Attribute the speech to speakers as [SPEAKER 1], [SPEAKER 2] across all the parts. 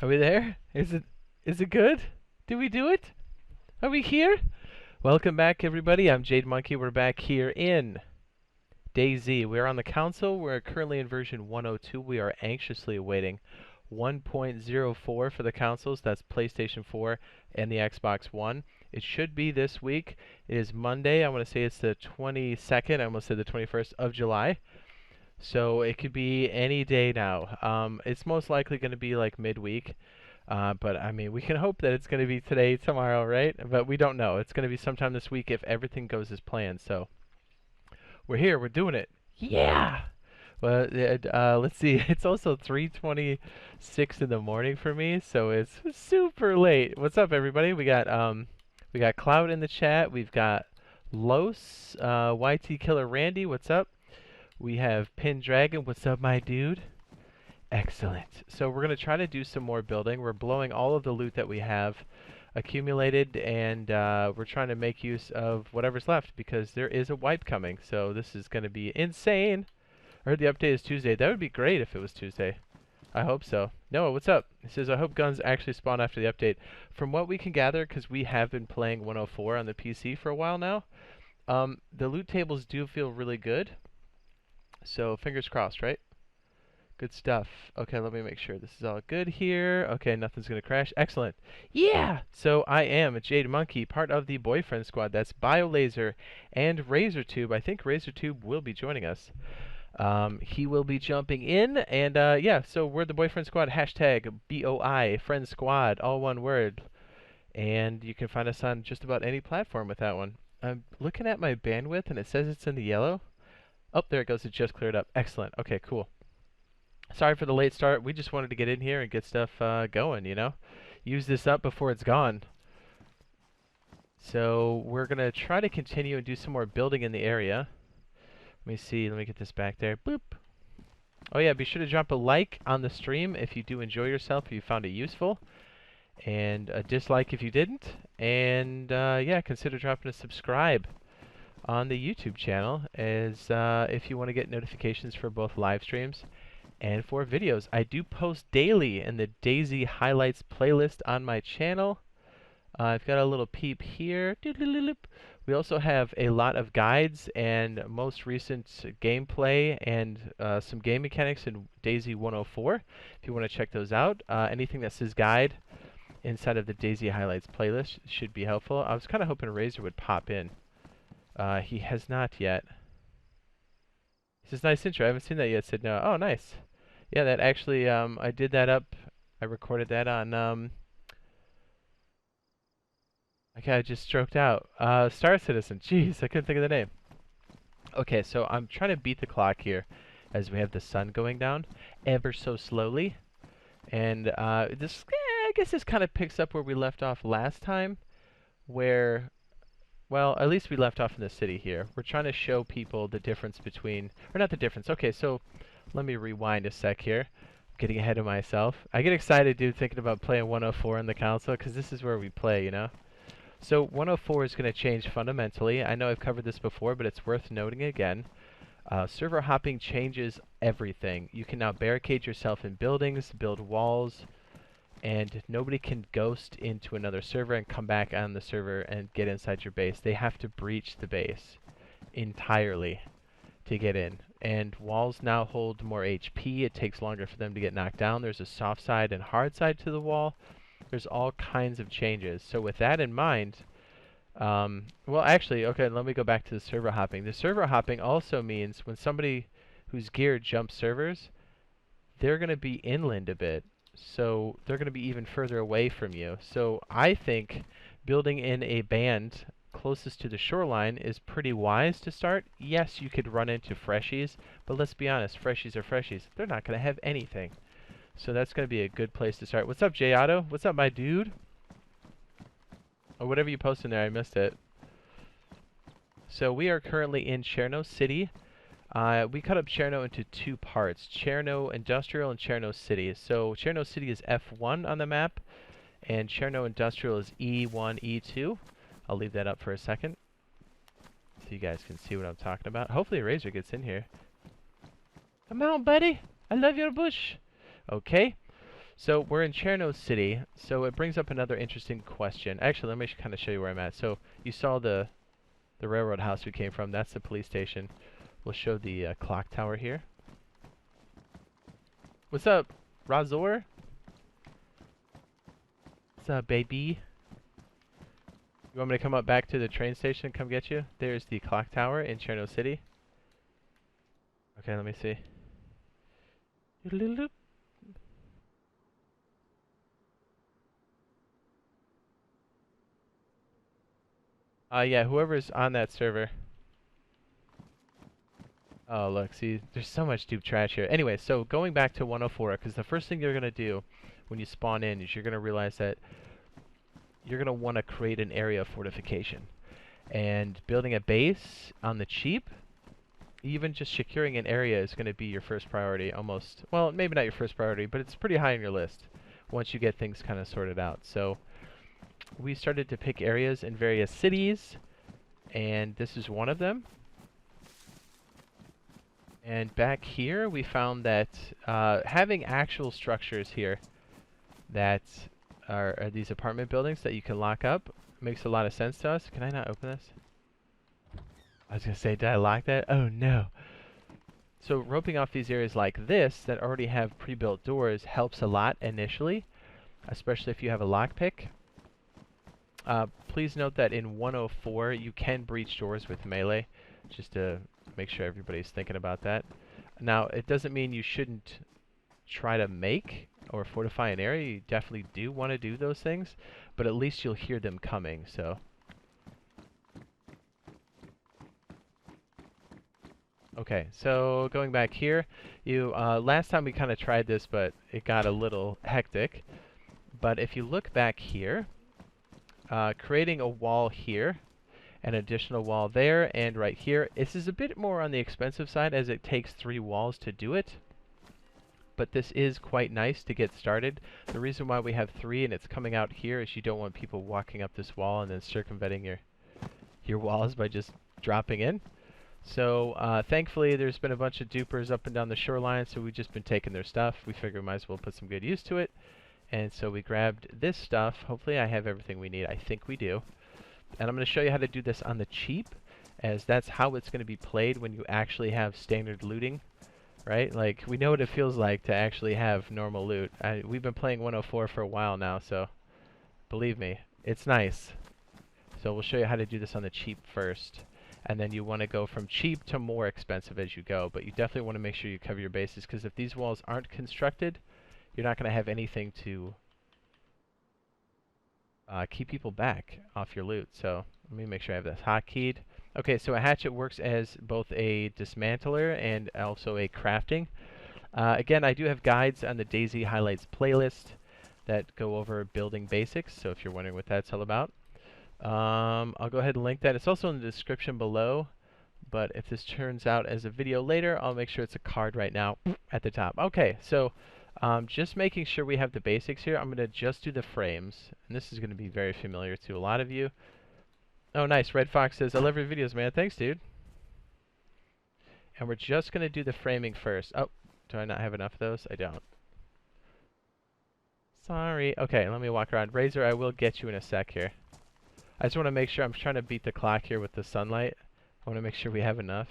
[SPEAKER 1] Are we there? Is it good? Did we do it? Are we here? Welcome back, everybody. I'm Jade Monkey. We're back here in DayZ. We're on the console. We're currently in version 102. We are anxiously awaiting 1.04 for the consoles. That's PlayStation 4 and the Xbox One. It should be this week. It is Monday. I want to say it's the 22nd. I almost said the 21st of July. So it could be any day now. It's most likely going to be like midweek. But I mean, we can hope that it's going to be today, tomorrow, right? But we don't know. It's going to be sometime this week if everything goes as planned. So we're here. We're doing it. Yeah. Well, let's see. It's also 3:26 in the morning for me, so it's super late. What's up, everybody? We got Cloud in the chat. We've got Los, YT Killer Randy. What's up? We have Pin Dragon. What's up, my dude? Excellent. So we're going to try to do some more building. We're blowing all of the loot that we have accumulated, and we're trying to make use of whatever's left because there is a wipe coming. So this is going to be insane. I heard the update is Tuesday. That would be great if it was Tuesday. I hope so. Noah, what's up? He says, I hope guns actually spawn after the update. From what we can gather, because we have been playing 104 on the PC for a while now, the loot tables do feel really good. So fingers crossed, right? Good stuff. Okay, let me make sure this is all good here. Okay, nothing's going to crash. Excellent. Yeah! So I am a Jade Monkey, part of the Boyfriend Squad. That's BioLazer and RazorTube. I think RazorTube will be joining us. He will be jumping in. And yeah, so we're the Boyfriend Squad. Hashtag BoiFriendSquad, all one word. And you can find us on just about any platform with that one. I'm looking at my bandwidth, and it says it's in the yellow. Oh, there it goes. It just cleared up. Excellent. Okay, cool. Sorry for the late start. We just wanted to get in here and get stuff going, you know? Use this up before it's gone. So we're going to try to continue and do some more building in the area. Let me see. Let me get this back there. Boop. Oh, yeah. Be sure to drop a like on the stream if you do enjoy yourself, if you found it useful. And a dislike if you didn't. And, yeah, consider dropping a subscribe on the YouTube channel as if you want to get notifications for both live streams and for videos. I do post daily in the DayZ highlights playlist on my channel. I've got a little peep here. We also have a lot of guides and most recent gameplay and some game mechanics in DayZ 104 if you want to check those out. Anything that says guide inside of the DayZ highlights playlist should be helpful. I was kind of hoping Razor would pop in. He has not yet. He says, nice intro. I haven't seen that yet. Said no. Oh, nice. Yeah, that actually, I did that up. I recorded that on, okay, I just stroked out. Star Citizen. Jeez, I couldn't think of the name. Okay, so I'm trying to beat the clock here as we have the sun going down ever so slowly. And I guess this kind of picks up where we left off last time, where, well, at least we left off in the city here. We're trying to show people the difference between, or not the difference. Okay, so let me rewind a sec here. I'm getting ahead of myself. I get excited, dude, thinking about playing 104 on the console, because this is where we play, you know? So 104 is going to change fundamentally. I know I've covered this before, but it's worth noting again. Server hopping changes everything. You can now barricade yourself in buildings, build walls, and nobody can ghost into another server and come back on the server and get inside your base. They have to breach the base entirely to get in. And walls now hold more HP. It takes longer for them to get knocked down. There's a soft side and hard side to the wall. There's all kinds of changes. So with that in mind, well, actually, okay, let me go back to the server hopping. The server hopping also means when somebody who's geared jumps servers, they're going to be inland a bit. So they're going to be even further away from you. So I think building in a band closest to the shoreline is pretty wise to start. Yes, you could run into freshies, but let's be honest, freshies are freshies. They're not going to have anything. So that's going to be a good place to start. What's up, J Otto? What's up, my dude? Or whatever you posted there, I missed it. So we are currently in Cherno City. We cut up Cherno into two parts, Cherno Industrial and Cherno City. So Cherno City is F1 on the map, and Cherno Industrial is E1, E2. I'll leave that up for a second so you guys can see what I'm talking about. Hopefully Razor gets in here. Come on, buddy. I love your bush. Okay. So we're in Cherno City, so it brings up another interesting question. Actually, let me kind of show you where I'm at. So you saw the railroad house we came from. That's the police station. We'll show the clock tower here. What's up, Razor? What's up, baby? You want me to come up back to the train station and come get you? There's the clock tower in Cherno City. Okay, let me see. Yeah, whoever's on that server. Oh, look, see, there's so much dupe trash here. Anyway, so going back to 104, because the first thing you're going to do when you spawn in is you're going to realize that you're going to want to create an area of fortification. And building a base on the cheap, even just securing an area is going to be your first priority almost. Well, maybe not your first priority, but it's pretty high on your list once you get things kind of sorted out. So we started to pick areas in various cities, and this is one of them. And back here, we found that having actual structures here that are these apartment buildings that you can lock up makes a lot of sense to us. Can I not open this? I was going to say, did I lock that? Oh, no. So roping off these areas like this that already have pre-built doors helps a lot initially, especially if you have a lockpick. Please note that in 104, you can breach doors with melee, just to make sure everybody's thinking about that. Now, it doesn't mean you shouldn't try to make or fortify an area. You definitely do want to do those things, but at least you'll hear them coming, so. Okay, so going back here, last time we kind of tried this, but it got a little hectic. But if you look back here, creating a wall here, an additional wall there, and right here. This is a bit more on the expensive side as it takes 3 walls to do it. But this is quite nice to get started. The reason why we have 3 and it's coming out here is you don't want people walking up this wall and then circumventing your walls by just dropping in. So thankfully there's been a bunch of dupers up and down the shoreline, so we've just been taking their stuff. We figured we might as well put some good use to it. And so we grabbed this stuff. Hopefully I have everything we need. I think we do. And I'm going to show you how to do this on the cheap, as that's how it's going to be played when you actually have standard looting, right? Like, we know what it feels like to actually have normal loot. We've been playing 104 for a while now, so believe me, it's nice. So we'll show you how to do this on the cheap first. And then you want to go from cheap to more expensive as you go. But you definitely want to make sure you cover your bases, because if these walls aren't constructed, you're not going to have anything to keep people back off your loot. So let me make sure I have this hotkeyed. Okay, so a hatchet works as both a dismantler and also a crafting. Again, I do have guides on the DayZ highlights playlist that go over building basics, so if you're wondering what that's all about. I'll go ahead and link that. It's also in the description below, but if this turns out as a video later, I'll make sure it's a card right now at the top. Okay, so just making sure we have the basics here. I'm going to just do the frames, and this is going to be very familiar to a lot of you. Oh, nice. Red Fox says, I love your videos, man. Thanks, dude. And we're just going to do the framing first. Oh, do I not have enough of those? I don't. Sorry. Okay, let me walk around. Razor, I will get you in a sec here. I just want to make sure. I'm trying to beat the clock here with the sunlight. I want to make sure we have enough.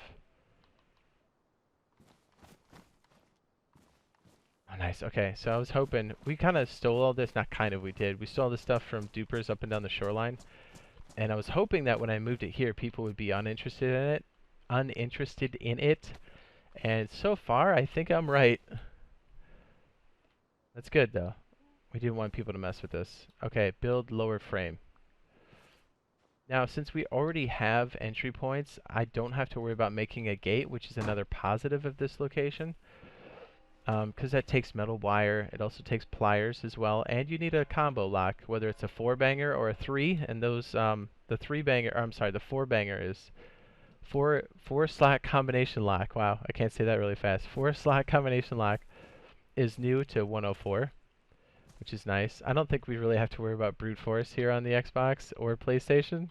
[SPEAKER 1] Oh, nice. Okay, so I was hoping... We kind of stole all this. Not kind of, we did. We stole this stuff from dupers up and down the shoreline. And I was hoping that when I moved it here, people would be uninterested in it. And so far, I think I'm right. That's good, though. We didn't want people to mess with this. Okay, build lower frame. Now, since we already have entry points, I don't have to worry about making a gate, which is another positive of this location. Because that takes metal wire. It also takes pliers as well. And you need a combo lock, whether it's a 4-banger or a 3. And those, the 4-banger is 4-slot combination lock. Wow, I can't say that really fast. 4-slot combination lock is new to 104, which is nice. I don't think we really have to worry about brute force here on the Xbox or PlayStation.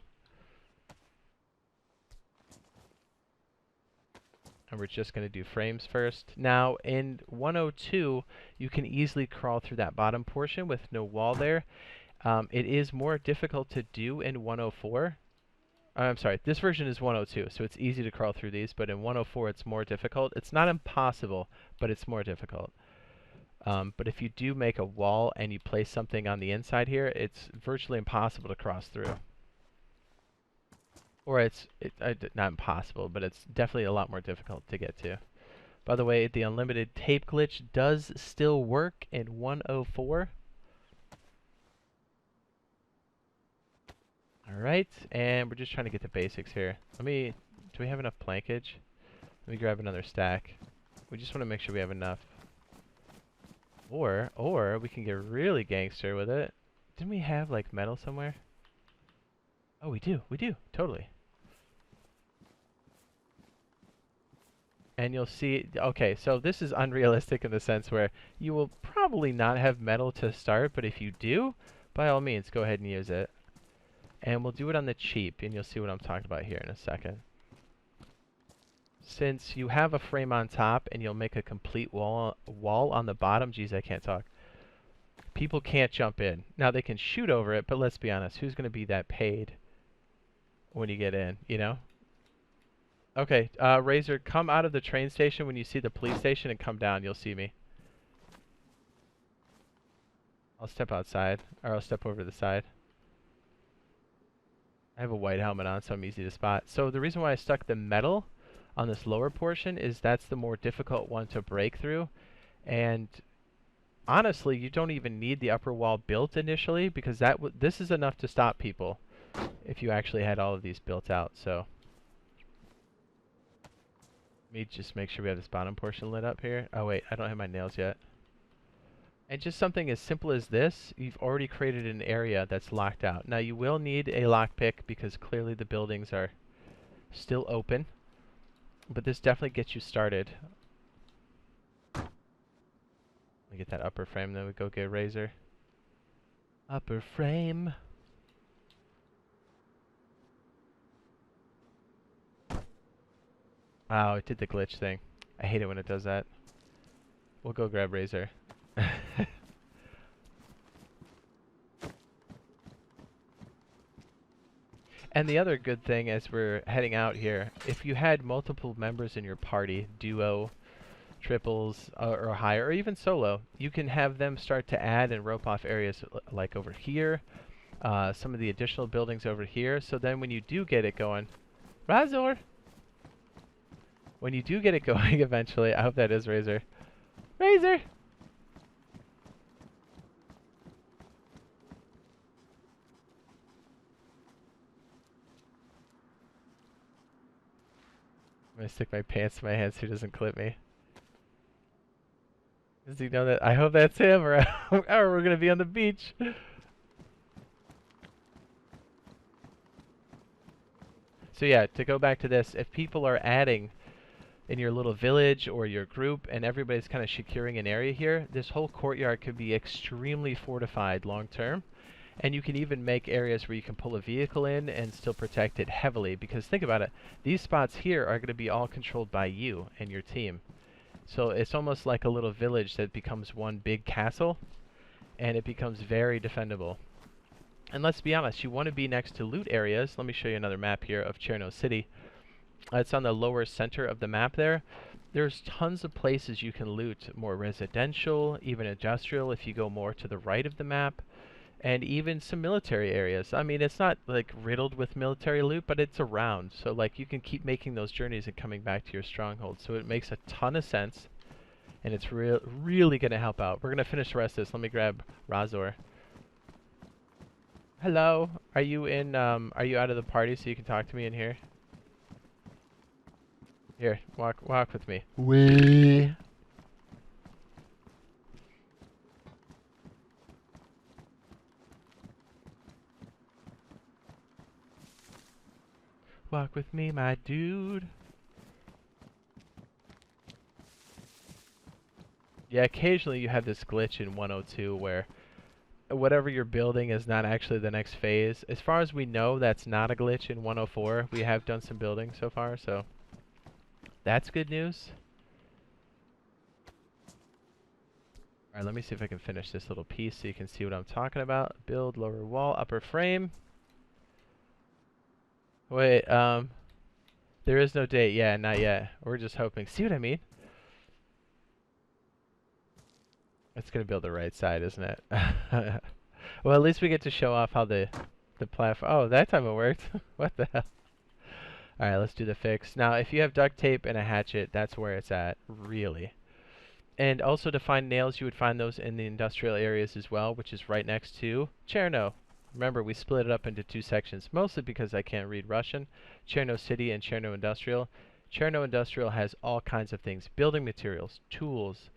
[SPEAKER 1] And we're just going to do frames first. Now, in 102, you can easily crawl through that bottom portion with no wall there. It is more difficult to do in 104. I'm sorry, this version is 102, so it's easy to crawl through these, but in 104 it's more difficult. It's not impossible, but it's more difficult. But if you do make a wall and you place something on the inside here, it's virtually impossible to cross through. Or it's not impossible, but it's definitely a lot more difficult to get to. By the way, the unlimited tape glitch does still work in 104. Alright, and we're just trying to get the basics here. Do we have enough plankage? Let me grab another stack. We just want to make sure we have enough. Or we can get really gangster with it. Didn't we have, like, metal somewhere? Oh, we do, totally. And you'll see, okay, so this is unrealistic in the sense where you will probably not have metal to start, but if you do, by all means, go ahead and use it. And we'll do it on the cheap, and you'll see what I'm talking about here in a second. Since you have a frame on top, and you'll make a complete wall on the bottom, geez, I can't talk. People can't jump in. Now, they can shoot over it, but let's be honest, who's going to be that paid when you get in, you know? Okay, Razor, come out of the train station when you see the police station and come down. You'll see me. I'll step outside, or I'll step over to the side. I have a white helmet on, so I'm easy to spot. So the reason why I stuck the metal on this lower portion is that's the more difficult one to break through. And honestly, you don't even need the upper wall built initially, because this is enough to stop people if you actually had all of these built out. So let me just make sure we have this bottom portion lit up here. Oh wait, I don't have my nails yet. And just something as simple as this, you've already created an area that's locked out. Now you will need a lockpick because clearly the buildings are still open. But this definitely gets you started. Let me get that upper frame, then we go get Razor. Upper frame. Wow, it did the glitch thing. I hate it when it does that. We'll go grab Razor. And the other good thing as we're heading out here, if you had multiple members in your party, duo, triples, or higher, or even solo, you can have them start to add and rope off areas like over here, some of the additional buildings over here, so then when you do get it going, Razor! When you do get it going eventually, I hope that is Razor. Razor! I'm gonna stick my pants in my hands so he doesn't clip me. Does he know that? I hope that's him, or we're gonna be on the beach. So yeah, to go back to this, if people are adding in your little village or your group and everybody's kind of securing an area here, this whole courtyard could be extremely fortified long term. And you can even make areas where you can pull a vehicle in and still protect it heavily. Because think about it, these spots here are going to be all controlled by you and your team. So it's almost like a little village that becomes one big castle. And it becomes very defendable. And let's be honest, you want to be next to loot areas. Let me show you another map here of Cherno City. It's on the lower center of the map there. There's tons of places you can loot. More residential, even industrial if you go more to the right of the map. And even some military areas. I mean, it's not like riddled with military loot, but it's around. So like you can keep making those journeys and coming back to your stronghold. So it makes a ton of sense. And it's really going to help out. We're going to finish the rest of this. Let me grab Razor. Hello. Are you out of the party so you can talk to me in here? Here, walk with me. Wee. Walk with me, my dude. Yeah, occasionally you have this glitch in 102 where whatever you're building is not actually the next phase. As far as we know, that's not a glitch in 104. We have done some building so far, so That's good news. Alright, let me see if I can finish this little piece so you can see what I'm talking about. Build lower wall, upper frame. Wait, there is no date. Yeah, not yet. We're just hoping. See what I mean? It's gonna build the right side, isn't it? Well, at least we get to show off how the platform. Oh, that time it worked. What the hell? All right, let's do the fix. Now, if you have duct tape and a hatchet, that's where it's at, really. And also to find nails, you would find those in the industrial areas as well, which is right next to Cherno. Remember, we split it up into two sections, mostly because I can't read Russian. Cherno City and Cherno Industrial. Cherno Industrial has all kinds of things. Building materials, tools,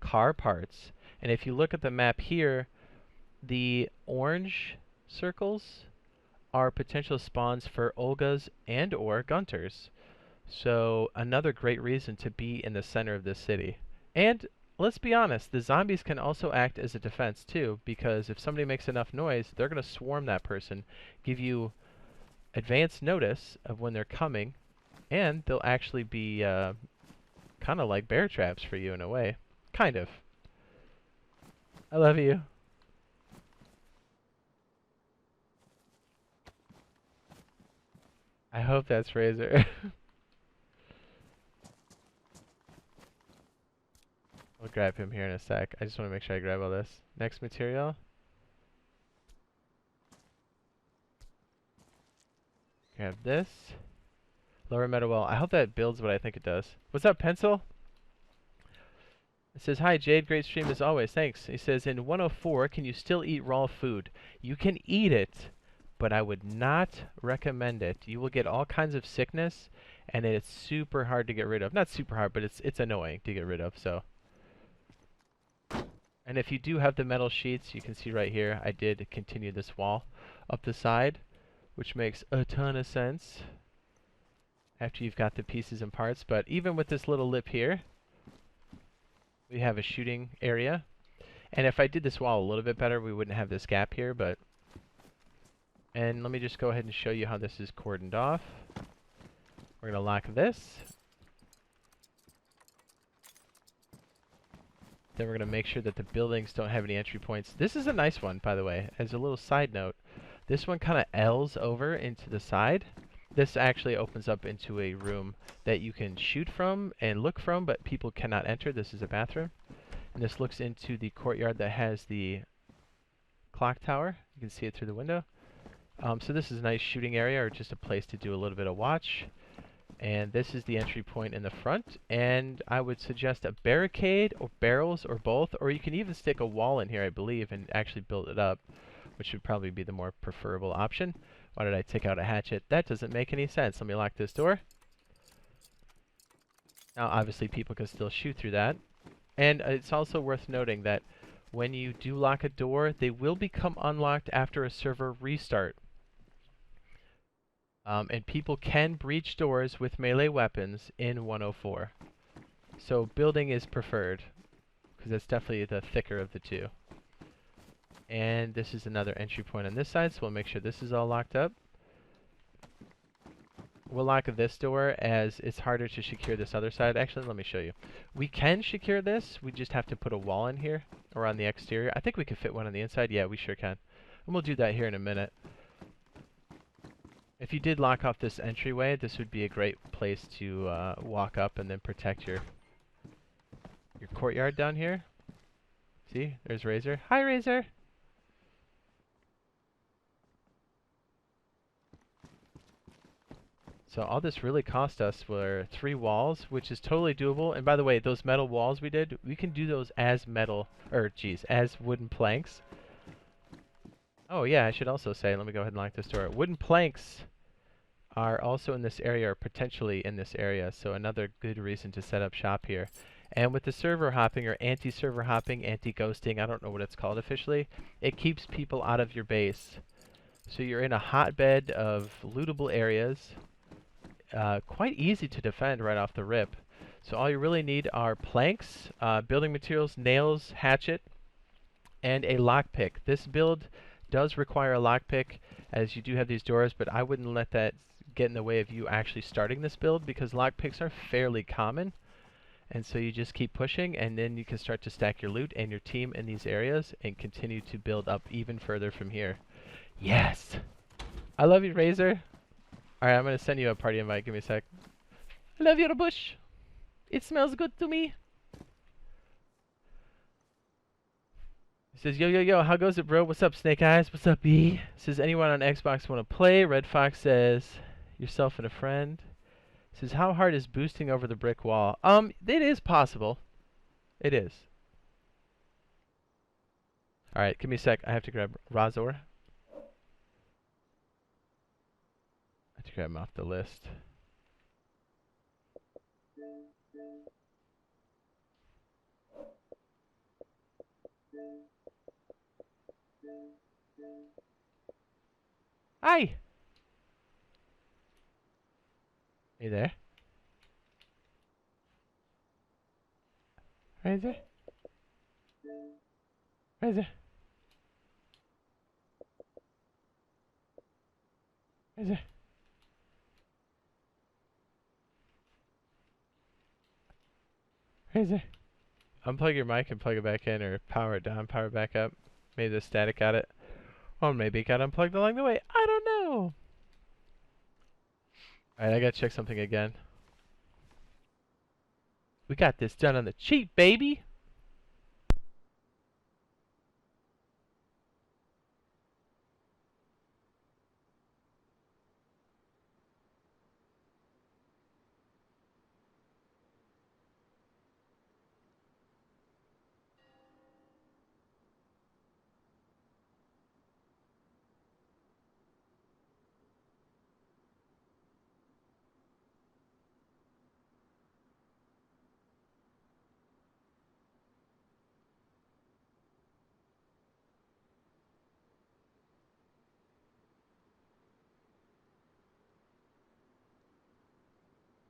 [SPEAKER 1] car parts. And if you look at the map here, the orange circles are potential spawns for Olgas and or Gunters. So another great reason to be in the center of this city. And let's be honest, the zombies can also act as a defense too, because if somebody makes enough noise, they're going to swarm that person, give you advance notice of when they're coming, and they'll actually be kind of like bear traps for you in a way. Kind of. I love you. I hope that's Razor. We'll grab him here in a sec. I just want to make sure I grab all this. Next material. Grab this. Lower metal wall. I hope that builds what I think it does. What's up, Pencil? It says, hi, Jade. Great stream as always. Thanks. He says, in 104, can you still eat raw food? You can eat it, but I would not recommend it. You will get all kinds of sickness, and it's super hard to get rid of. Not super hard, but it's annoying to get rid of, so. And if you do have the metal sheets, you can see right here, I did continue this wall up the side, which makes a ton of sense after you've got the pieces and parts. But even with this little lip here, we have a shooting area. And if I did this wall a little bit better, we wouldn't have this gap here, but... And let me just go ahead and show you how this is cordoned off. We're going to lock this. Then we're going to make sure that the buildings don't have any entry points. This is a nice one, by the way. As a little side note, this one kind of L's over into the side. This actually opens up into a room that you can shoot from and look from, but people cannot enter. This is a bathroom. And this looks into the courtyard that has the clock tower. You can see it through the window. So this is a nice shooting area, or just a place to do a little bit of watch. And this is the entry point in the front. And I would suggest a barricade or barrels or both, or you can even stick a wall in here, I believe, and actually build it up, which would probably be the more preferable option. Why did I take out a hatchet? That doesn't make any sense. Let me lock this door. Now, obviously, people can still shoot through that. And it's also worth noting that when you do lock a door, they will become unlocked after a server restart. And people can breach doors with melee weapons in 104. So building is preferred, because it's definitely the thicker of the two. And this is another entry point on this side, so we'll make sure this is all locked up. We'll lock this door as it's harder to secure this other side. Actually, let me show you. We can secure this, we just have to put a wall in here, or on the exterior. I think we can fit one on the inside. Yeah, we sure can. And we'll do that here in a minute. If you did lock off this entryway, this would be a great place to walk up and then protect your courtyard down here. See, there's Razor. Hi, Razor! So all this really cost us were 3 walls, which is totally doable. And by the way, those metal walls we did, we can do those as metal, or geez, as wooden planks. Oh yeah, I should also say, let me go ahead and lock this door. Wooden planks are also in this area, or potentially in this area, so another good reason to set up shop here. And with the server hopping, or anti-server hopping, anti-ghosting, I don't know what it's called officially, it keeps people out of your base. So you're in a hotbed of lootable areas. Quite easy to defend right off the rip. So all you really need are planks, building materials, nails, hatchet, and a lockpick. This build does require a lockpick, as you do have these doors, but I wouldn't let that get in the way of you actually starting this build, because lockpicks are fairly common. And so you just keep pushing, and then you can start to stack your loot and your team in these areas and continue to build up even further from here. Yes! I love you, Razor. Alright, I'm going to send you a party invite. Give me a sec. I love your bush. It smells good to me. He says, yo, yo, yo, how goes it, bro? What's up, Snake Eyes? What's up, B? Says, anyone on Xbox want to play? Red Fox says, yourself and a friend. Says, how hard is boosting over the brick wall? It is possible. It is. Alright, give me a sec. I have to grab Razor. I have to grab him off the list. Hi! Hey there. Razor? Razor? Razor? Razor? Unplug your mic and plug it back in, or power it down, power it back up. Maybe the static got it. Or maybe it got unplugged along the way. I don't know. Alright, I gotta check something again. We got this done on the cheap, baby!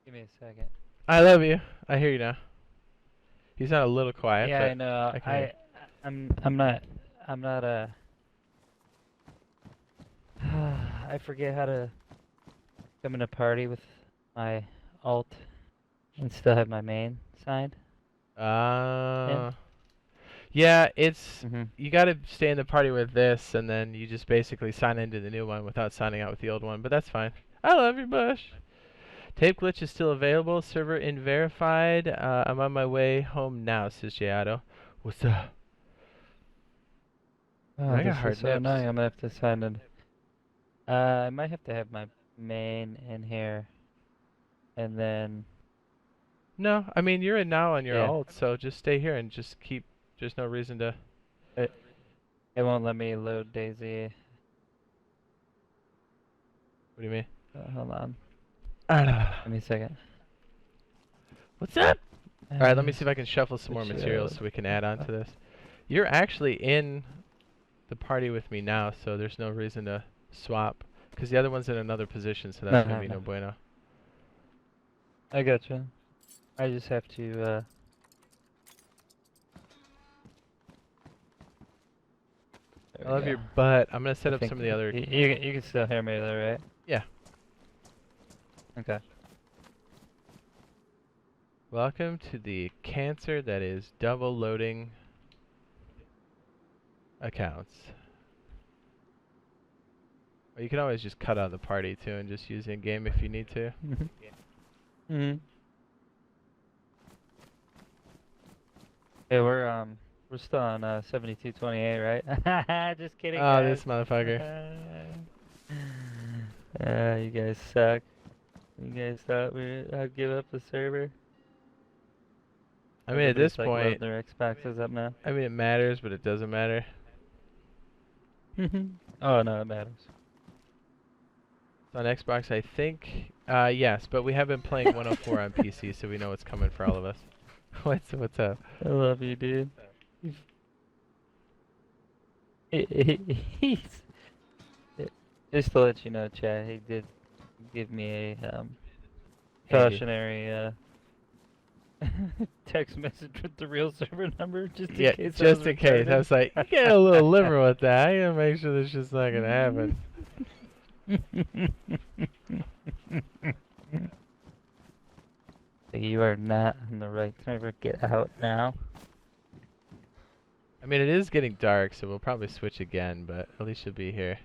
[SPEAKER 2] Give me a second.
[SPEAKER 1] I love you. I hear you now. He's not a little quiet.
[SPEAKER 2] Yeah,
[SPEAKER 1] but
[SPEAKER 2] I know. I'm not I forget how to come in a party with my alt and still have my main signed.
[SPEAKER 1] Yeah, it's
[SPEAKER 2] Mm-hmm.
[SPEAKER 1] you gotta stay in the party with this, and then you just basically sign into the new one without signing out with the old one, but that's fine. I love you, Bush. Tape glitch is still available. Server unverified. I'm on my way home now, says Jade. What's up?
[SPEAKER 2] Oh,
[SPEAKER 1] I got
[SPEAKER 2] this
[SPEAKER 1] hard
[SPEAKER 2] is so
[SPEAKER 1] nips.
[SPEAKER 2] annoying. I'm gonna have to sign in. I might have to have my main in here, and then.
[SPEAKER 1] No, I mean you're in now on your
[SPEAKER 2] Yeah.
[SPEAKER 1] alt, so just stay here and just keep. There's no reason to.
[SPEAKER 2] It won't let me load DayZ.
[SPEAKER 1] What do you mean?
[SPEAKER 2] Hold on.
[SPEAKER 1] I don't know.
[SPEAKER 2] Give me a second.
[SPEAKER 1] What's up? All right, let me see if I can shuffle some more
[SPEAKER 2] Switch
[SPEAKER 1] materials
[SPEAKER 2] out.
[SPEAKER 1] so we can add on to this. You're actually in the party with me now, so there's no reason to swap, because the other one's in another position, so that's gonna be no bueno.
[SPEAKER 2] I gotcha. I just have to.
[SPEAKER 1] I love your butt. I'm gonna set up some of the other.
[SPEAKER 2] You can still hear me though, right?
[SPEAKER 1] Yeah.
[SPEAKER 2] Okay.
[SPEAKER 1] Welcome to the cancer that is double loading accounts. Or you can always just cut out the party too and just use in-game if you need to.
[SPEAKER 2] Mhm. Hey, we're still on 7228, right? Just kidding.
[SPEAKER 1] Oh,
[SPEAKER 2] guys.
[SPEAKER 1] this motherfucker.
[SPEAKER 2] You guys suck. You guys thought I'd give up the server?
[SPEAKER 1] I mean, at this
[SPEAKER 2] Everybody's, like,
[SPEAKER 1] point,
[SPEAKER 2] loading their Xboxes up now.
[SPEAKER 1] I mean, it matters, but it doesn't matter.
[SPEAKER 2] Oh no, it matters.
[SPEAKER 1] On Xbox, I think, yes, but we have been playing 104 on PC, so we know what's coming for all of us. What's up?
[SPEAKER 2] I love you, dude. Just to let you know, Chad, he did give me a cautionary text message with the real server number, just in case.
[SPEAKER 1] Just in case. I was like, you get a little liver with that. I gotta make sure this shit's not gonna happen.
[SPEAKER 2] You are not on the right server. Get out now.
[SPEAKER 1] I mean, it is getting dark, so we'll probably switch again, but at least you'll be here.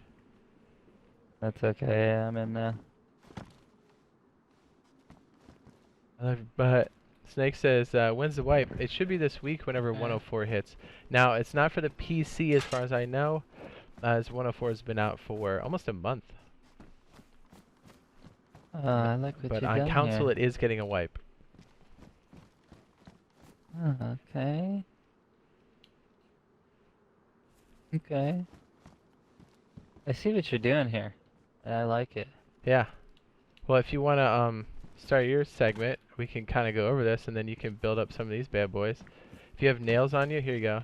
[SPEAKER 2] That's okay. Yeah, I'm in.
[SPEAKER 1] But Snake says, when's the wipe? It should be this week whenever 104 hits. Now, it's not for the PC as far as I know, as 104 has been out for almost a month.
[SPEAKER 2] I like what
[SPEAKER 1] But
[SPEAKER 2] you've
[SPEAKER 1] on
[SPEAKER 2] done
[SPEAKER 1] console,
[SPEAKER 2] here.
[SPEAKER 1] it is getting a wipe.
[SPEAKER 2] Okay. Okay. I see what you're doing here. I like it.
[SPEAKER 1] Yeah. Well, if you want to start your segment, we can kind of go over this, and then you can build up some of these bad boys. If you have nails on you, here you go.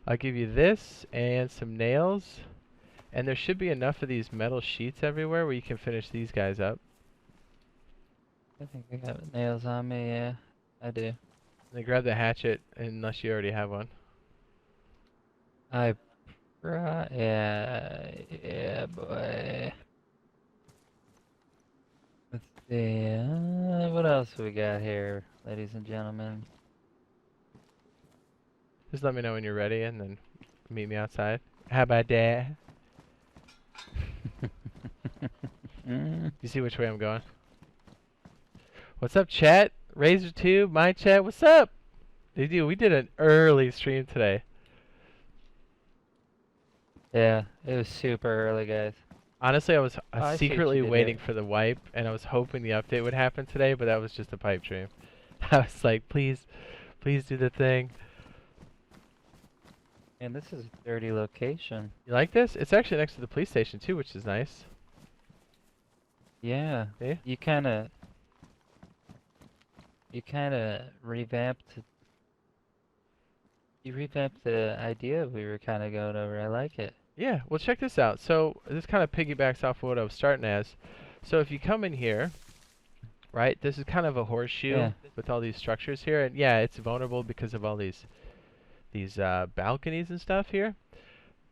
[SPEAKER 1] I'll give you this and some nails. And there should be enough of these metal sheets everywhere where you can finish these guys up.
[SPEAKER 2] I think I got nails on me, yeah. I do.
[SPEAKER 1] Then grab the hatchet, unless you already have one.
[SPEAKER 2] Yeah, boy. Let's see, what else we got here, ladies and gentlemen?
[SPEAKER 1] Just let me know when you're ready, and then meet me outside. How about that? You see which way I'm going? What's up, chat? RazorTube, my chat, what's up? We did an early stream today.
[SPEAKER 2] Yeah, it was super early, guys.
[SPEAKER 1] Honestly, I was
[SPEAKER 2] I see what
[SPEAKER 1] secretly
[SPEAKER 2] you did
[SPEAKER 1] waiting
[SPEAKER 2] there.
[SPEAKER 1] for the wipe, and I was hoping the update would happen today, but that was just a pipe dream. I was like, please do the thing.
[SPEAKER 2] And this is a dirty location.
[SPEAKER 1] You like this? It's actually next to the police station too, which is nice.
[SPEAKER 2] Yeah.
[SPEAKER 1] See?
[SPEAKER 2] You kinda revamped the idea we were kinda going over. I like it.
[SPEAKER 1] Yeah, well check this out. So this kind of piggybacks off of what I was starting as. So if you come in here, right, this is kind of a horseshoe with all these structures here, and yeah, it's vulnerable because of all these balconies and stuff here.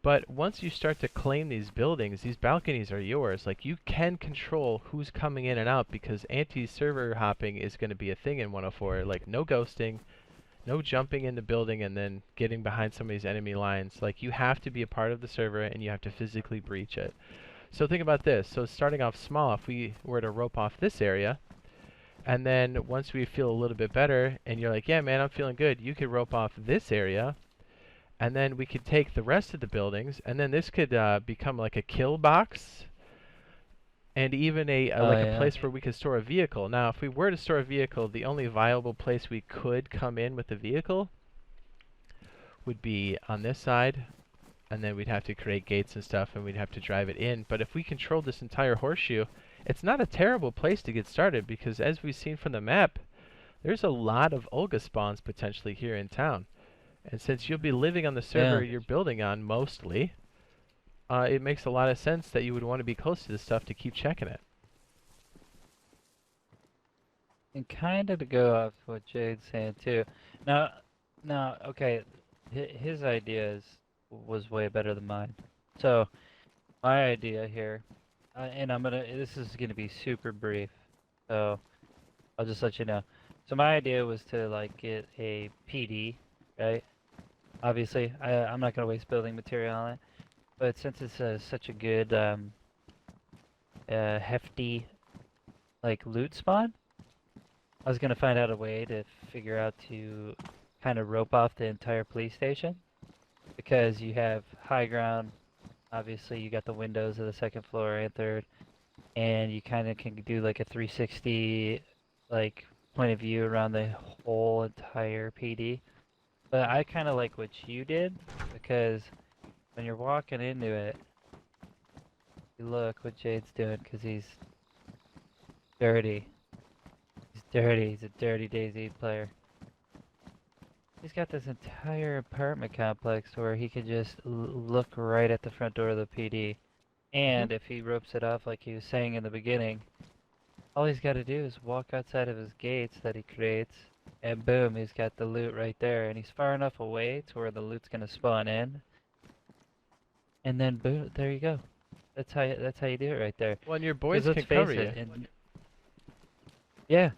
[SPEAKER 1] But once you start to claim these buildings, these balconies are yours. Like, you can control who's coming in and out because anti-server hopping is going to be a thing in 104. Like, no ghosting, no jumping in the building and then getting behind somebody's enemy lines. Like, you have to be a part of the server and you have to physically breach it. So think about this. So starting off small, if we were to rope off this area, and then once we feel a little bit better and you're like, yeah, man, I'm feeling good, you could rope off this area. And then we could take the rest of the buildings, and then this could become like a kill box, and even a place where we could store a vehicle. Now, if we were to store a vehicle, the only viable place we could come in with the vehicle would be on this side, and then we'd have to create gates and stuff, and we'd have to drive it in. But if we controlled this entire horseshoe, it's not a terrible place to get started, because as we've seen from the map, there's a lot of Olga spawns potentially here in town. And since you'll be living on the server you're building on mostly, it makes a lot of sense that you would want to be close to this stuff to keep checking it.
[SPEAKER 2] And kind of to go off what Jade's saying too. Now, okay, his idea was way better than mine. So, my idea here, and this is gonna be super brief, so I'll just let you know. So my idea was to like get a PD, right? Obviously, I'm not gonna waste building material on it, but since it's such a good, hefty, like loot spawn, I was gonna find out a way to figure out to kind of rope off the entire police station, because you have high ground. Obviously, you got the windows of the second floor and third, and you kind of can do like a 360, like point of view around the whole entire PD. But I kind of like what you did, because when you're walking into it, you look what Jade's doing, because he's dirty. He's dirty. He's a dirty DayZ player. He's got this entire apartment complex where he can just look right at the front door of the PD. And if he ropes it off like he was saying in the beginning, all he's got to do is walk outside of his gates that he creates, and boom, he's got the loot right there. And he's far enough away to where the loot's gonna spawn in. And then boom, there you go. That's how you do it right there.
[SPEAKER 1] Well, and your boys can cover you.
[SPEAKER 2] Yeah.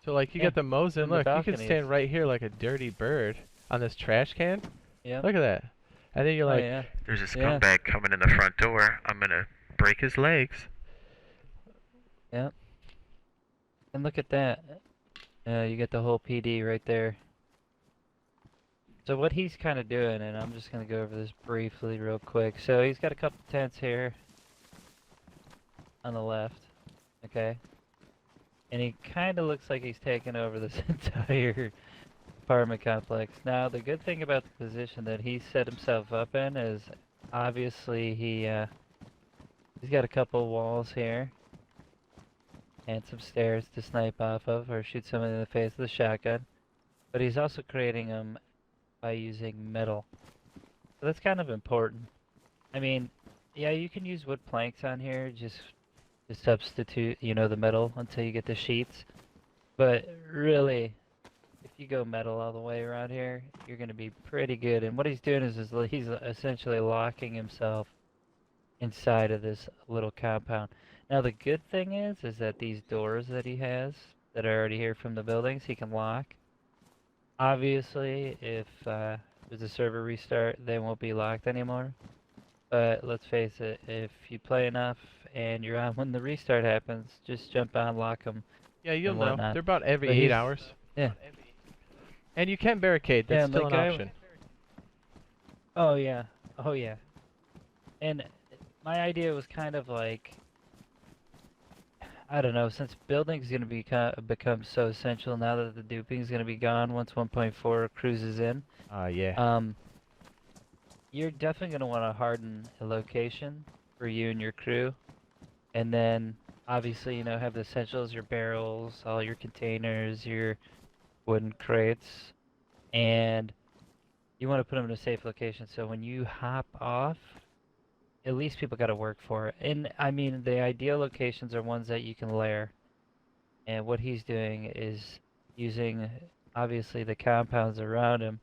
[SPEAKER 1] So like you
[SPEAKER 2] Yeah,
[SPEAKER 1] got the Mosin.
[SPEAKER 2] from the
[SPEAKER 1] Look, you can
[SPEAKER 2] balconies.
[SPEAKER 1] stand right here like a dirty bird on this trash can.
[SPEAKER 2] Yep.
[SPEAKER 1] Look at that. And then you're
[SPEAKER 2] Oh
[SPEAKER 1] like,
[SPEAKER 2] yeah.
[SPEAKER 1] there's a
[SPEAKER 2] Yeah.
[SPEAKER 1] scumbag coming in the front door. I'm gonna break his legs.
[SPEAKER 2] Yep. And look at that. You get the whole PD right there. So what he's kind of doing, and I'm just gonna go over this briefly real quick. So he's got a couple tents here on the left, okay? And he kind of looks like he's taking over this entire apartment complex. Now, the good thing about the position that he set himself up in is obviously he's got a couple walls here and some stairs to snipe off of or shoot someone in the face with a shotgun. But he's also creating them by using metal. So that's kind of important. I mean, yeah, you can use wood planks on here just to substitute, you know, the metal until you get the sheets. But really, if you go metal all the way around here, you're going to be pretty good. And what he's doing is he's essentially locking himself inside of this little compound. Now the good thing is that these doors that he has that are already here from the buildings, he can lock. Obviously, if there's a server restart, they won't be locked anymore. But let's face it, if you play enough and you're on when the restart happens, just jump on, lock them,
[SPEAKER 1] Yeah, you'll
[SPEAKER 2] and
[SPEAKER 1] know.
[SPEAKER 2] whatnot.
[SPEAKER 1] They're about every
[SPEAKER 2] But
[SPEAKER 1] 8
[SPEAKER 2] he's-
[SPEAKER 1] hours.
[SPEAKER 2] Yeah.
[SPEAKER 1] And you can barricade.
[SPEAKER 2] Yeah,
[SPEAKER 1] That's
[SPEAKER 2] and
[SPEAKER 1] still
[SPEAKER 2] like
[SPEAKER 1] an option.
[SPEAKER 2] Oh yeah. Oh yeah. And my idea was kind of like, I don't know, since building's gonna become so essential now that the duping's gonna be gone once 1.4 cruises in.
[SPEAKER 1] Yeah.
[SPEAKER 2] You're definitely gonna want to harden a location for you and your crew, and then obviously, you know, have the essentials, your barrels, all your containers, your wooden crates, and you want to put them in a safe location. So when you hop off, at least people got to work for it. And I mean, the ideal locations are ones that you can layer. And what he's doing is using obviously the compounds around him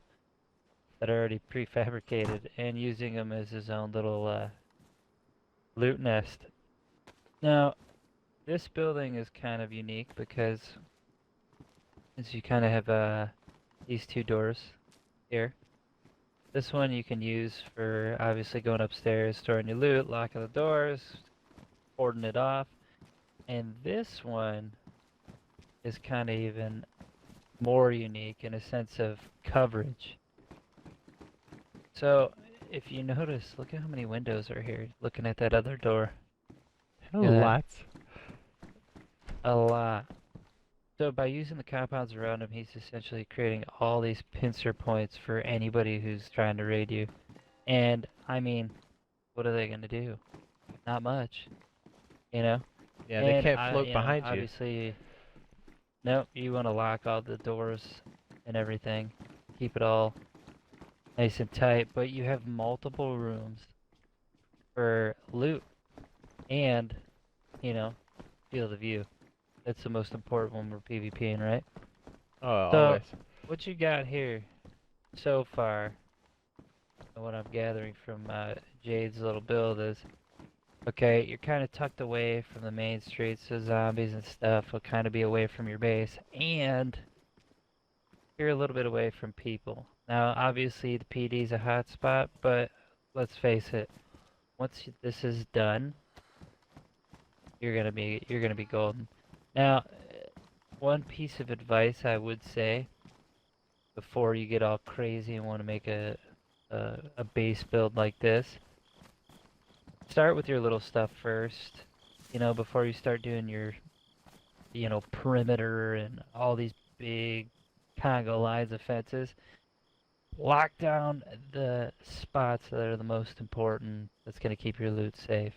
[SPEAKER 2] that are already prefabricated and using them as his own little loot nest. Now, this building is kind of unique because since you kind of have these two doors here. This one you can use for obviously going upstairs, storing your loot, locking the doors, cording it off. And this one is kind of even more unique in a sense of coverage. So if you notice, look at how many windows are here, looking at that other door.
[SPEAKER 1] Lots.
[SPEAKER 2] A lot. So by using the compounds around him, he's essentially creating all these pincer points for anybody who's trying to raid you. And, I mean, what are they going to do? Not much. You know?
[SPEAKER 1] Yeah, they
[SPEAKER 2] And
[SPEAKER 1] can't float behind you.
[SPEAKER 2] obviously, no, you want to lock all the doors and everything. Keep it all nice and tight. But you have multiple rooms for loot. And, you know, field of view. That's the most important when we're PvPing, right?
[SPEAKER 1] Oh,
[SPEAKER 2] So,
[SPEAKER 1] always.
[SPEAKER 2] what you got here so far, and what I'm gathering from Jade's little build is, okay, you're kind of tucked away from the main streets, so zombies and stuff will kind of be away from your base, and you're a little bit away from people. Now, obviously, the PD's a hot spot, but let's face it, once this is done, you're gonna be golden. Now, one piece of advice I would say before you get all crazy and want to make a base build like this, start with your little stuff first. You know, before you start doing your, you know, perimeter and all these big Congo lines of fences. Lock down the spots that are the most important. That's gonna keep your loot safe.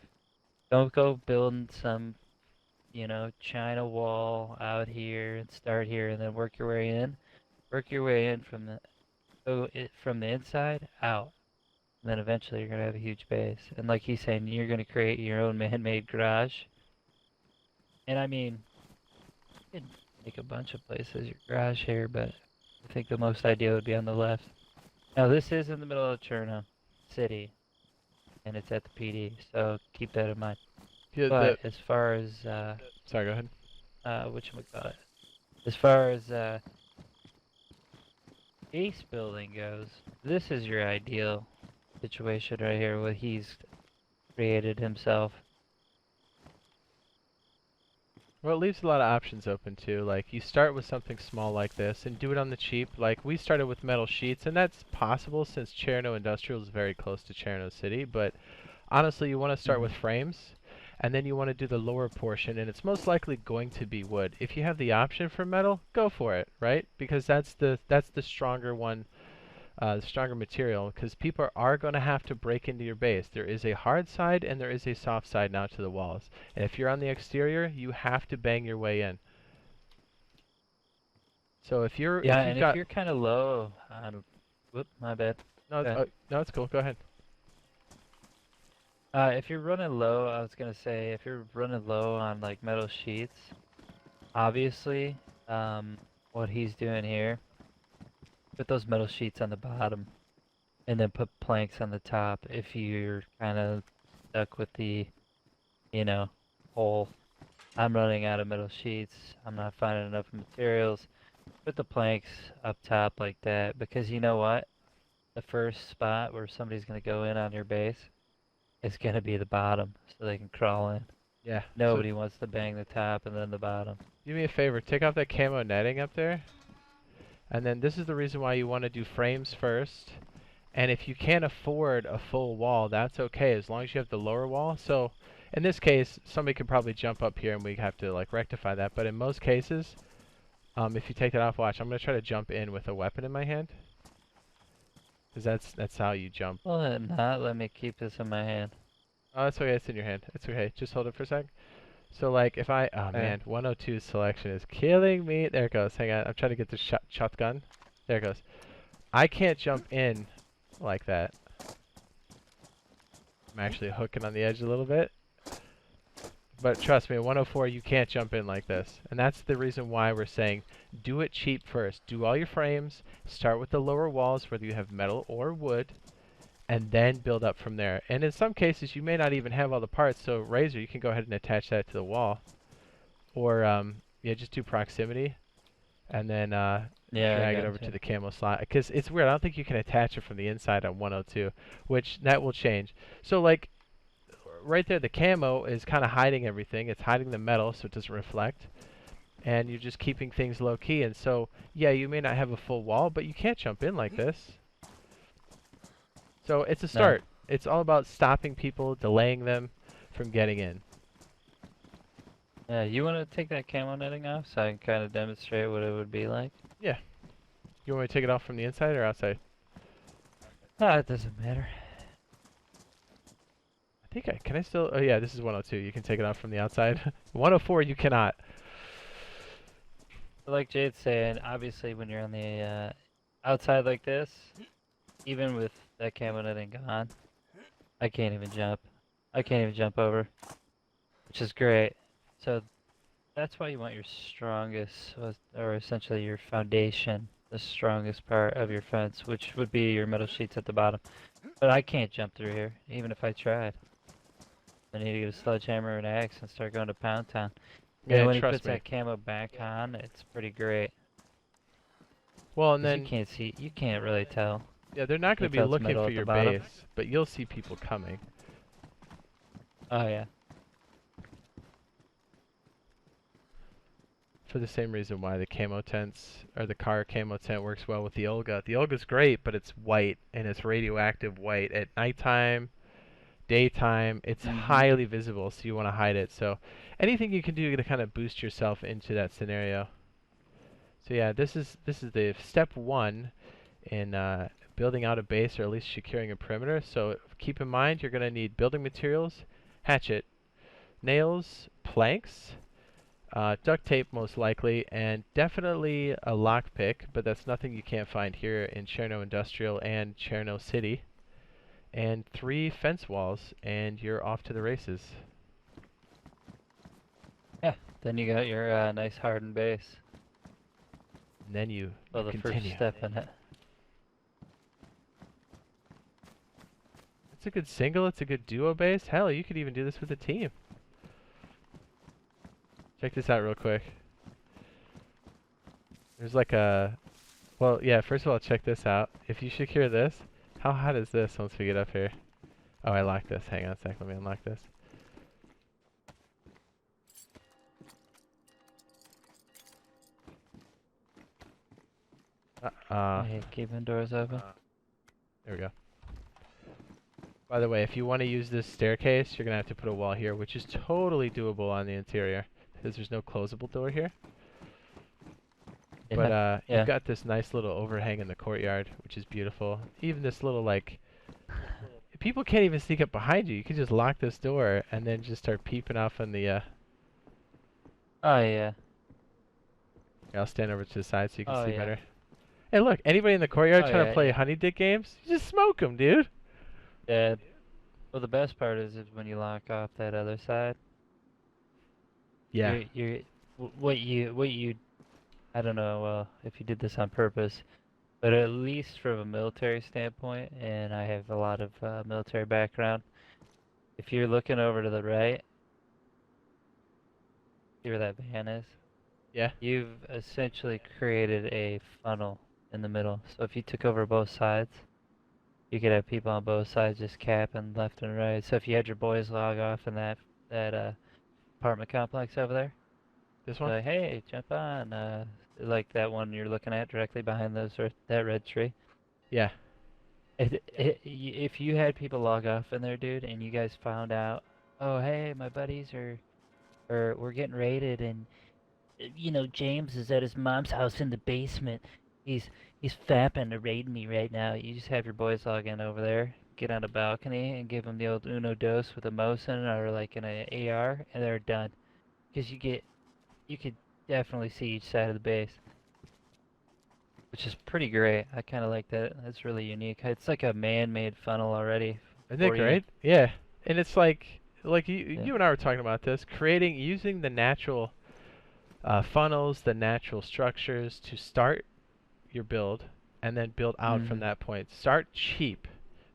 [SPEAKER 2] Don't go building some, you know, China wall out here and start here and then work your way in. Work your way in from from the inside out. And then eventually you're gonna have a huge base. And like he's saying, you're gonna create your own man-made garage. And I mean, you could make a bunch of places your garage here, but I think the most ideal would be on the left. Now this is in the middle of Cherno City, and it's at the PD, so keep that in mind.
[SPEAKER 1] Yeah,
[SPEAKER 2] But as far as
[SPEAKER 1] sorry, go ahead.
[SPEAKER 2] whatchamacallit, As far as base building goes, this is your ideal situation right here, what he's created himself.
[SPEAKER 1] Well, it leaves a lot of options open too. Like, you start with something small like this and do it on the cheap. Like, we started with metal sheets, and that's possible since Cherno Industrial is very close to Cherno City. But honestly, you want to start with frames, and then you want to do the lower portion, and it's most likely going to be wood. If you have the option for metal, go for it, right? Because that's the stronger one, the stronger material, because people are going to have to break into your base. There is a hard side and there is a soft side now to the walls. And if you're on the exterior, you have to bang your way in. So if you're
[SPEAKER 2] Yeah,
[SPEAKER 1] if you've
[SPEAKER 2] and
[SPEAKER 1] got
[SPEAKER 2] if you're kind of low on, whoop, my bad.
[SPEAKER 1] no,
[SPEAKER 2] Go ahead.
[SPEAKER 1] no, it's cool. Go ahead.
[SPEAKER 2] If you're running low, I was gonna say, if you're running low on like metal sheets, obviously, what he's doing here, put those metal sheets on the bottom, and then put planks on the top. If you're kind of stuck with the, you know, whole, I'm running out of metal sheets, I'm not finding enough materials, put the planks up top like that, because you know what? The first spot where somebody's gonna go in on your base is gonna be the bottom, so they can crawl in.
[SPEAKER 1] Yeah. So
[SPEAKER 2] Nobody wants to bang the top and then the bottom.
[SPEAKER 1] do me a favor. Take off that camo netting up there. And then this is the reason why you want to do frames first. And if you can't afford a full wall, that's okay as long as you have the lower wall. So in this case, somebody could probably jump up here and we have to like rectify that. But in most cases, if you take that off, watch, I'm going to try to jump in with a weapon in my hand. Because that's how you jump.
[SPEAKER 2] Well, then not let me keep this in my hand.
[SPEAKER 1] Oh, that's okay. It's in your hand. It's okay. Just hold it for a sec. So like if I, oh man, 102 selection is killing me. There it goes. Hang on. I'm trying to get the shotgun. There it goes. I can't jump in like that. I'm actually hooking on the edge a little bit. But trust me, at 104 you can't jump in like this. And that's the reason why we're saying do it cheap first. Do all your frames, start with the lower walls whether you have metal or wood, and then build up from there. And in some cases you may not even have all the parts, so Razor, you can go ahead and attach that to the wall. Or yeah, just do proximity and then drag it over to the camo slot. Because it's weird, I don't think you can attach it from the inside on 102, which that will change. So like right there, the camo is kind of hiding everything. It's hiding the metal so it doesn't reflect. And you're just keeping things low key. And so, yeah, you may not have a full wall, but you can't jump in like this. So it's a start. No. It's all about stopping people, delaying them from getting in.
[SPEAKER 2] Yeah, you want to take that camo netting off so I can kind of demonstrate what it would be like?
[SPEAKER 1] Yeah. You want me to take it off from the inside or outside?
[SPEAKER 2] No, it doesn't matter.
[SPEAKER 1] I think I, can I still, oh yeah, this is 102. You can take it off from the outside. 104, you cannot.
[SPEAKER 2] Like Jade's saying, obviously when you're on the outside like this, even with that camo netting gone, I can't even jump. I can't even jump over, which is great. So that's why you want your strongest, or essentially your foundation, the strongest part of your fence, which would be your metal sheets at the bottom. But I can't jump through here, even if I tried. I need to get a sledgehammer and an axe and start going to Pound Town.
[SPEAKER 1] Yeah,
[SPEAKER 2] and when he
[SPEAKER 1] trust
[SPEAKER 2] puts
[SPEAKER 1] me.
[SPEAKER 2] that camo back on, it's pretty great.
[SPEAKER 1] Well, and then
[SPEAKER 2] you can't see, you can't really tell.
[SPEAKER 1] Yeah, they're not going to be looking for your base, but you'll see people coming.
[SPEAKER 2] Oh yeah.
[SPEAKER 1] For the same reason why the camo tents, or the car camo tent works well with the Olga. The Olga's great, but it's white, and it's radioactive white. At nighttime, daytime, it's highly visible, so you want to hide it. So anything you can do to kind of boost yourself into that scenario. So yeah, this is the step one in building out a base, or at least securing a perimeter. So keep in mind you're going to need building materials, hatchet, nails, planks, duct tape most likely, and definitely a lockpick, but that's nothing you can't find here in Cherno Industrial and Cherno City. And 3 fence walls, and you're off to the races.
[SPEAKER 2] Yeah, then you got your nice hardened base.
[SPEAKER 1] And then you
[SPEAKER 2] the
[SPEAKER 1] continue.
[SPEAKER 2] First step in it.
[SPEAKER 1] It's a good single, it's a good duo base. Hell, you could even do this with a team. Check this out real quick. There's like a... Well, yeah, first of all, check this out. If you secure this, how hot is this once we get up here? Oh, I locked this. Hang on a sec. Let me unlock this.
[SPEAKER 2] I hate keeping doors open.
[SPEAKER 1] There we go. By the way, if you want to use this staircase, you're going to have to put a wall here, which is totally doable on the interior, because there's no closable door here.
[SPEAKER 2] Yeah.
[SPEAKER 1] But you've got this nice little overhang in the courtyard, which is beautiful. Even this little, like... People can't even sneak up behind you. You could just lock this door and then just start peeping off on the...
[SPEAKER 2] Oh, yeah.
[SPEAKER 1] I'll stand over to the side so you can
[SPEAKER 2] Oh,
[SPEAKER 1] see
[SPEAKER 2] yeah.
[SPEAKER 1] better. Hey, look, anybody in the courtyard
[SPEAKER 2] Oh,
[SPEAKER 1] trying to
[SPEAKER 2] yeah,
[SPEAKER 1] play
[SPEAKER 2] yeah.
[SPEAKER 1] honey dick games, you just smoke them, dude.
[SPEAKER 2] Yeah. Well, the best part is when you lock off that other side.
[SPEAKER 1] Yeah.
[SPEAKER 2] What you I don't know if you did this on purpose, but at least from a military standpoint, and I have a lot of military background. If you're looking over to the right, see where that van is?
[SPEAKER 1] Yeah.
[SPEAKER 2] You've essentially created a funnel in the middle. So if you took over both sides, you could have people on both sides just capping left and right. So if you had your boys log off in that apartment complex over there,
[SPEAKER 1] This one?
[SPEAKER 2] like, hey, jump on, like that one you're looking at directly behind that red tree.
[SPEAKER 1] Yeah.
[SPEAKER 2] If you had people log off in there, dude, and you guys found out, oh, hey, my buddies or we're getting raided, and you know, James is at his mom's house in the basement. He's fapping to raid me right now. You just have your boys log in over there, get on a balcony, and give them the old Uno dos with a Mosin or like an AR, and they're done. Because you could definitely see each side of the base, which is pretty great. I kind of like that. That's really unique. It's like a man-made funnel already.
[SPEAKER 1] Isn't it great? Yeah. And it's like you and I were talking about this, using the natural funnels, the natural structures to start your build and then build out from that point. Start cheap,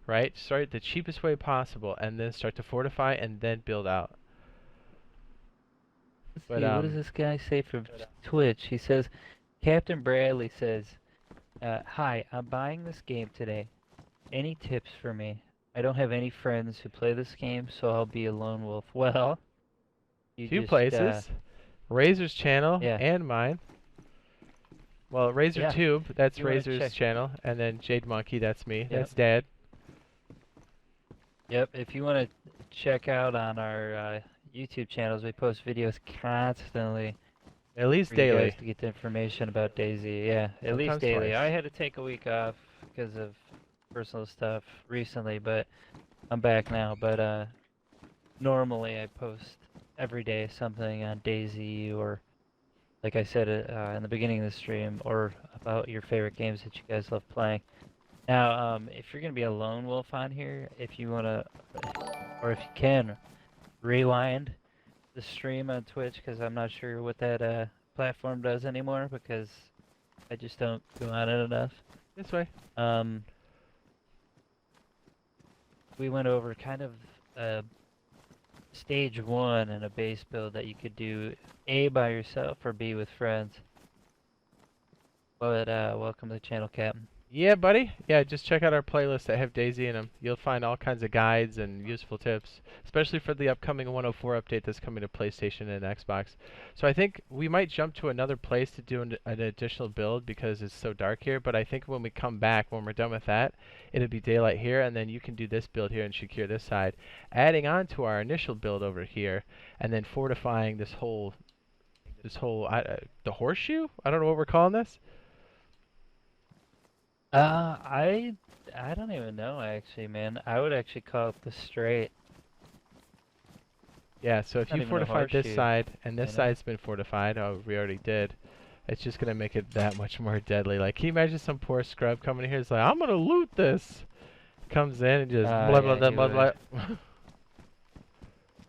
[SPEAKER 1] right? Start the cheapest way possible and then start to fortify and then build out.
[SPEAKER 2] Let's see, what does this guy say from Twitch? He says, Captain Bradley says, hi, I'm buying this game today. Any tips for me? I don't have any friends who play this game, so I'll be a lone wolf. Well,
[SPEAKER 1] Two places. Razor's channel and mine. Well, RazorTube, that's Razor's channel, and then Jade Monkey, that's me. That's Dad.
[SPEAKER 2] Yep, if you want to check out on our YouTube channels, we post videos constantly.
[SPEAKER 1] At least daily.
[SPEAKER 2] You guys to get the information about DayZ. Yeah, at least daily.
[SPEAKER 1] Twice.
[SPEAKER 2] I had to take a week off because of personal stuff recently, but I'm back now. But normally I post every day something on DayZ, or like I said in the beginning of the stream, or about your favorite games that you guys love playing. Now, if you're gonna be a lone wolf on here, if you wanna, or if you can, rewind the stream on Twitch, because I'm not sure what that platform does anymore, because I just don't go on it enough.
[SPEAKER 1] This way.
[SPEAKER 2] We went over kind of stage 1 in a base build that you could do A by yourself or B with friends. But welcome to the channel, Captain.
[SPEAKER 1] Yeah, buddy. Yeah, just check out our playlists that have DayZ in them. You'll find all kinds of guides and useful tips, especially for the upcoming 104 update that's coming to PlayStation and Xbox. So I think we might jump to another place to do an additional build because it's so dark here, but I think when we come back, when we're done with that, it'll be daylight here, and then you can do this build here and secure this side, adding on to our initial build over here, and then fortifying this whole the horseshoe? I don't know what we're calling this.
[SPEAKER 2] I don't even know actually, man. I would actually call it the straight.
[SPEAKER 1] Yeah, so if you fortify this side, and this side's been fortified, oh, we already did, it's just gonna make it that much more deadly. Like, can you imagine some poor scrub coming here? It's like, I'm gonna loot this. Comes in and just blah blah blah blah blah.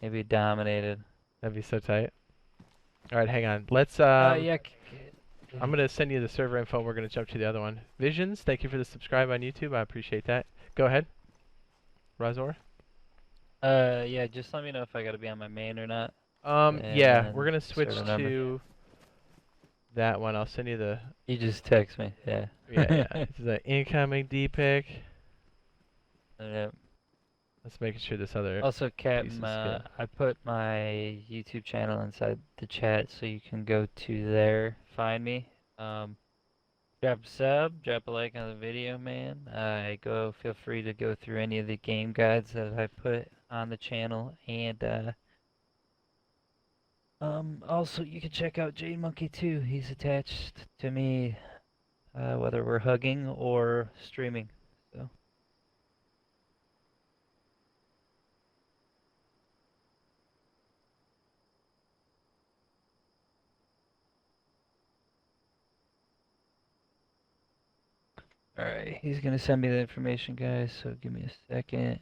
[SPEAKER 2] Maybe dominated.
[SPEAKER 1] That'd be so tight. All right, hang on. Let's
[SPEAKER 2] yeah.
[SPEAKER 1] I'm going to send you the server info. We're going to jump to the other one. Visions, thank you for the subscribe on YouTube. I appreciate that. Go ahead. Razor?
[SPEAKER 2] Yeah, just let me know if I got to be on my main or not.
[SPEAKER 1] Yeah, we're going to switch to... that one. I'll send you the.
[SPEAKER 2] You just text me. Yeah.
[SPEAKER 1] Yeah. This is the incoming D pic.
[SPEAKER 2] Yeah.
[SPEAKER 1] Let's make sure this other.
[SPEAKER 2] Also, Captain,
[SPEAKER 1] piece is good.
[SPEAKER 2] I put my YouTube channel inside the chat, so you can go to there, find me. Drop a sub, drop a like on the video, man. Feel free to go through any of the game guides that I put on the channel, and also you can check out Jade Monkey too. He's attached to me, whether we're hugging or streaming. So. Alright, he's gonna send me the information, guys, so give me a second.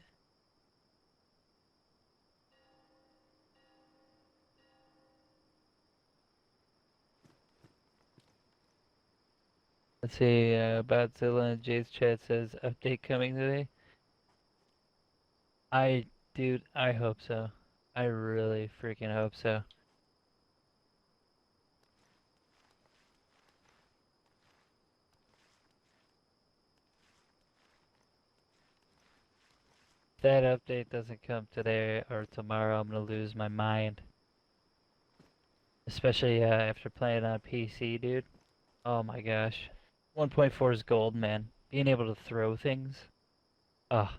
[SPEAKER 2] Let's see, Godzilla in Jade's chat says, update coming today. Dude, I hope so. I really freaking hope so. If that update doesn't come today or tomorrow, I'm gonna lose my mind. Especially after playing on PC, dude. Oh my gosh. 1.4 is gold, man. Being able to throw things. Ah,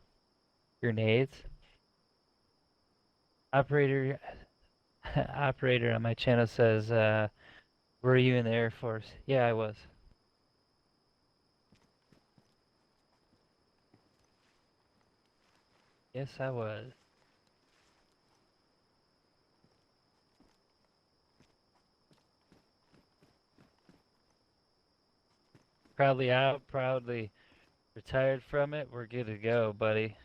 [SPEAKER 2] grenades. Operator on my channel says, were you in the Air Force? Yeah, I was. Yes, I was. Proudly out, proudly retired from it. We're good to go, buddy.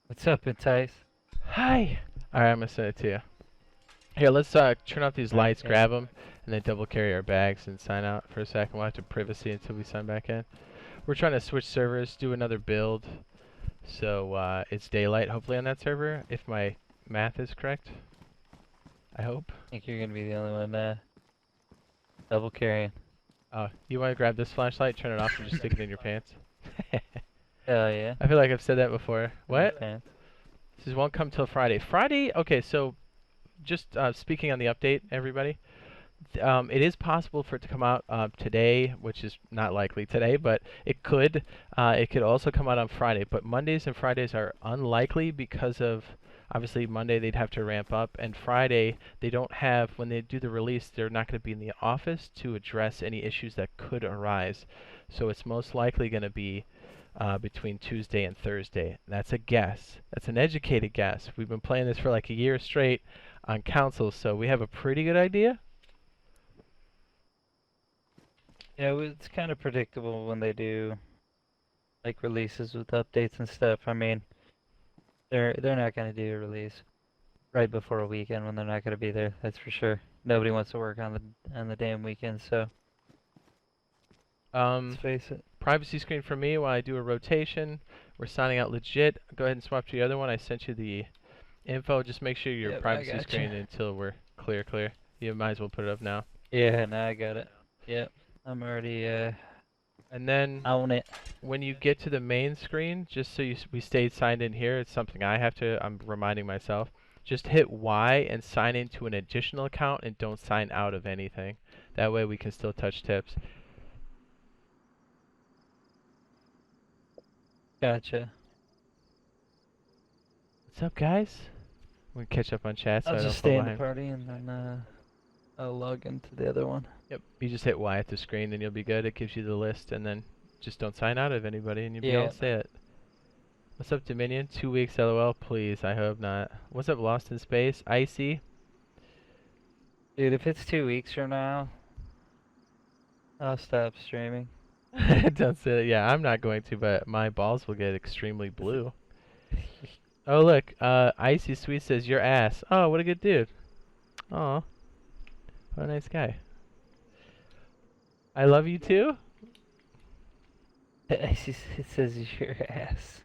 [SPEAKER 2] What's up, Entice?
[SPEAKER 1] Hi. All right, I'm gonna send it to you. Here, let's turn off these lights,
[SPEAKER 2] Okay.
[SPEAKER 1] grab them, and then double carry our bags and sign out for a second. We'll have to privacy until we sign back in. We're trying to switch servers, do another build, so it's daylight hopefully on that server, if my math is correct. I hope.
[SPEAKER 2] I think you're gonna be the only one double carrying.
[SPEAKER 1] Oh, you want to grab this flashlight, turn it off, and just stick it in your pants?
[SPEAKER 2] Hell yeah.
[SPEAKER 1] I feel like I've said that before. What?
[SPEAKER 2] Man.
[SPEAKER 1] This won't come till Friday. Friday? Okay, so just speaking on the update, everybody. It is possible for it to come out today, which is not likely today, but it could. It could also come out on Friday, but Mondays and Fridays are unlikely because of, obviously, Monday they'd have to ramp up, and Friday they don't have, when they do the release, they're not going to be in the office to address any issues that could arise. So it's most likely going to be between Tuesday and Thursday. That's a guess. That's an educated guess. We've been playing this for like a year straight on console, so we have a pretty good idea.
[SPEAKER 2] Yeah, it's kind of predictable when they do like releases with updates and stuff. I mean, they're not gonna do a release right before a weekend when they're not gonna be there. That's for sure. Nobody wants to work on the damn weekend, so let's face it.
[SPEAKER 1] Privacy screen for me while I do a rotation. We're signing out legit. Go ahead and swap to the other one. I sent you the info. Just make sure your
[SPEAKER 2] Yep, I
[SPEAKER 1] privacy
[SPEAKER 2] gotcha.
[SPEAKER 1] screen until we're clear. You might as well put it up now.
[SPEAKER 2] Yeah, now I got it. Yep, I'm already
[SPEAKER 1] And then
[SPEAKER 2] on it.
[SPEAKER 1] when you get to the main screen, just so we stay signed in here, it's something I'm reminding myself. Just hit Y and sign into an additional account and don't sign out of anything. That way we can still touch tips.
[SPEAKER 2] Gotcha.
[SPEAKER 1] What's up, guys? We can catch up on chat so
[SPEAKER 2] I'll
[SPEAKER 1] I don't
[SPEAKER 2] just
[SPEAKER 1] fall
[SPEAKER 2] stay in the
[SPEAKER 1] behind.
[SPEAKER 2] party and then I'll log into the other one.
[SPEAKER 1] Yep, you just hit Y at the screen and you'll be good. It gives you the list, and then just don't sign out of anybody and you'll be all set. What's up, Dominion? 2 weeks, LOL. Please, I hope not. What's up, Lost in Space? Icy?
[SPEAKER 2] Dude, if it's 2 weeks from now, I'll stop streaming.
[SPEAKER 1] Don't say that. Yeah, I'm not going to, but my balls will get extremely blue. Oh, look. Icy Sweet says, your ass. Oh, what a good dude. Aw. What a nice guy. I love you too?
[SPEAKER 2] It says your ass.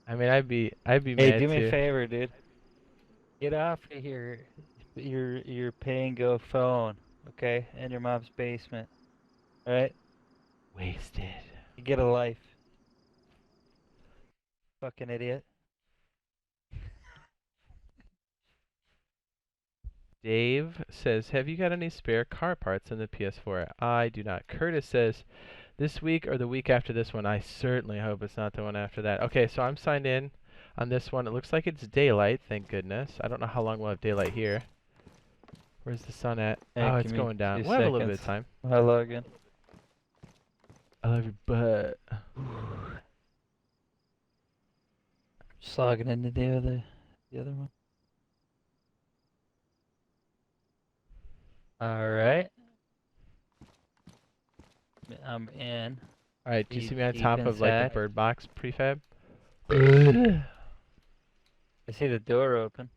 [SPEAKER 1] I mean, I'd be
[SPEAKER 2] Hey,
[SPEAKER 1] mad
[SPEAKER 2] do me a
[SPEAKER 1] too.
[SPEAKER 2] favor, dude. Get off of your pay and go phone, okay? In your mom's basement. Alright?
[SPEAKER 1] Wasted.
[SPEAKER 2] You get a life. Fucking idiot.
[SPEAKER 1] Dave says, "Have you got any spare car parts in the PS4?" I do not. Curtis says, "This week or the week after this one?" I certainly hope it's not the one after that. Okay, so I'm signed in on this one. It looks like it's daylight, thank goodness. I don't know how long we'll have daylight here. Where's the sun at?
[SPEAKER 2] Hey,
[SPEAKER 1] Oh, it's
[SPEAKER 2] give me
[SPEAKER 1] going down.
[SPEAKER 2] 2
[SPEAKER 1] We'll have a little bit
[SPEAKER 2] seconds.
[SPEAKER 1] of time.
[SPEAKER 2] I'll log in.
[SPEAKER 1] I love your butt.
[SPEAKER 2] Just logging into the other one. Alright. I'm in.
[SPEAKER 1] Alright, do you see me on
[SPEAKER 2] Deep
[SPEAKER 1] top of like the
[SPEAKER 2] inside.
[SPEAKER 1] bird box prefab?
[SPEAKER 2] I see the door open.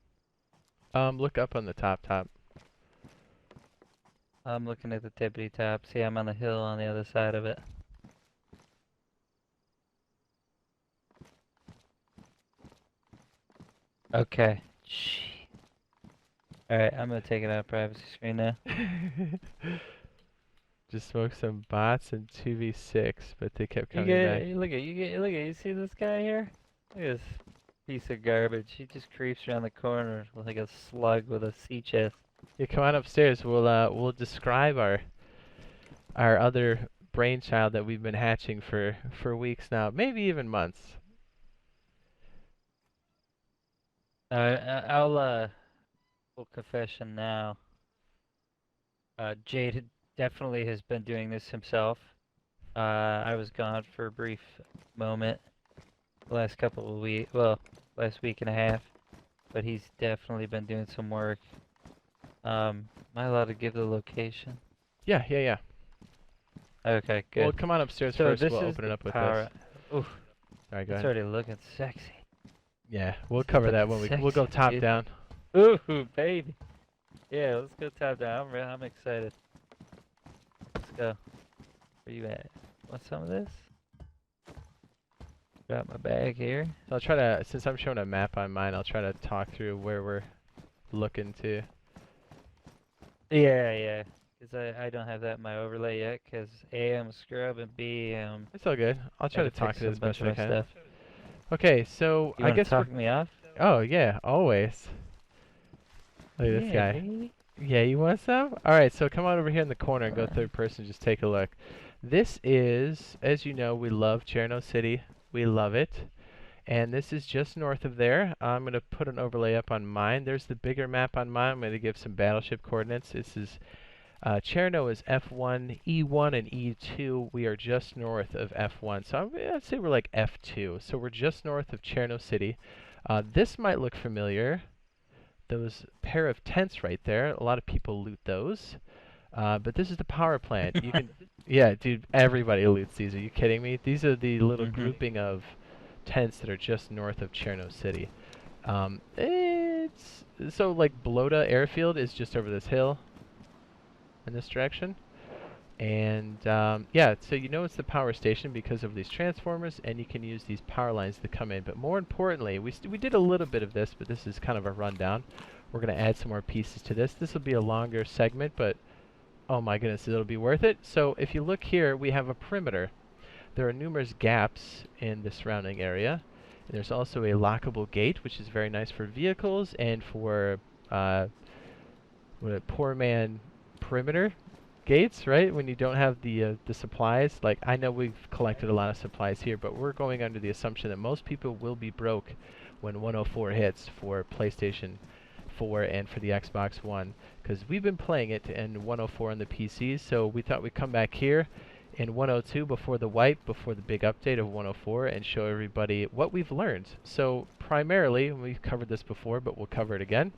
[SPEAKER 1] Look up on the top.
[SPEAKER 2] I'm looking at the tippity top. See, I'm on the hill on the other side of it. Okay. Alright, I'm gonna take it out of privacy screen now.
[SPEAKER 1] Just smoked some bots and 2v6, but they kept
[SPEAKER 2] You
[SPEAKER 1] coming back.
[SPEAKER 2] you see this guy here? Look at this piece of garbage. He just creeps around the corner like a slug with a sea chest.
[SPEAKER 1] Yeah, come on upstairs. We'll describe our other brainchild that we've been hatching for weeks now, maybe even months.
[SPEAKER 2] I'll full confession now. Jade definitely has been doing this himself. I was gone for a brief moment the last couple of weeks, well, last week and a half, but he's definitely been doing some work. Am I allowed to give the location?
[SPEAKER 1] Yeah.
[SPEAKER 2] Okay, good.
[SPEAKER 1] Well, come on upstairs
[SPEAKER 2] So
[SPEAKER 1] first.
[SPEAKER 2] this
[SPEAKER 1] We'll
[SPEAKER 2] is
[SPEAKER 1] open it
[SPEAKER 2] the
[SPEAKER 1] up with
[SPEAKER 2] power.
[SPEAKER 1] this.
[SPEAKER 2] Oof,
[SPEAKER 1] Alright, go
[SPEAKER 2] it's
[SPEAKER 1] ahead.
[SPEAKER 2] already looking sexy.
[SPEAKER 1] Yeah, we'll
[SPEAKER 2] This is
[SPEAKER 1] cover that
[SPEAKER 2] looking
[SPEAKER 1] when we'll go
[SPEAKER 2] sexy,
[SPEAKER 1] top
[SPEAKER 2] dude.
[SPEAKER 1] down.
[SPEAKER 2] Ooh, baby. Yeah, let's go top down. I'm excited. Let's go. Where you at? Want some of this? Got my bag here.
[SPEAKER 1] So I'll try to, since I'm showing a map on mine, I'll try to talk through where we're looking to.
[SPEAKER 2] Yeah. Because I don't have that in my overlay yet. Because A, I'm a scrub, and B,
[SPEAKER 1] It's all good. I'll try to
[SPEAKER 2] gotta
[SPEAKER 1] talk
[SPEAKER 2] fix
[SPEAKER 1] to it
[SPEAKER 2] a
[SPEAKER 1] as
[SPEAKER 2] bunch
[SPEAKER 1] best
[SPEAKER 2] of
[SPEAKER 1] I
[SPEAKER 2] my
[SPEAKER 1] can.
[SPEAKER 2] stuff.
[SPEAKER 1] Okay, so
[SPEAKER 2] You
[SPEAKER 1] I
[SPEAKER 2] wanna
[SPEAKER 1] guess
[SPEAKER 2] talk me off?
[SPEAKER 1] Oh yeah, always. Look at this
[SPEAKER 2] Yeah,
[SPEAKER 1] guy.
[SPEAKER 2] baby.
[SPEAKER 1] Yeah, you want some? Alright, so come on over here in the corner and go third person, just take a look. This is, as you know, we love Cherno City. We love it. And this is just north of there. I'm going to put an overlay up on mine. There's the bigger map on mine. I'm going to give some battleship coordinates. This is, Cherno is F1, E1, and E2. We are just north of F1. So I'd say we're like F2. So we're just north of Cherno City. This might look familiar. Those pair of tents right there, a lot of people loot those. But this is the power plant. You can, yeah, dude, everybody loots these. Are you kidding me? These are the little grouping of tents that are just north of Cherno City. It's so like Blota Airfield is just over this hill in this direction. And yeah, so you know it's the power station because of these transformers, and you can use these power lines to come in. But more importantly, we did a little bit of this, but this is kind of a rundown. We're going to add some more pieces to this. This will be a longer segment, but oh my goodness, it'll be worth it. So if you look here, we have a perimeter. There are numerous gaps in the surrounding area. And there's also a lockable gate, which is very nice for vehicles and for poor man perimeter gates, right? When you don't have the supplies. Like, I know we've collected a lot of supplies here, but we're going under the assumption that most people will be broke when 104 hits for PlayStation 4 and for the Xbox One, because we've been playing it in 104 on the PCs, so we thought we'd come back here in 102 before the wipe, before the big update of 104, and show everybody what we've learned. So primarily, and we've covered this before, but we'll cover it again,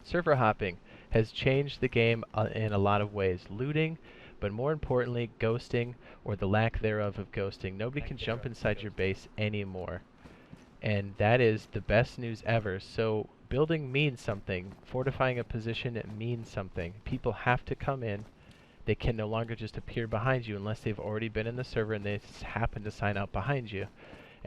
[SPEAKER 1] server hopping has changed the game in a lot of ways. Looting, but more importantly, ghosting, or the lack thereof of ghosting. Nobody can jump inside your base anymore. And that is the best news ever. So building means something. Fortifying a position, it means something. People have to come in. They can no longer just appear behind you unless they've already been in the server and they happen to sign up behind you.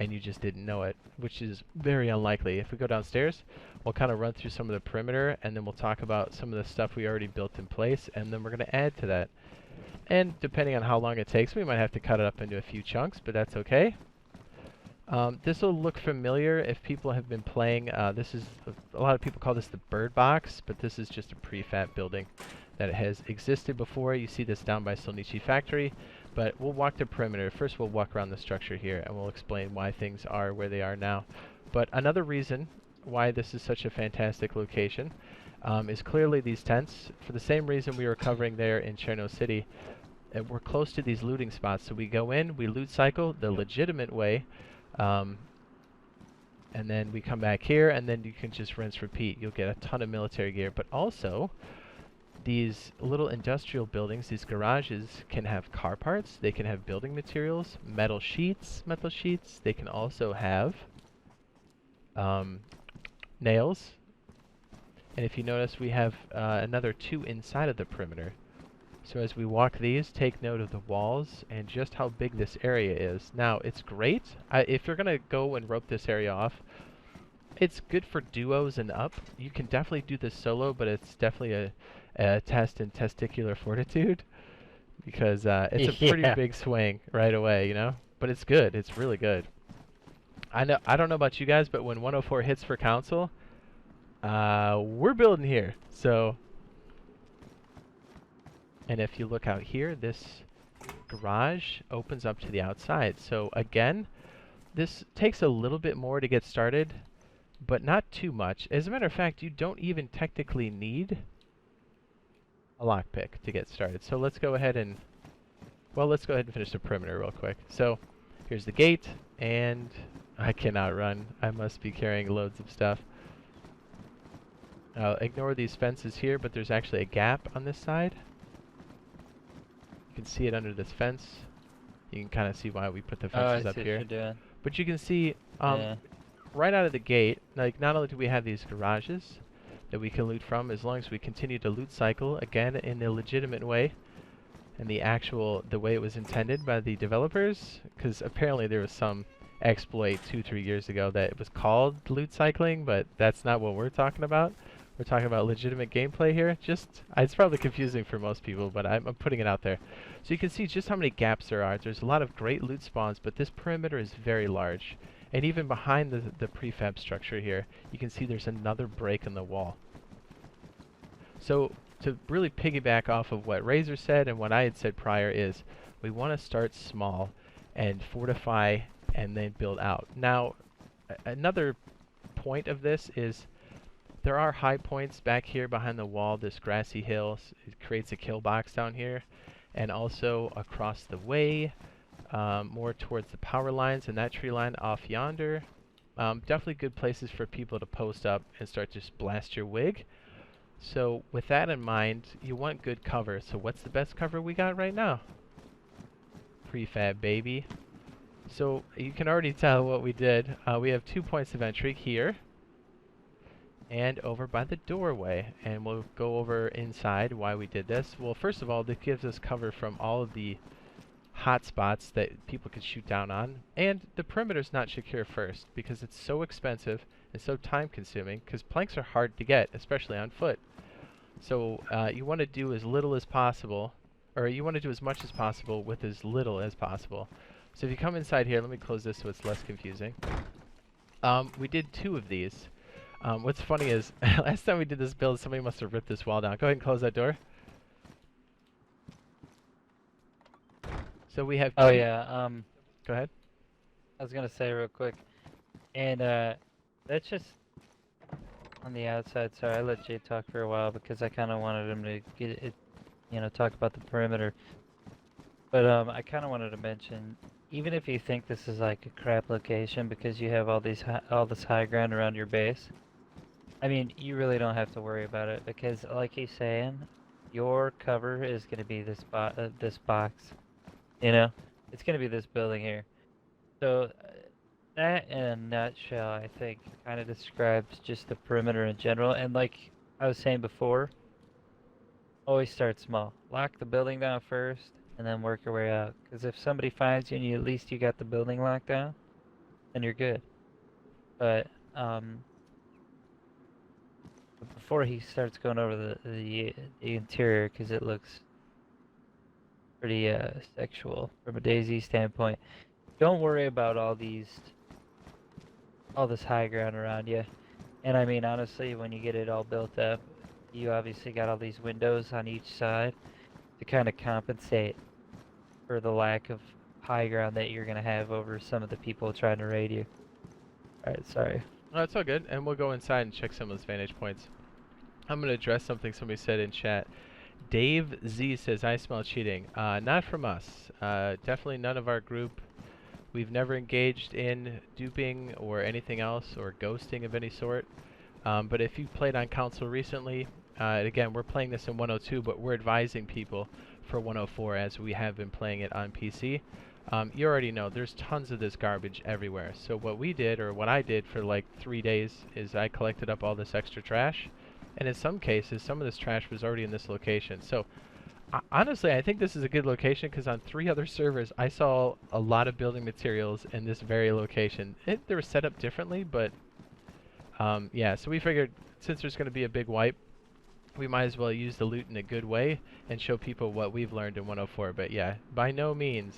[SPEAKER 1] and you just didn't know it, which is very unlikely. If we go downstairs, we'll kind of run through some of the perimeter, and then we'll talk about some of the stuff we already built in place, and then we're going to add to that. And depending on how long it takes, we might have to cut it up into a few chunks, but that's okay. This will look familiar if people have been playing. This is a lot of people call this the bird box, but this is just a prefab building that has existed before. You see this down by Solnichi Factory, but we'll walk the perimeter. First, we'll walk around the structure here, and we'll explain why things are where they are now. But another reason why this is such a fantastic location is clearly these tents. For the same reason we were covering there in Cherno City, we're close to these looting spots. So we go in, we loot cycle the legitimate way, and then we come back here, and then you can just rinse, repeat. You'll get a ton of military gear, but also these little industrial buildings, these garages, can have car parts, they can have building materials, metal sheets. They can also have nails. And if you notice, we have another 2 inside of the perimeter. So as we walk these, take note of the walls and just how big this area is. Now, it's great. If you're going to go and rope this area off, it's good for duos and up. You can definitely do this solo, but it's definitely a test in testicular fortitude, because it's a pretty big swing right away, you know? But it's good. It's really good. I don't know about you guys, but when 104 hits for council, we're building here. So, and if you look out here, this garage opens up to the outside. So again, this takes a little bit more to get started, but not too much. As a matter of fact, you don't even technically need a lockpick to get started. So let's go ahead and, well, let's go ahead and finish the perimeter real quick. So here's the gate, and I cannot run. I must be carrying loads of stuff. Ignore these fences here, but there's actually a gap on this side. You can see it under this fence. You can kind of see why we put the fences up here. But you can see right out of the gate, like, not only do we have these garages that we can loot from, as long as we continue to loot cycle, again, in the legitimate way, and the way it was intended by the developers, because apparently there was some exploit 2-3 years ago that it was called loot cycling, but that's not what we're talking about. We're talking about legitimate gameplay here. It's probably confusing for most people, but I'm putting it out there. So you can see just how many gaps there are. There's a lot of great loot spawns, but this perimeter is very large. And even behind the prefab structure here, you can see there's another break in the wall. So to really piggyback off of what Razor said and what I had said prior is, we want to start small and fortify and then build out. Now, another point of this is there are high points back here behind the wall, this grassy hill. It creates a kill box down here, and also across the way, more towards the power lines and that tree line off yonder. Definitely good places for people to post up and start to just blast your wig. So with that in mind, you want good cover. So what's the best cover we got right now? Prefab, baby. So you can already tell what we did. We have 2 points of entry here and over by the doorway, and we'll go over inside why we did this. Well, first of all, this gives us cover from all of the hot spots that people can shoot down on, and the perimeter's not secure first because it's so expensive and so time consuming, because planks are hard to get, especially on foot. So you want to do as little as possible, or you want to do as much as possible with as little as possible. So if you come inside here, let me close this so it's less confusing. We did 2 of these. What's funny is, last time we did this build, somebody must have ripped this wall down. Go ahead and close that door. So we have...
[SPEAKER 2] Oh, yeah,
[SPEAKER 1] Go ahead.
[SPEAKER 2] I was gonna say real quick, and, that's just on the outside. Sorry, I let Jade talk for a while because I kind of wanted him to get it, talk about the perimeter. But, I kind of wanted to mention, even if you think this is like a crap location because you have all this high ground around your base, I mean, you really don't have to worry about it because, like he's saying, your cover is going to be this box. It's going to be this building here. So that, in a nutshell, I think, kind of describes just the perimeter in general. And like I was saying before, always start small. Lock the building down first, and then work your way out. Because if somebody finds you and at least you got the building locked down, then you're good. But before he starts going over the interior, because it looks pretty sexual from a DayZ standpoint, don't worry about all this high ground around you. And I mean, honestly, when you get it all built up, you obviously got all these windows on each side to kind of compensate for the lack of high ground that you're gonna have over some of the people trying to raid you. Alright, sorry.
[SPEAKER 1] No, it's all good, and we'll go inside and check some of those vantage points. I'm gonna address something somebody said in chat. Dave Z says, I smell cheating. Not from us. Definitely none of our group. We've never engaged in duping or anything else or ghosting of any sort. But if you've played on console recently, and again, we're playing this in 102, but we're advising people for 104 as we have been playing it on PC. You already know there's tons of this garbage everywhere. So what we did, or what I did for like 3 days, is I collected up all this extra trash. And in some cases, some of this trash was already in this location. So honestly, I think this is a good location because on 3 other servers, I saw a lot of building materials in this very location. They were set up differently, but yeah, so we figured since there's going to be a big wipe, we might as well use the loot in a good way and show people what we've learned in 104. But yeah, by no means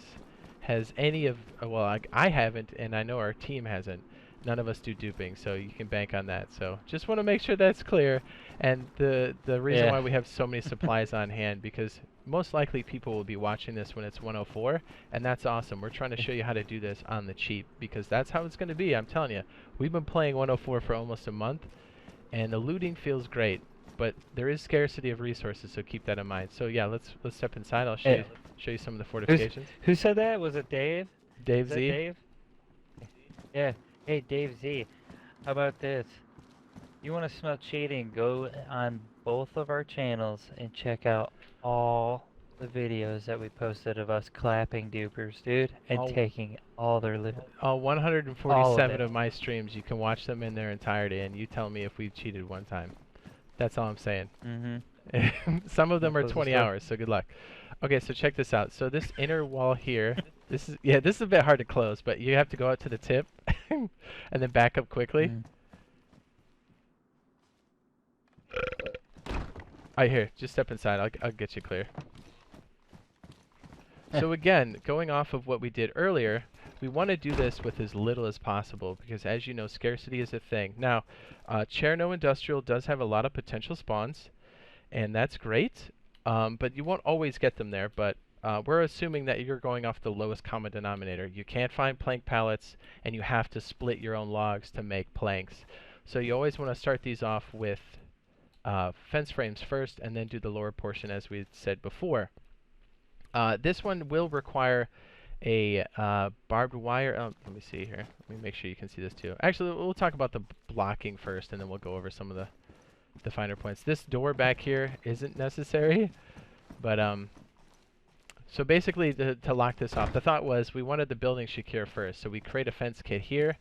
[SPEAKER 1] has any of, well, I haven't, and I know our team hasn't. None of us do duping, so you can bank on that. So just want to make sure that's clear. And the reason why we have so many supplies on hand, because most likely people will be watching this when it's 104, and that's awesome. We're trying to show you how to do this on the cheap, because that's how it's going to be. I'm telling you, we've been playing 104 for almost a month, and the looting feels great, but there is scarcity of resources, so keep that in mind. So yeah, let's step inside. I'll show you some of the fortifications.
[SPEAKER 2] Who said that? Was it Dave?
[SPEAKER 1] Dave
[SPEAKER 2] Is
[SPEAKER 1] Z.
[SPEAKER 2] that Dave? Yeah. Hey, Dave Z. How about this? You want to smell cheating? Go on both of our channels and check out all the videos that we posted of us clapping dupers, dude, and taking all their loot.
[SPEAKER 1] 147 of my streams, you can watch them in their entirety, and you tell me if we've cheated one time. That's all I'm saying.
[SPEAKER 2] Mm-hmm.
[SPEAKER 1] Some of them are 20 hours, so good luck. Okay, so check this out. So this inner wall here, this is a bit hard to close, but you have to go out to the tip and then back up quickly. Alright, here, just step inside. I'll get you clear. So again, going off of what we did earlier, we want to do this with as little as possible because, as you know, scarcity is a thing. Now, Cherno Industrial does have a lot of potential spawns, and that's great, but you won't always get them there. But we're assuming that you're going off the lowest common denominator. You can't find plank pallets, and you have to split your own logs to make planks. So you always want to start these off with fence frames first, and then do the lower portion as we said before. This one will require a barbed wire. Oh, let me see here. Let me make sure you can see this too. Actually, we'll talk about the blocking first, and then we'll go over some of the finer points. This door back here isn't necessary, but so basically to lock this off, the thought was we wanted the building secure first, so we create a fence kit here,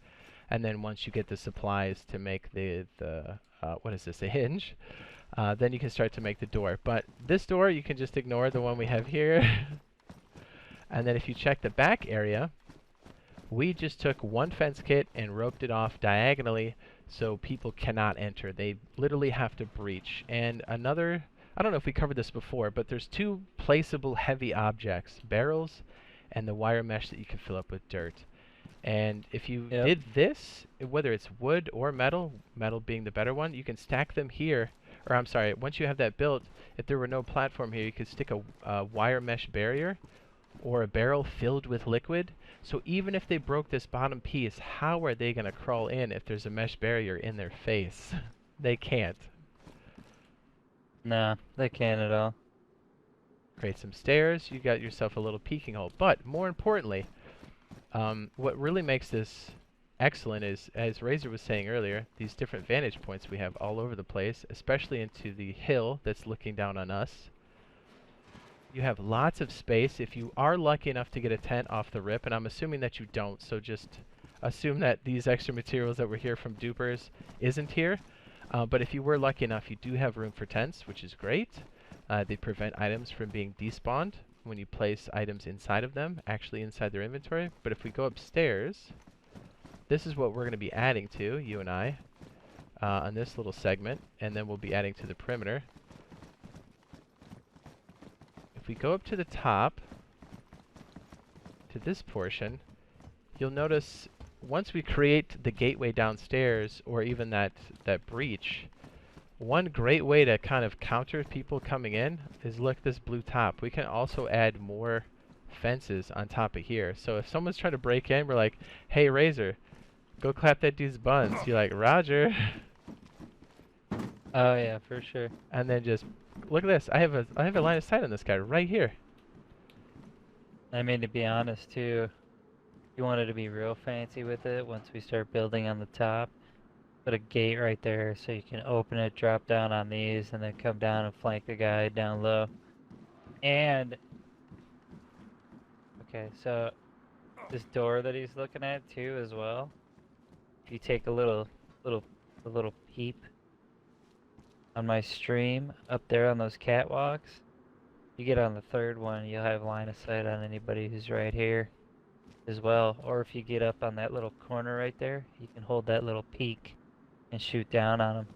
[SPEAKER 1] and then once you get the supplies to make the what is this, a hinge, then you can start to make the door. But this door, you can just ignore the one we have here. And then if you check the back area, we just took one fence kit and roped it off diagonally so people cannot enter. They literally have to breach. And another, I don't know if we covered this before, but there's 2 placeable heavy objects, barrels and the wire mesh that you can fill up with dirt. And if you did this, whether it's wood or metal, metal being the better one, you can stack them here. Or I'm sorry, once you have that built, if there were no platform here, you could stick a wire mesh barrier or a barrel filled with liquid. So even if they broke this bottom piece, how are they going to crawl in if there's a mesh barrier in their face? They can't.
[SPEAKER 2] Nah, they can't at all.
[SPEAKER 1] Create some stairs, you got yourself a little peeking hole. But more importantly, what really makes this excellent is, as Razor was saying earlier, these different vantage points we have all over the place, especially into the hill that's looking down on us. You have lots of space. If you are lucky enough to get a tent off the rip, and I'm assuming that you don't, so just assume that these extra materials that were here from dupers isn't here. But if you were lucky enough, you do have room for tents, which is great. They prevent items from being despawned when you place items inside of them, actually inside their inventory. But if we go upstairs, this is what we're going to be adding to, you and I, on this little segment, and then we'll be adding to the perimeter. If we go up to the top, to this portion, you'll notice once we create the gateway downstairs, or even that breach, one great way to kind of counter people coming in is look this blue top. We can also add more fences on top of here. So if someone's trying to break in, we're like, hey Razor, go clap that dude's buns. You're like, Roger.
[SPEAKER 2] Oh yeah, for sure.
[SPEAKER 1] And then just look at this. I have a line of sight on this guy right here.
[SPEAKER 2] I mean, to be honest too, if you wanted to be real fancy with it, once we start building on the top, put a gate right there so you can open it, drop down on these, and then come down and flank the guy down low. And okay, so this door that he's looking at too as well. If you take a little peep on my stream up there on those catwalks, you get on the third one, you'll have line of sight on anybody who's right here as well. Or if you get up on that little corner right there, you can hold that little peak and shoot down on them.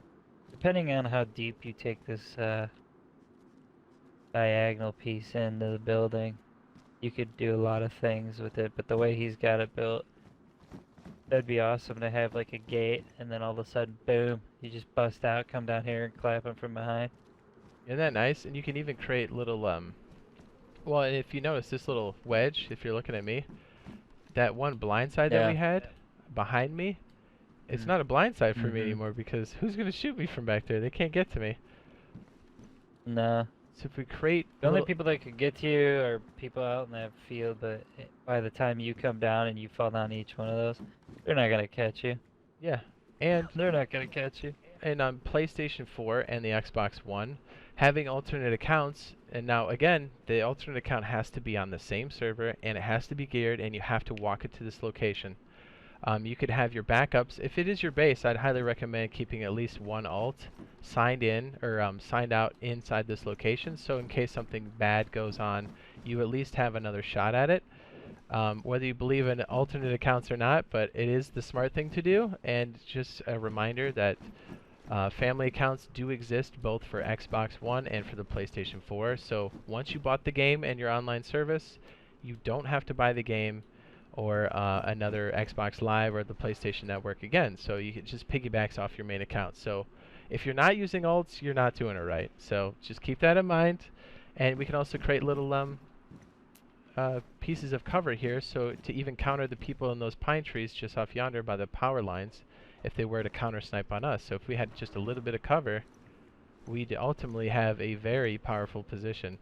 [SPEAKER 2] Depending on how deep you take this diagonal piece into the building, you could do a lot of things with it. But the way he's got it built, that'd be awesome to have like a gate, and then all of a sudden, boom, you just bust out, come down here and clap him from behind.
[SPEAKER 1] Isn't that nice? And you can even create little, well, and if you notice this little wedge, if you're looking at me, that one blind side that we had behind me, it's not a blind side for me anymore, because who's going to shoot me from back there? They can't get to me.
[SPEAKER 2] No.
[SPEAKER 1] So if we create...
[SPEAKER 2] The only people that could get to you are people out in that field, but by the time you come down and you fall down each one of those, they're not going to catch you.
[SPEAKER 1] Yeah. And
[SPEAKER 2] they're not going to catch you.
[SPEAKER 1] And on PlayStation 4 and the Xbox One, having alternate accounts, and now again, the alternate account has to be on the same server, and it has to be geared, and you have to walk it to this location. You could have your backups. If it is your base, I'd highly recommend keeping at least one alt signed in or signed out inside this location, so in case something bad goes on, you at least have another shot at it. Whether you believe in alternate accounts or not, but it is the smart thing to do. And just a reminder that family accounts do exist both for Xbox One and for the PlayStation 4. So once you bought the game and your online service, you don't have to buy the game or another Xbox Live or the PlayStation Network again. So you can just piggybacks off your main account. So if you're not using alts, you're not doing it right. So just keep that in mind. And we can also create little pieces of cover here, so to even counter the people in those pine trees just off yonder by the power lines, if they were to counter snipe on us. So if we had just a little bit of cover, we'd ultimately have a very powerful position.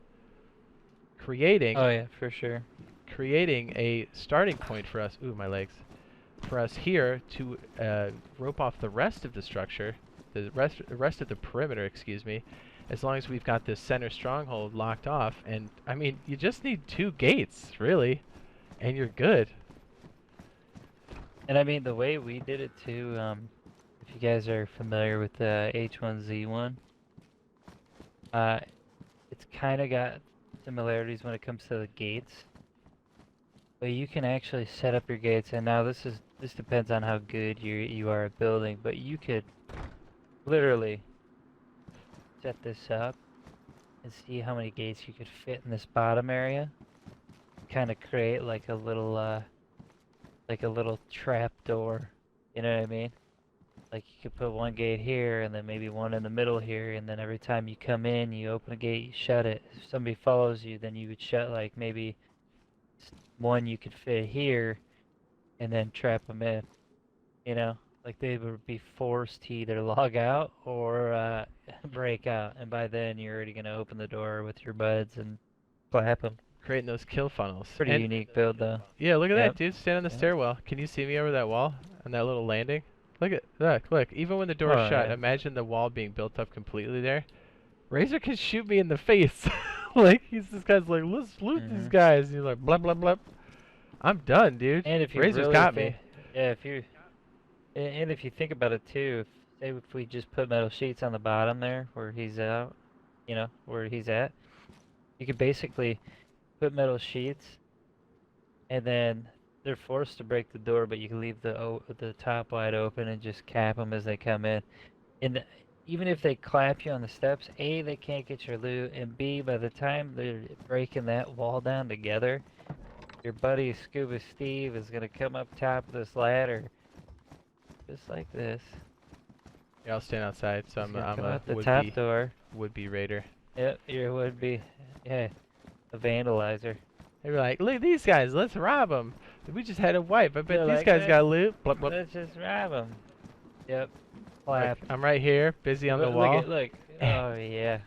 [SPEAKER 1] Creating...
[SPEAKER 2] Oh yeah, for sure.
[SPEAKER 1] Creating a starting point for us... Ooh, my legs. For us here to rope off the rest of the structure, the rest of the perimeter, excuse me, as long as we've got this center stronghold locked off. And, I mean, you just need 2 gates, really, and you're good.
[SPEAKER 2] And, I mean, the way we did it, too, if you guys are familiar with the H1Z1, it's kind of got similarities when it comes to the gates. But you can actually set up your gates, and now this depends on how good you are at building, but you could literally set this up and see how many gates you could fit in this bottom area. Kind of create like a little trap door. You know what I mean? Like you could put one gate here and then maybe one in the middle here, and then every time you come in, you open a gate, you shut it. If somebody follows you, then you would shut like maybe one you could fit here, and then trap them in. You know? Like they would be forced to either log out or break out, and by then you're already gonna open the door with your buds and clap them.
[SPEAKER 1] Creating those kill funnels.
[SPEAKER 2] Pretty unique build, though.
[SPEAKER 1] Yeah, look at that, dude. Stand on the stairwell. Can you see me over that wall on that little landing? Look. Even when the door's shut, imagine the wall being built up completely there. Razor can shoot me in the face. Like this guy's like, let's loot these guys. And he's like, blah blah blah. I'm done, dude.
[SPEAKER 2] And if you
[SPEAKER 1] Razor's got me.
[SPEAKER 2] Yeah, And if you think about it too, if we just put metal sheets on the bottom there where he's out, you know, where he's at, you could basically put metal sheets and then they're forced to break the door, but you can leave the top wide open and just cap them as they come in. And even if they clap you on the steps, A, they can't get your loot, and B, by the time they're breaking that wall down together, your buddy Scuba Steve is gonna come up top of this ladder, just like this.
[SPEAKER 1] Yeah, I'll stand outside. So
[SPEAKER 2] He's gonna
[SPEAKER 1] I'm
[SPEAKER 2] come
[SPEAKER 1] a
[SPEAKER 2] out the top door.
[SPEAKER 1] would-be raider.
[SPEAKER 2] Yep, you would be, yeah, a vandalizer.
[SPEAKER 1] They were like, look at these guys, let's rob them. We just had a wipe. I bet
[SPEAKER 2] They're
[SPEAKER 1] these
[SPEAKER 2] like,
[SPEAKER 1] guys got loot. Blub, blub.
[SPEAKER 2] Let's just rob them. Yep,
[SPEAKER 1] Like,
[SPEAKER 2] clap.
[SPEAKER 1] I'm right here, busy on the
[SPEAKER 2] Look
[SPEAKER 1] wall.
[SPEAKER 2] look. Oh yeah.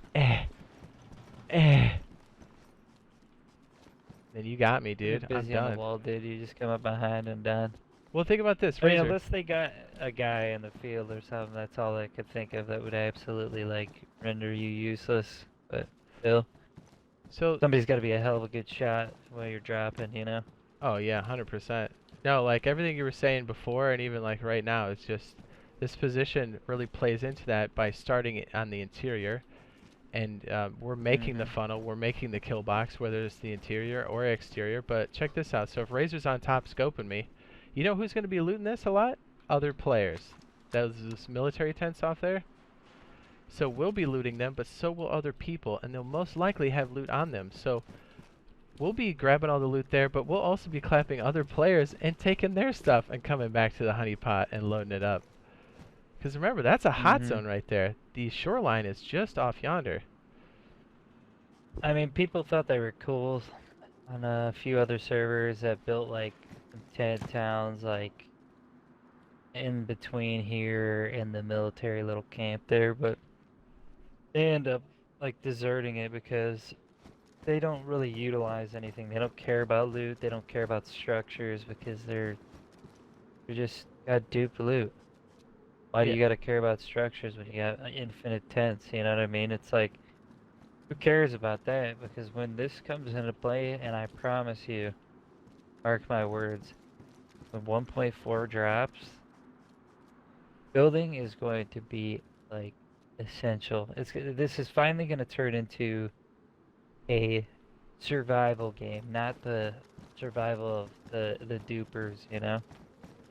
[SPEAKER 1] Then you got me,
[SPEAKER 2] You're
[SPEAKER 1] dude. I'm
[SPEAKER 2] busy on
[SPEAKER 1] done.
[SPEAKER 2] the wall, dude. You just come up behind and done.
[SPEAKER 1] Well, think about this,
[SPEAKER 2] I mean,
[SPEAKER 1] Razor.
[SPEAKER 2] unless they got a guy in the field or something, that's all I could think of that would absolutely, like, render you useless. But still,
[SPEAKER 1] So,
[SPEAKER 2] somebody's got to be a hell of a good shot while you're dropping, you know?
[SPEAKER 1] oh yeah, 100%. No, like everything you were saying before, and even like right now, it's just this position really plays into that by starting it on the interior, and we're making the funnel, we're making the kill box, whether it's the interior or exterior. But check this out. So if Razor's on top scoping me, you know who's going to be looting this a lot? Other players. Those military tents off there. So we'll be looting them, but so will other people, and they'll most likely have loot on them. So we'll be grabbing all the loot there, but we'll also be clapping other players and taking their stuff and coming back to the honeypot and loading it up. Because remember, that's a hot zone right there. The shoreline is just off yonder.
[SPEAKER 2] I mean, people thought they were cool on a few other servers that built, like, tent towns, like, in between here and the military little camp there, but they end up, like, deserting it because they don't really utilize anything. They don't care about loot. They don't care about structures because they're just got duped loot. Why do you gotta care about structures when you got infinite tents? You know what I mean? It's like, who cares about that? Because when this comes into play, and I promise you, mark my words, when 1.4 drops, building is going to be like essential. This is finally going to turn into a survival game, not the survival of the dupers, you know?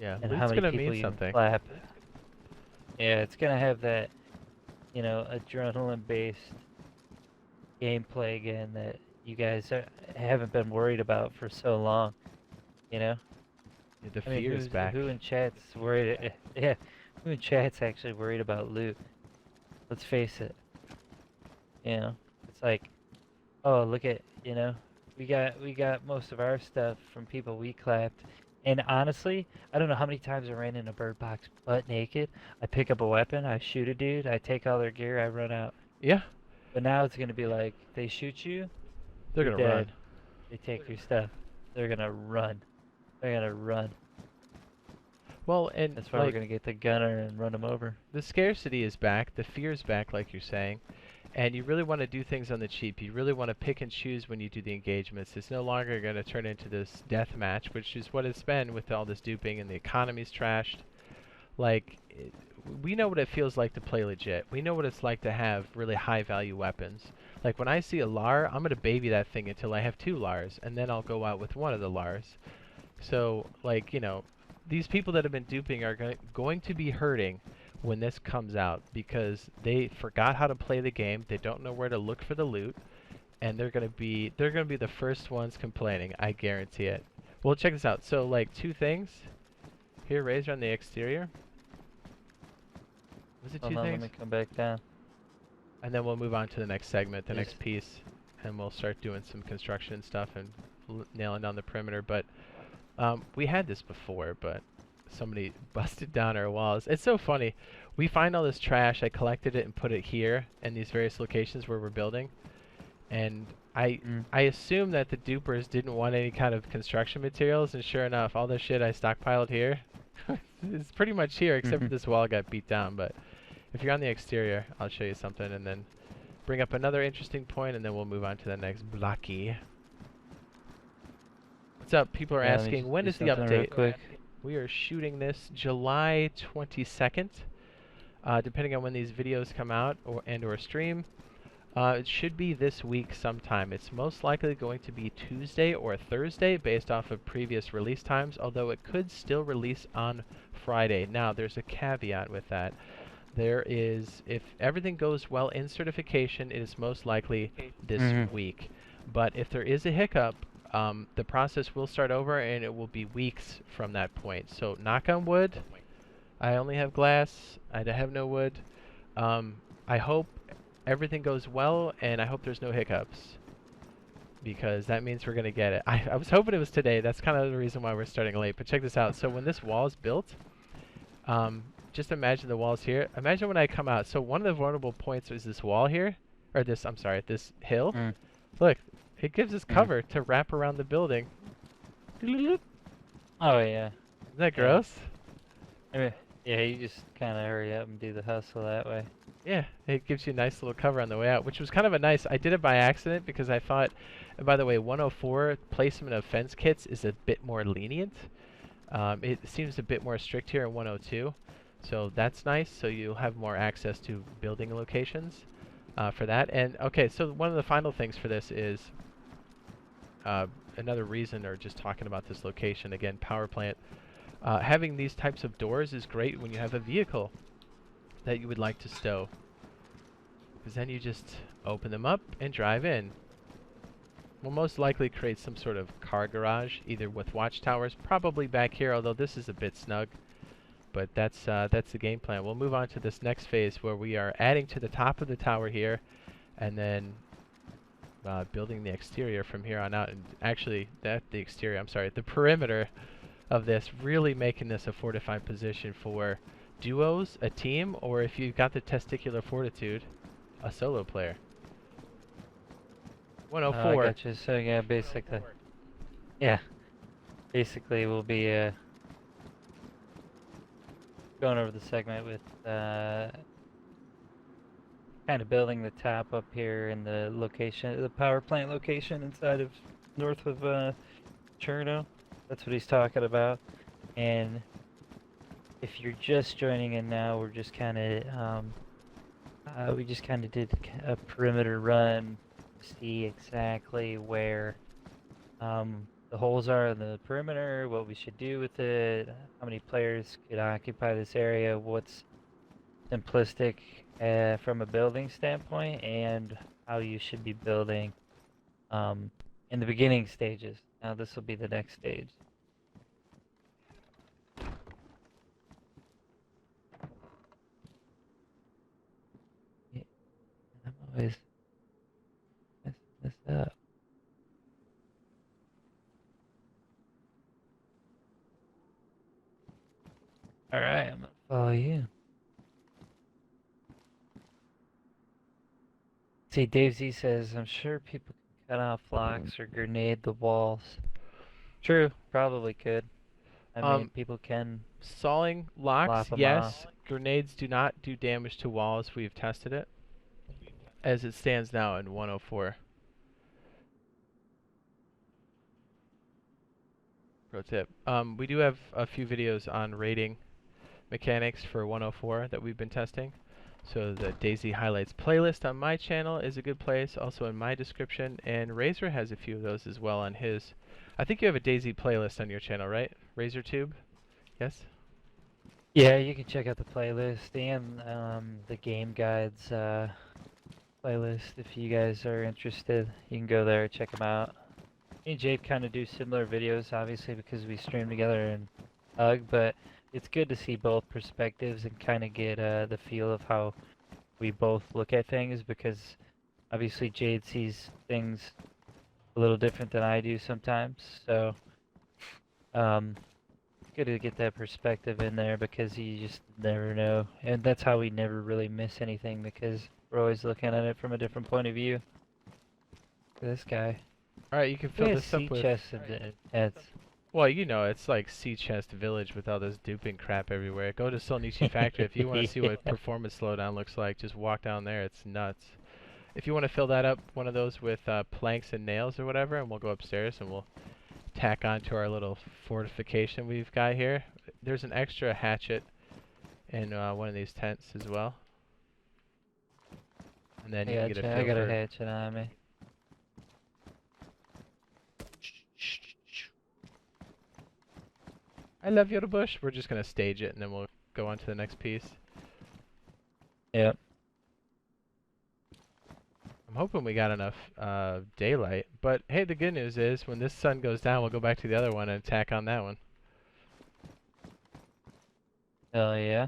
[SPEAKER 1] Yeah,
[SPEAKER 2] And
[SPEAKER 1] loot's
[SPEAKER 2] how many
[SPEAKER 1] gonna
[SPEAKER 2] people
[SPEAKER 1] mean
[SPEAKER 2] you
[SPEAKER 1] something.
[SPEAKER 2] can clap. Yeah, it's gonna have that, you know, adrenaline-based gameplay again that you guys haven't been worried about for so long, you know?
[SPEAKER 1] Yeah, the
[SPEAKER 2] I mean,
[SPEAKER 1] fear's back.
[SPEAKER 2] who in chat's worried? Yeah, who in chat's actually worried about loot? Let's face it. You know, it's like, oh, look at, you know, we got most of our stuff from people we clapped. And honestly, I don't know how many times I ran in a bird box butt naked. I pick up a weapon, I shoot a dude, I take all their gear, I run out.
[SPEAKER 1] Yeah,
[SPEAKER 2] But now it's gonna be like, they shoot you,
[SPEAKER 1] they're
[SPEAKER 2] you're
[SPEAKER 1] gonna run.
[SPEAKER 2] dead. They take your stuff. They're gonna run. They're gonna run.
[SPEAKER 1] Well, and
[SPEAKER 2] That's why
[SPEAKER 1] like
[SPEAKER 2] we're gonna get the gunner and run them over.
[SPEAKER 1] the scarcity is back, the fear's back, like you're saying, and you really want to do things on the cheap. You really want to pick and choose when you do the engagements. It's no longer going to turn into this death match, which is what it's been with all this duping, and the economy's trashed. Like, we know what it feels like to play legit. We know what it's like to have really high value weapons. Like when I see a LAR, I'm going to baby that thing until I have 2 LARs, and then I'll go out with one of the LARs. So, like, you know, these people that have been duping are going to be hurting when this comes out because they forgot how to play the game. They don't know where to look for the loot, and they're gonna be the first ones complaining. I guarantee it. Well, check this out. So, like, 2 things here. Razor on the exterior. Was it 2
[SPEAKER 2] Hold on,
[SPEAKER 1] things?
[SPEAKER 2] let me come back down.
[SPEAKER 1] And then we'll move on to the next segment, the
[SPEAKER 2] Yes.
[SPEAKER 1] next piece, and we'll start doing some construction stuff and nailing down the perimeter. But we had this before, but somebody busted down our walls. It's so funny. We find all this trash. I collected it and put it here in these various locations where we're building. And I assume that the dupers didn't want any kind of construction materials, and sure enough, all the shit I stockpiled here is pretty much here, except for this wall got beat down. But if you're on the exterior, I'll show you something and then bring up another interesting point, and then we'll move on to the next blocky. What's up? People are
[SPEAKER 2] Yeah, let me
[SPEAKER 1] asking,
[SPEAKER 2] just
[SPEAKER 1] when
[SPEAKER 2] do
[SPEAKER 1] is the
[SPEAKER 2] something real
[SPEAKER 1] update?
[SPEAKER 2] quick.
[SPEAKER 1] We are shooting this July 22nd, depending on when these videos come out or stream. It should be this week sometime. It's most likely going to be Tuesday or Thursday based off of previous release times, although it could still release on Friday. Now, there's a caveat with that. There is, if everything goes well in certification, it is most likely this week. But if there is a hiccup, the process will start over and it will be weeks from that point. So knock on wood. I only have glass. I have no wood. I hope everything goes well, and I hope there's no hiccups, because that means we're going to get it. I was hoping it was today. That's kind of the reason why we're starting late. But check this out. So when this wall is built, just imagine the walls here. Imagine when I come out. So one of the vulnerable points is this wall here, or this, I'm sorry, this hill. Look, it gives us cover to wrap around the building.
[SPEAKER 2] Oh, yeah.
[SPEAKER 1] Isn't that gross?
[SPEAKER 2] Yeah, you just kind of hurry up and do the hustle that way.
[SPEAKER 1] Yeah, it gives you a nice little cover on the way out, which was kind of a nice... I did it by accident because I thought... And by the way, 104 placement of fence kits is a bit more lenient. It seems a bit more strict here in 102. So that's nice. So you'll have more access to building locations for that. And okay, so one of the final things for this is... another reason, or just talking about this location, again, power plant. Having these types of doors is great when you have a vehicle that you would like to stow, because then you just open them up and drive in. We'll most likely create some sort of car garage, either with watchtowers, probably back here, although this is a bit snug. But that's the game plan. We'll move on to this next phase where we are adding to the top of the tower here, and then building the exterior from here on out. And actually, the exterior, I'm sorry, the perimeter of this, really making this a fortified position for duos, a team, or if you've got the testicular fortitude, a solo player. 104.
[SPEAKER 2] I gotcha. So yeah, basically, we'll be going over the segment with kind of building the top up here in the location, the power plant location inside of north of Cherno. That's what he's talking about. And if you're just joining in now, we're just kind of we just kind of did a perimeter run to see exactly where the holes are in the perimeter, what we should do with it, how many players could occupy this area, what's simplistic from a building standpoint, and how you should be building in the beginning stages. Now this will be the next stage. I'm always messing this up. Alright, I'm gonna follow you. See, DayZ says, I'm sure people can cut off locks or grenade the walls. True, probably could. I mean, people can
[SPEAKER 1] sawing locks, yes.
[SPEAKER 2] off.
[SPEAKER 1] Grenades do not do damage to walls. We've tested it as it stands now in 104. Pro tip. We do have a few videos on raiding mechanics for 104 that we've been testing. So the DayZ Highlights playlist on my channel is a good place, also in my description, and Razor has a few of those as well on his. I think you have a DayZ playlist on your channel, right? RazorTube? Yes?
[SPEAKER 2] Yeah, you can check out the playlist and the game guides playlist if you guys are interested. You can go there, check them out. Me and Jade kind of do similar videos, obviously, because we stream together and hug, but it's good to see both perspectives and kind of get the feel of how we both look at things, because obviously Jade sees things a little different than I do sometimes, so good to get that perspective in there, because you just never know, and that's how we never really miss anything, because we're always looking at it from a different point of view. This guy.
[SPEAKER 1] Alright, you can fill this up with...
[SPEAKER 2] chests and heads.
[SPEAKER 1] Well, you know, it's like Sea Chest Village with all this duping crap everywhere. Go to Solnichi Factory if you want to see what performance slowdown looks like. Just walk down there. It's nuts. If you want to fill that up, one of those with planks and nails or whatever, and we'll go upstairs and we'll tack onto our little fortification we've got here. There's an extra hatchet in one of these tents as well. and then
[SPEAKER 2] I
[SPEAKER 1] you can get a
[SPEAKER 2] gotcha.
[SPEAKER 1] feel
[SPEAKER 2] I got a
[SPEAKER 1] for.
[SPEAKER 2] hatchet on me.
[SPEAKER 1] I love your bush. We're just gonna stage it, and then we'll go on to the next piece.
[SPEAKER 2] Yep.
[SPEAKER 1] I'm hoping we got enough daylight. But hey, the good news is when this sun goes down, we'll go back to the other one and attack on that one.
[SPEAKER 2] Hell yeah.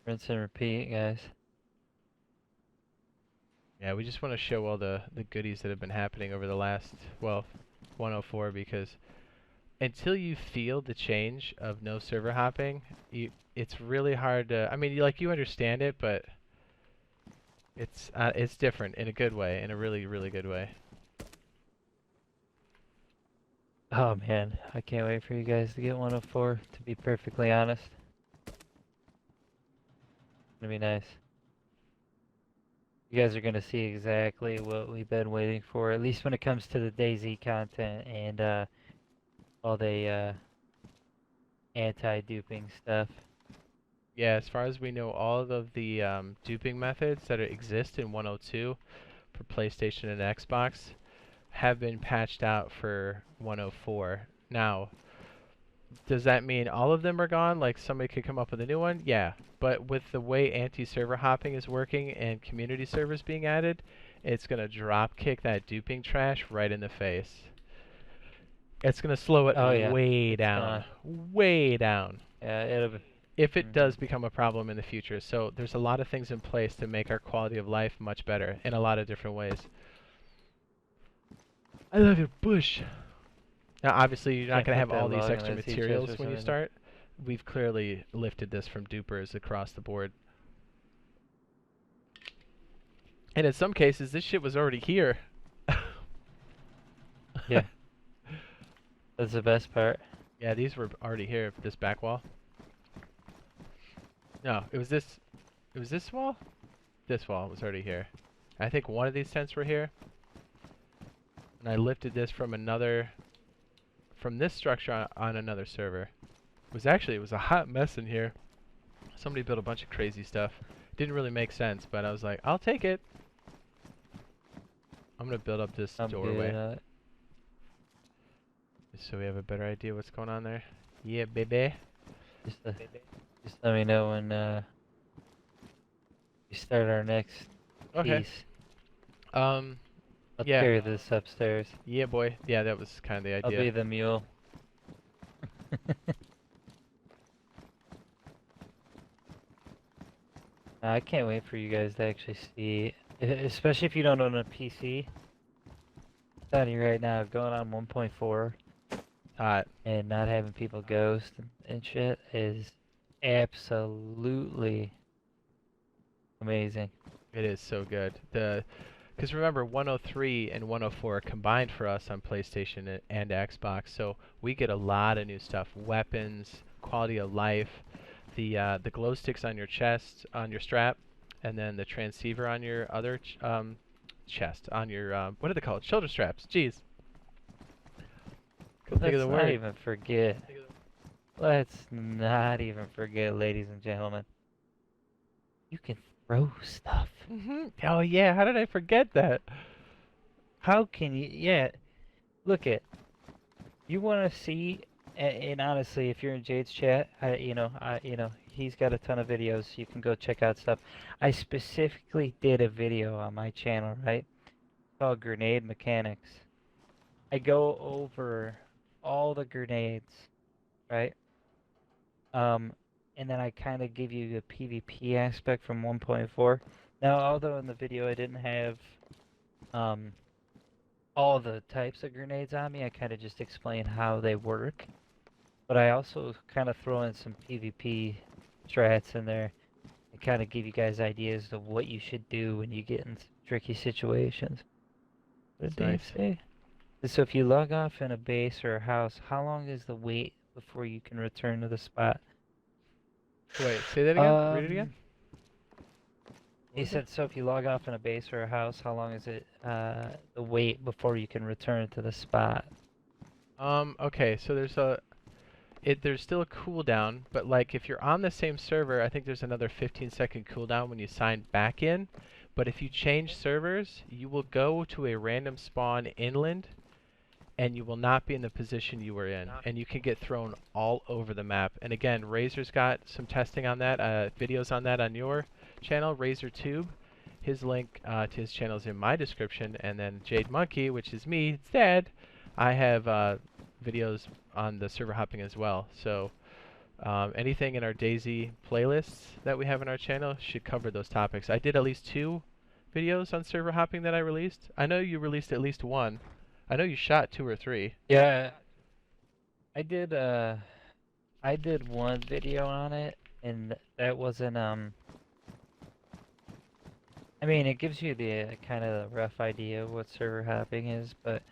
[SPEAKER 2] Rinse and repeat, guys.
[SPEAKER 1] Yeah, we just want to show all the goodies that have been happening over the last, well, 104, because until you feel the change of no server hopping, it's really hard to. I mean, you understand it, but it's different in a good way, in a really really good way.
[SPEAKER 2] Oh man, I can't wait for you guys to get 104, to be perfectly honest. It's gonna be nice. You guys are gonna see exactly what we've been waiting for, at least when it comes to the DayZ content and all the anti-duping stuff.
[SPEAKER 1] Yeah, as far as we know, all of the duping methods that exist in 102 for PlayStation and Xbox have been patched out for 104. Now, does that mean all of them are gone? Like somebody could come up with a new one? Yeah. But with the way anti-server hopping is working and community servers being added, it's going to drop kick that duping trash right in the face. It's going to slow it
[SPEAKER 2] Oh yeah,
[SPEAKER 1] way
[SPEAKER 2] it's
[SPEAKER 1] down.
[SPEAKER 2] gonna,
[SPEAKER 1] Way down.
[SPEAKER 2] yeah, it'll be,
[SPEAKER 1] If it does become a problem in the future. So there's a lot of things in place to make our quality of life much better in a lot of different ways. I love your bush. Now, obviously, you're not
[SPEAKER 2] can't
[SPEAKER 1] going to
[SPEAKER 2] put
[SPEAKER 1] have all
[SPEAKER 2] that
[SPEAKER 1] these
[SPEAKER 2] log
[SPEAKER 1] extra
[SPEAKER 2] on the sea chest
[SPEAKER 1] materials
[SPEAKER 2] for
[SPEAKER 1] when
[SPEAKER 2] some
[SPEAKER 1] you
[SPEAKER 2] reason.
[SPEAKER 1] start. We've clearly lifted this from dupers across the board. And in some cases, this shit was already here.
[SPEAKER 2] Yeah. That's the best part.
[SPEAKER 1] Yeah, these were already here, this back wall. No, it was this wall? This wall was already here. I think one of these tents were here. And I lifted this from this structure on another server. It was a hot mess in here. Somebody built a bunch of crazy stuff. Didn't really make sense, but I was like, I'll take it. I'm gonna build up this doorway.
[SPEAKER 2] Good.
[SPEAKER 1] So we have a better idea what's going on there. Yeah, baby.
[SPEAKER 2] Just let me know when we start our next
[SPEAKER 1] Okay.
[SPEAKER 2] piece.
[SPEAKER 1] Yeah.
[SPEAKER 2] Carry this upstairs.
[SPEAKER 1] Yeah, boy. Yeah, that was kind of the idea.
[SPEAKER 2] I'll be the mule. I can't wait for you guys to actually see, especially if you don't own a PC. I'm telling you right now, going on 1.4
[SPEAKER 1] Hot.
[SPEAKER 2] and not having people ghost and shit is absolutely amazing.
[SPEAKER 1] It is so good. Because remember, 103 and 104 are combined for us on PlayStation and Xbox, so we get a lot of new stuff: weapons, quality of life, the glow sticks on your chest, on your strap, and then the transceiver on your other chest, on your what do they call it? Shoulder straps. Jeez. Couldn't think of the
[SPEAKER 2] Let's not
[SPEAKER 1] word.
[SPEAKER 2] even forget. Let's not even forget, ladies and gentlemen. You can throw stuff.
[SPEAKER 1] Oh yeah, how did I forget that?
[SPEAKER 2] How can you? Yeah, look it. You want to see, and honestly, if you're in Jade's chat, he's got a ton of videos. You can go check out stuff. I specifically did a video on my channel, right? Called Grenade Mechanics. I go over all the grenades, right? And then I kind of give you the PvP aspect from 1.4. Now, although in the video I didn't have all the types of grenades on me, I kind of just explain how they work. But I also kind of throw in some PvP strats in there and kind of give you guys ideas of what you should do when you get in tricky situations. What did Dave say? So if you log off in a base or a house, how long is the wait before you can return to the spot?
[SPEAKER 1] Wait, say that again? Read it again?
[SPEAKER 2] He said, so if you log off in a base or a house, how long is it the wait before you can return to the spot?
[SPEAKER 1] Okay, so there's still a cooldown, but like if you're on the same server, I think there's another 15-second cooldown when you sign back in. But if you change servers, you will go to a random spawn inland, and you will not be in the position you were in, and you can get thrown all over the map. And again, Razor's got some testing on that, videos on that on your channel, RazorTube. His link to his channel is in my description, and then Jade Monkey, which is me, it's Dad. I have videos on the server hopping as well. So anything in our DayZ playlists that we have on our channel should cover those topics. I did at least 2 videos on server hopping that I released. I know you released at least 1. I know you shot 2 or 3.
[SPEAKER 2] Yeah, I did one video on it, and that wasn't I mean, it gives you the kind of rough idea of what server hopping is, but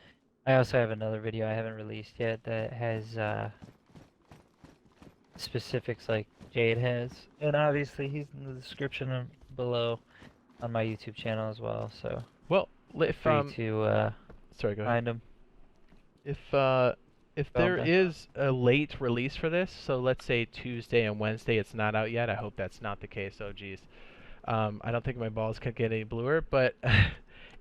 [SPEAKER 2] I also have another video I haven't released yet that has specifics like Jade has, and obviously he's in the description below on my YouTube channel as well. So
[SPEAKER 1] well, if
[SPEAKER 2] free to
[SPEAKER 1] sorry, go ahead.
[SPEAKER 2] find him.
[SPEAKER 1] If there is a late release for this, so let's say Tuesday and Wednesday, it's not out yet. I hope that's not the case. Oh, geez. I don't think my balls could get any bluer, but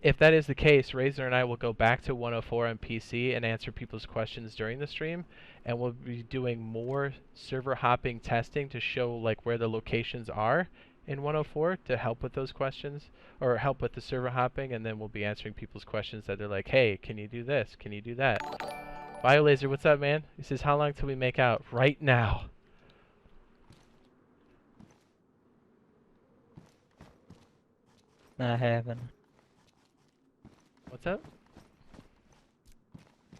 [SPEAKER 1] if that is the case, Razor and I will go back to 104 on PC and answer people's questions during the stream, and we'll be doing more server hopping testing to show like where the locations are in 104 to help with those questions, or help with the server hopping, and then we'll be answering people's questions that they're like, hey, can you do this? Can you do that? BioLazer, what's up, man? He says, how long till we make out? Right now.
[SPEAKER 2] Not happening.
[SPEAKER 1] What's up?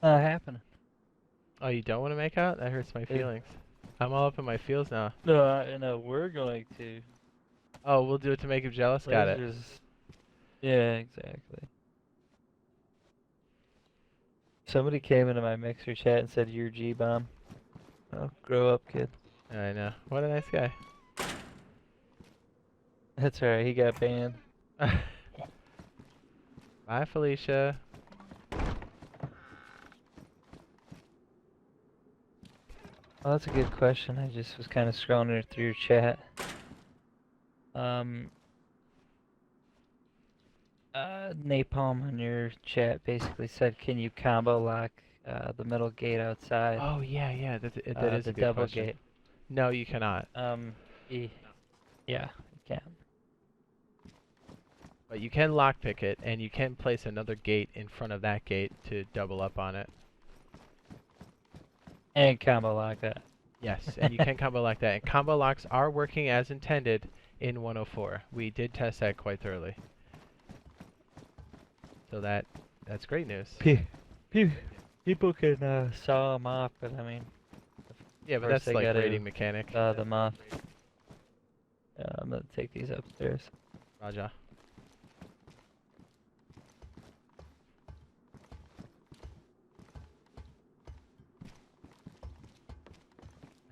[SPEAKER 2] Not happening.
[SPEAKER 1] Oh, you don't want to make out? That hurts my feelings. I'm all up in my feels now.
[SPEAKER 2] No, no, we're going to.
[SPEAKER 1] Oh, we'll do it to make him jealous? Got it.
[SPEAKER 2] Yeah, exactly. Somebody came into my Mixer chat and said, you're G-Bomb. Oh, grow up, kid.
[SPEAKER 1] I know. What a nice guy.
[SPEAKER 2] That's alright, he got banned.
[SPEAKER 1] Bye, Felicia.
[SPEAKER 2] Well, that's a good question. I just was kind of scrolling through your chat. Napalm on your chat basically said, can you combo lock the middle gate outside?
[SPEAKER 1] Oh, yeah, that is
[SPEAKER 2] the
[SPEAKER 1] a good
[SPEAKER 2] double
[SPEAKER 1] question.
[SPEAKER 2] gate.
[SPEAKER 1] No, you cannot.
[SPEAKER 2] Yeah, you can.
[SPEAKER 1] But you can lockpick it, and you can place another gate in front of that gate to double up on it.
[SPEAKER 2] And combo lock that.
[SPEAKER 1] Yes, and you can combo lock that. And combo locks are working as intended in 104. We did test that quite thoroughly. So that's great news.
[SPEAKER 2] People can saw them off, but I mean...
[SPEAKER 1] Yeah, but that's like rating mechanic.
[SPEAKER 2] Saw them off. Yeah, I'm gonna take these upstairs.
[SPEAKER 1] Raja.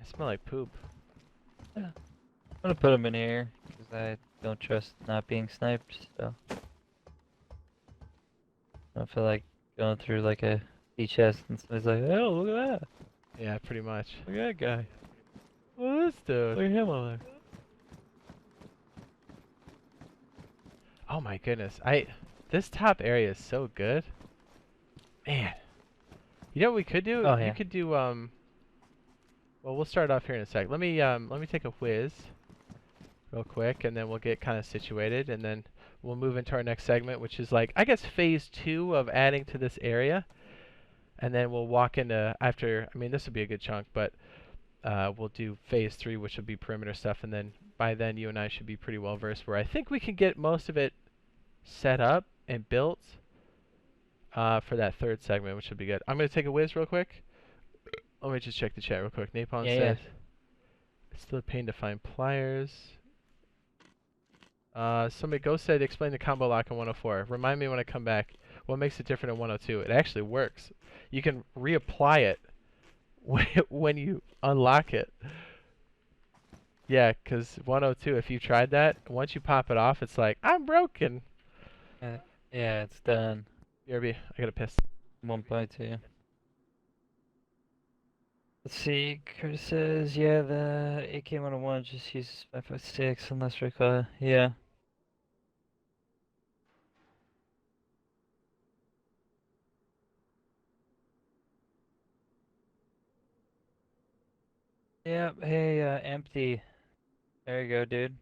[SPEAKER 1] I smell like poop.
[SPEAKER 2] Yeah. I'm gonna put them in here, because I don't trust not being sniped, so... I don't feel like going through like a sea chest and somebody's like, oh, look at that.
[SPEAKER 1] Yeah, pretty much.
[SPEAKER 2] Look at that guy.
[SPEAKER 1] What is this dude?
[SPEAKER 2] Look at him over there.
[SPEAKER 1] Oh my goodness. This top area is so good. Man. You know what we could do?
[SPEAKER 2] Oh, yeah.
[SPEAKER 1] You could do well, we'll start off here in a sec. Let me take a whiz real quick, and then we'll get kind of situated, and then we'll move into our next segment, which is like, I guess, phase 2 of adding to this area. And then we'll walk into, after, I mean, this would be a good chunk, but we'll do phase 3, which will be perimeter stuff. And then by then, you and I should be pretty well versed, where I think we can get most of it set up and built for that third segment, which would be good. I'm going to take a whiz real quick. Let me just check the chat real quick. Napalm says, it's still a pain to find pliers. Somebody Ghost said, explain the combo lock in 104. Remind me when I come back. What makes it different in 102? It actually works. You can reapply it when you unlock it. Yeah, because 102, if you tried that, once you pop it off, it's like, I'm broken.
[SPEAKER 2] Yeah, it's done.
[SPEAKER 1] BRB, I got a piss.
[SPEAKER 2] 1.2. Let's see. Curtis says, yeah, the AK-101 just uses 5.56 unless recoil. Yeah. Yep. Hey, empty. There you go, dude.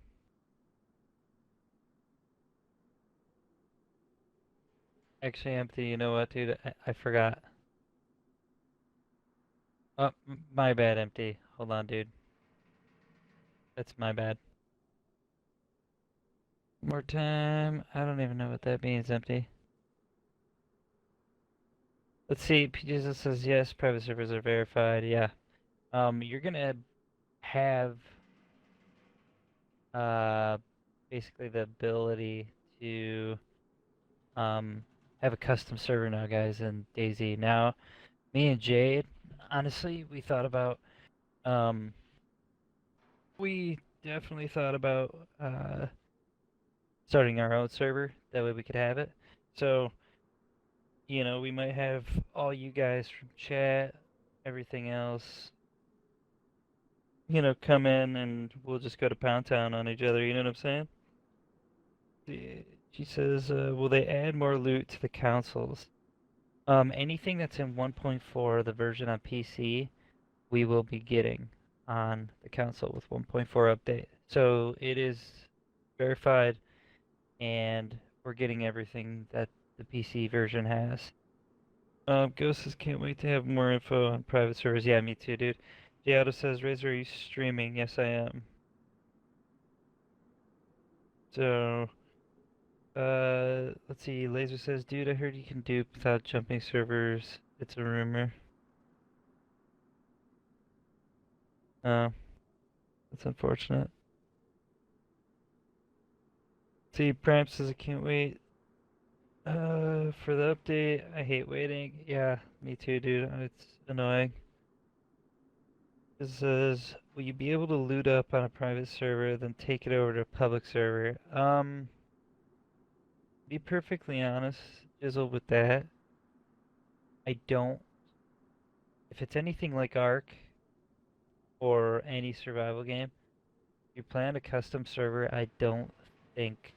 [SPEAKER 2] Actually, empty. You know what, dude? I forgot. Oh, my bad, empty. Hold on, dude. That's my bad. More time. I don't even know what that means, empty. Let's see. PJS says yes. Private servers are verified. Yeah. You're gonna have uh basically the ability to have a custom server now, guys, in DayZ. Now, me and Jade, honestly, um we definitely thought about starting our own server. That way we could have it. So, we might have all you guys from chat, everything else, come in and we'll just go to Pound Town on each other, you know what I'm saying? She says, will they add more loot to the consoles? Anything that's in 1.4, the version on PC, we will be getting on the console with 1.4 update. So it is verified, and we're getting everything that the PC version has. Ghost says, can't wait to have more info on private servers. Yeah, me too, dude. Giotto says, Razor, are you streaming? Yes, I am. So, let's see. Laser says, dude, I heard you can dupe without jumping servers. It's a rumor. Oh, that's unfortunate. See, Prime says, I can't wait. For the update, I hate waiting. Yeah, me too, dude. It's annoying. It says, will you be able to loot up on a private server, then take it over to a public server? Be perfectly honest, Jizzle, with that, I don't. If it's anything like Ark or any survival game, if you plan a custom server, I don't think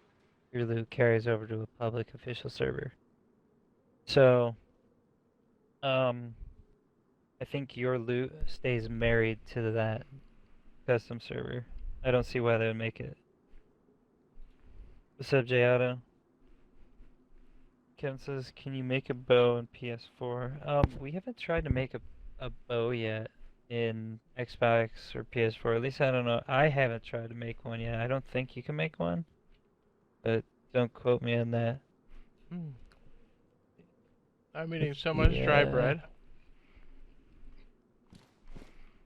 [SPEAKER 2] your loot carries over to a public official server. So, um, I think your loot stays married to that custom server. I don't see why they would make it. What's up, Jayato? Kevin says, can you make a bow in PS4? We haven't tried to make a bow yet in Xbox or PS4. At least I don't know. I haven't tried to make one yet. I don't think you can make one, but don't quote me on that.
[SPEAKER 1] I'm eating so much dry bread.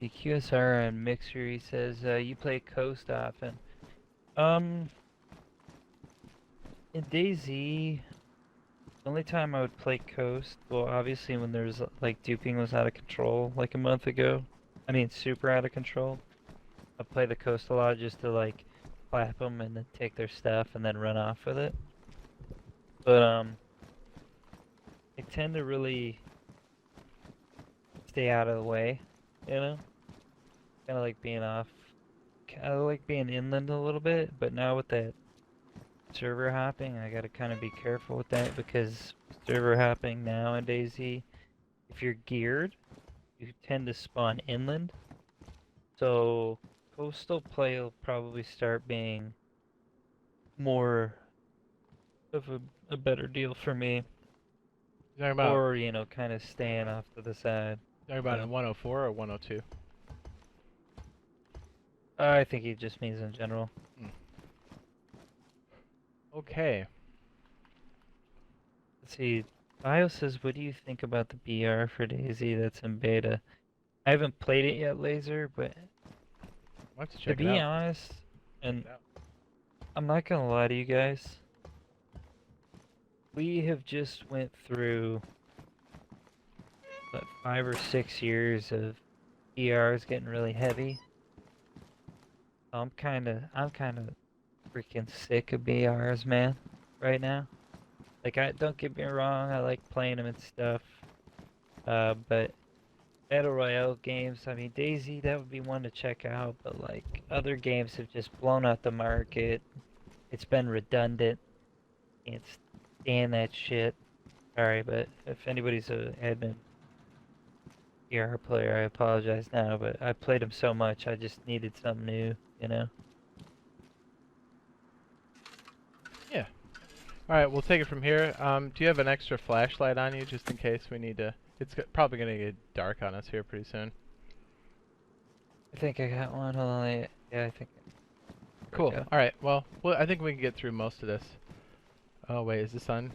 [SPEAKER 2] The QSR and Mixer, he says, you play Coast often. In DayZ, the only time I would play Coast, well, obviously when there's, like, duping was out of control, like a month ago. I mean, super out of control. I play the Coast a lot just to, like, clap them and then take their stuff and then run off with it. But, I tend to really stay out of the way, you know? Kind of like being off, kind of like being inland a little bit, but now with that server hopping, I gotta kind of be careful with that because server hopping now in DayZ, if you're geared, you tend to spawn inland. So coastal play will probably start being more of a better deal for me. Or, kind of staying off to the side.
[SPEAKER 1] Talking about in 104 or 102?
[SPEAKER 2] I think he just means in general.
[SPEAKER 1] Okay.
[SPEAKER 2] Let's see. Bio says, what do you think about the BR for DayZ that's in beta? I haven't played it yet, Laser, but to be honest, and I'm not gonna lie to you guys, we have just went through what, 5 or 6 years of BRs getting really heavy. I'm kinda freaking sick of BRs, man, right now. Like, don't get me wrong, I like playing them and stuff, but Battle Royale games, I mean, DayZ, that would be one to check out, but like other games have just blown out the market. It's been redundant. Can't stand that shit. Sorry, but if anybody's a admin ER player, I apologize now, but I played them so much, I just needed something new, you know?
[SPEAKER 1] Yeah. All right, we'll take it from here. Do you have an extra flashlight on you just in case we need to? It's probably gonna get dark on us here pretty soon.
[SPEAKER 2] I think I got one. Hold on. Yeah, I think.
[SPEAKER 1] Cool. All right. Well, I think we can get through most of this. Oh wait, is the sun?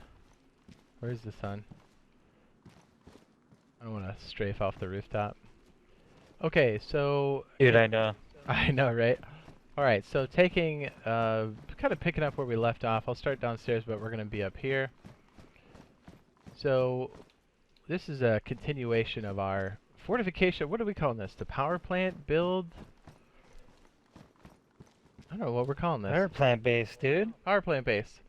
[SPEAKER 1] Where is the sun? I don't want to strafe off the rooftop. Okay, so.
[SPEAKER 2] Dude, I know.
[SPEAKER 1] I know, right? All right. So taking, kind of picking up where we left off. I'll start downstairs, but we're gonna be up here. So, this is a continuation of our fortification. What are we calling this? The power plant build? I don't know what we're calling this.
[SPEAKER 2] Power plant base, dude.
[SPEAKER 1] Power plant base.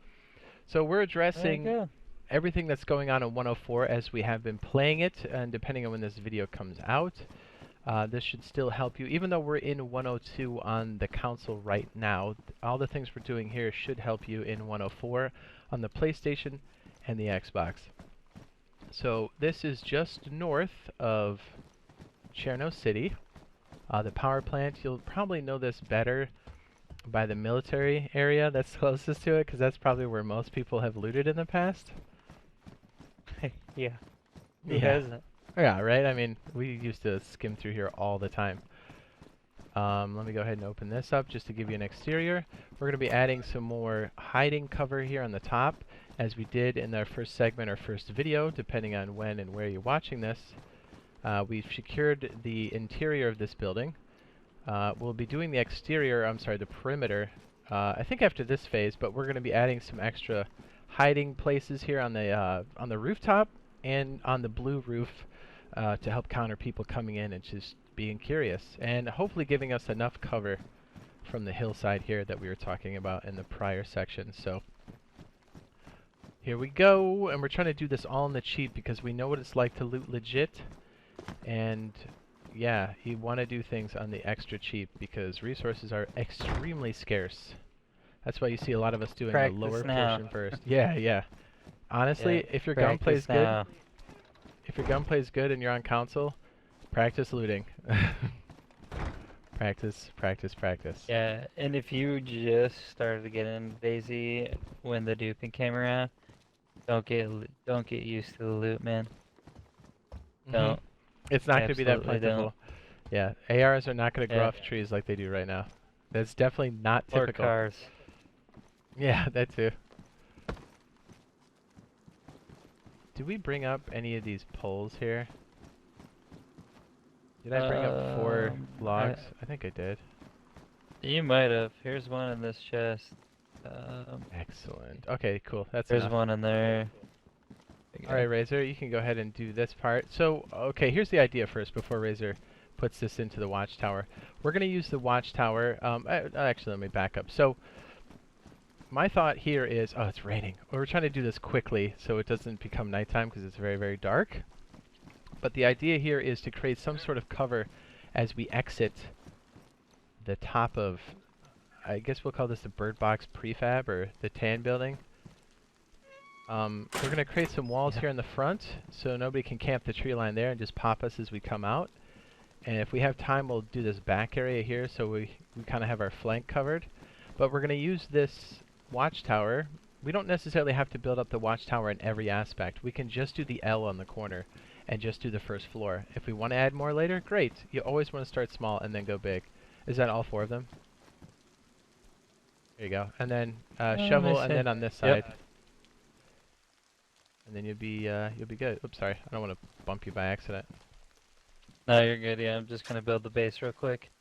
[SPEAKER 1] So we're addressing
[SPEAKER 2] There you go.
[SPEAKER 1] everything that's going on in 104 as we have been playing it, and depending on when this video comes out, this should still help you. Even though we're in 102 on the console right now, all the things we're doing here should help you in 104 on the PlayStation and the Xbox. So this is just north of Cherno City. The power plant, you'll probably know this better by the military area that's closest to it, because that's probably where most people have looted in the past.
[SPEAKER 2] Yeah. Who
[SPEAKER 1] Yeah.
[SPEAKER 2] hasn't?
[SPEAKER 1] Yeah, right? I mean, we used to skim through here all the time. Let me go ahead and open this up just to give you an exterior. We're going to be adding some more hiding cover here on the top, as we did in our first segment or first video, depending on when and where you're watching this. We've secured the interior of this building. We'll be doing the exterior, I'm sorry, the perimeter, I think after this phase, but we're going to be adding some extra hiding places here on the rooftop and on the blue roof to help counter people coming in and just being curious, and hopefully giving us enough cover from the hillside here that we were talking about in the prior section. So here we go, and we're trying to do this all on the cheap because we know what it's like to loot legit, and yeah, you want to do things on the extra cheap because resources are extremely scarce. That's why you see a lot of us doing the lower portion first. Yeah, yeah. Honestly,
[SPEAKER 2] Yeah,
[SPEAKER 1] if your gun plays
[SPEAKER 2] now.
[SPEAKER 1] good, if your gun plays good and you're on console, practice looting. Practice, practice, practice.
[SPEAKER 2] Yeah, and if you just started to get into DayZ when the duping came around, don't get used to the loot, man. Don't.
[SPEAKER 1] It's not going to be that
[SPEAKER 2] Absolutely
[SPEAKER 1] plentiful. Yeah, ARs are not going to grow off trees like they do right now. That's definitely not
[SPEAKER 2] Or
[SPEAKER 1] typical.
[SPEAKER 2] cars.
[SPEAKER 1] Yeah, that too. Did we bring up any of these poles here? Did I bring up 4 logs? I think I did.
[SPEAKER 2] You might have. Here's one in this chest.
[SPEAKER 1] Excellent. Okay, cool. That's
[SPEAKER 2] There's
[SPEAKER 1] enough.
[SPEAKER 2] one in there.
[SPEAKER 1] Alright, Razor, you can go ahead and do this part. So, okay, here's the idea first before Razor puts this into the watchtower. We're going to use the watchtower. Actually, let me back up. So, my thought here is, oh, it's raining. We're trying to do this quickly so it doesn't become nighttime because it's very, very dark. But the idea here is to create some sort of cover as we exit the top of, I guess we'll call this the bird box prefab or the tan building. We're going to create some walls here in the front so nobody can camp the tree line there and just pop us as we come out. And if we have time, we'll do this back area here so we kind of have our flank covered. But we're going to use this watchtower. We don't necessarily have to build up the watchtower in every aspect. We can just do the L on the corner and just do the first floor. If we want to add more later, great. You always want to start small and then go big. Is that all 4 of them? There you go. And then shovel, and then on this side.
[SPEAKER 2] Yep.
[SPEAKER 1] And then you'll be good. Oops, sorry. I don't want to bump you by accident.
[SPEAKER 2] No, you're good. Yeah, I'm just gonna build the base real quick.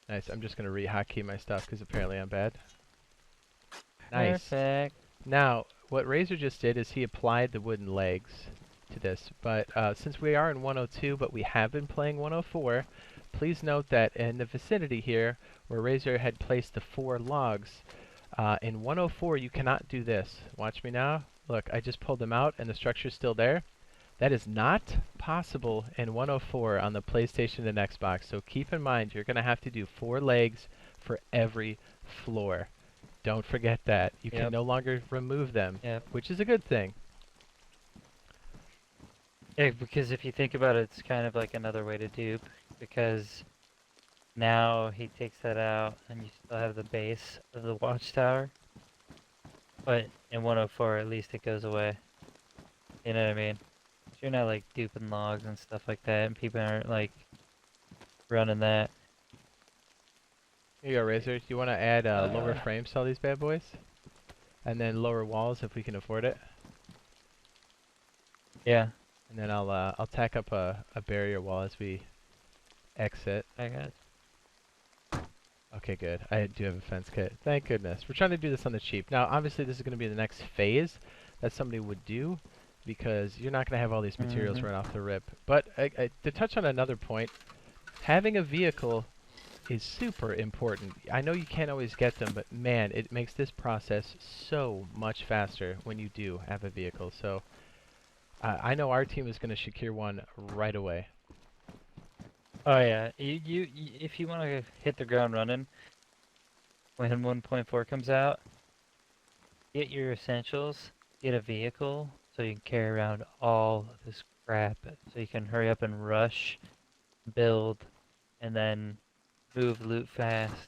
[SPEAKER 1] Nice. I'm just gonna re-hotkey my stuff because apparently I'm bad. Nice.
[SPEAKER 2] Perfect.
[SPEAKER 1] Now, what Razor just did is he applied the wooden legs to this, but since we are in 102, but we have been playing 104, please note that in the vicinity here, where Razor had placed the 4 logs, in 104 you cannot do this. Watch me now. Look, I just pulled them out and the structure's still there. That is not possible in 104 on the PlayStation and Xbox. So keep in mind, you're going to have to do 4 legs for every floor. Don't forget that. You can
[SPEAKER 2] Yep.
[SPEAKER 1] no longer remove them,
[SPEAKER 2] Yep.
[SPEAKER 1] which is a good thing.
[SPEAKER 2] Yeah, because if you think about it, it's kind of like another way to dupe, because now he takes that out and you still have the base of the watchtower. But in 104, at least it goes away. You know what I mean? So you're not like duping logs and stuff like that, and people aren't like running that.
[SPEAKER 1] Here you go, Razor. Do you want to add lower frames to all these bad boys? And then lower walls if we can afford it.
[SPEAKER 2] Yeah,
[SPEAKER 1] And then I'll tack up a barrier wall as we exit.
[SPEAKER 2] I got it.
[SPEAKER 1] Okay, good. I do have a fence kit. Thank goodness. We're trying to do this on the cheap. Now, obviously, this is going to be the next phase that somebody would do, because you're not going to have all these materials right off the rip. But to touch on another point, having a vehicle is super important. I know you can't always get them, but man, it makes this process so much faster when you do have a vehicle. So I know our team is going to secure one right away.
[SPEAKER 2] Oh yeah, you if you want to hit the ground running when 1.4 comes out, get your essentials, get a vehicle so you can carry around all of this crap, so you can hurry up and rush, build, and then move loot fast.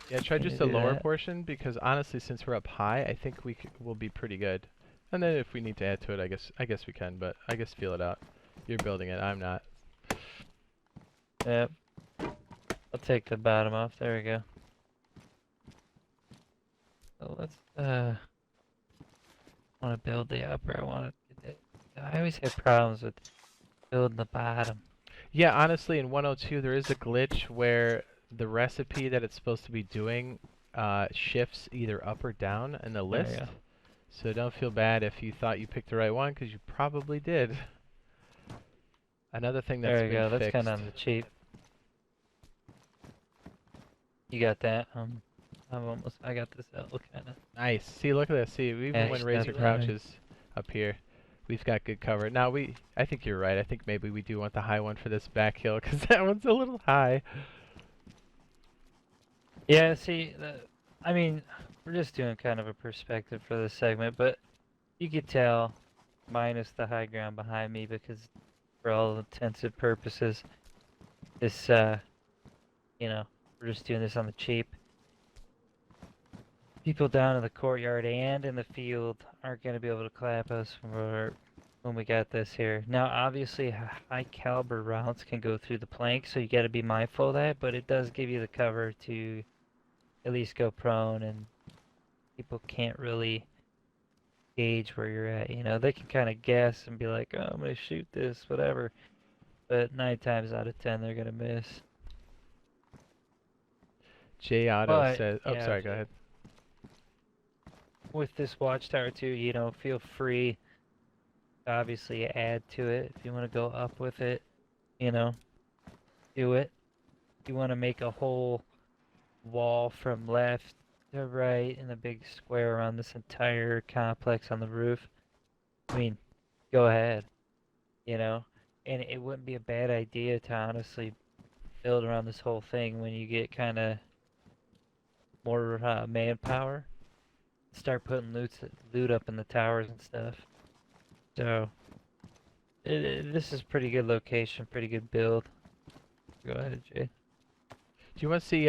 [SPEAKER 1] Yeah, try
[SPEAKER 2] Can
[SPEAKER 1] just
[SPEAKER 2] you
[SPEAKER 1] the
[SPEAKER 2] do
[SPEAKER 1] lower
[SPEAKER 2] that?
[SPEAKER 1] portion, because honestly, since we're up high, I think we'll be pretty good. And then if we need to add to it, I guess we can, but I guess feel it out. You're building it, I'm not.
[SPEAKER 2] Yep. I'll take the bottom off. There we go. So let's want to build the upper. I want to. I always have problems with building the bottom.
[SPEAKER 1] Yeah, honestly, in 102 there is a glitch where the recipe that it's supposed to be doing shifts either up or down in the
[SPEAKER 2] There we
[SPEAKER 1] list.
[SPEAKER 2] go.
[SPEAKER 1] So don't feel bad if you thought you picked the right one, because you probably did. Another thing that's
[SPEAKER 2] There we go.
[SPEAKER 1] been
[SPEAKER 2] That's kind
[SPEAKER 1] fixed.
[SPEAKER 2] of on the cheap. You got that? I got this L kind of.
[SPEAKER 1] Nice. See, look at this. See, even when
[SPEAKER 2] Hashed
[SPEAKER 1] Razor
[SPEAKER 2] up
[SPEAKER 1] crouches up here, we've got good cover. Now I think you're right. I think maybe we do want the high one for this back hill, because that one's a little high.
[SPEAKER 2] Yeah. See, I mean, we're just doing kind of a perspective for this segment, but you could tell, minus the high ground behind me, because for all intents and purposes, this you know, we're just doing this on the cheap. People down in the courtyard and in the field aren't going to be able to clap us when we got this here. Now, obviously, high caliber rounds can go through the plank, so you got to be mindful of that, but it does give you the cover to at least go prone, and people can't really gauge where you're at. You know, they can kind of guess and be like, oh, I'm going to shoot this, whatever. But 9 times out of 10, they're going to miss.
[SPEAKER 1] J Otto
[SPEAKER 2] But,
[SPEAKER 1] says, oh,
[SPEAKER 2] yeah,
[SPEAKER 1] sorry, go ahead.
[SPEAKER 2] with this watchtower too, you know, feel free to obviously add to it if you want to go up with it, you know, do it. If you want to make a whole wall from left to right in a big square around this entire complex on the roof, I mean, go ahead, you know, and it wouldn't be a bad idea to honestly build around this whole thing when you get kind of more manpower. Start putting loot up in the towers and stuff. So this is pretty good location, pretty good build. Go ahead, Jay.
[SPEAKER 1] Do you want to see,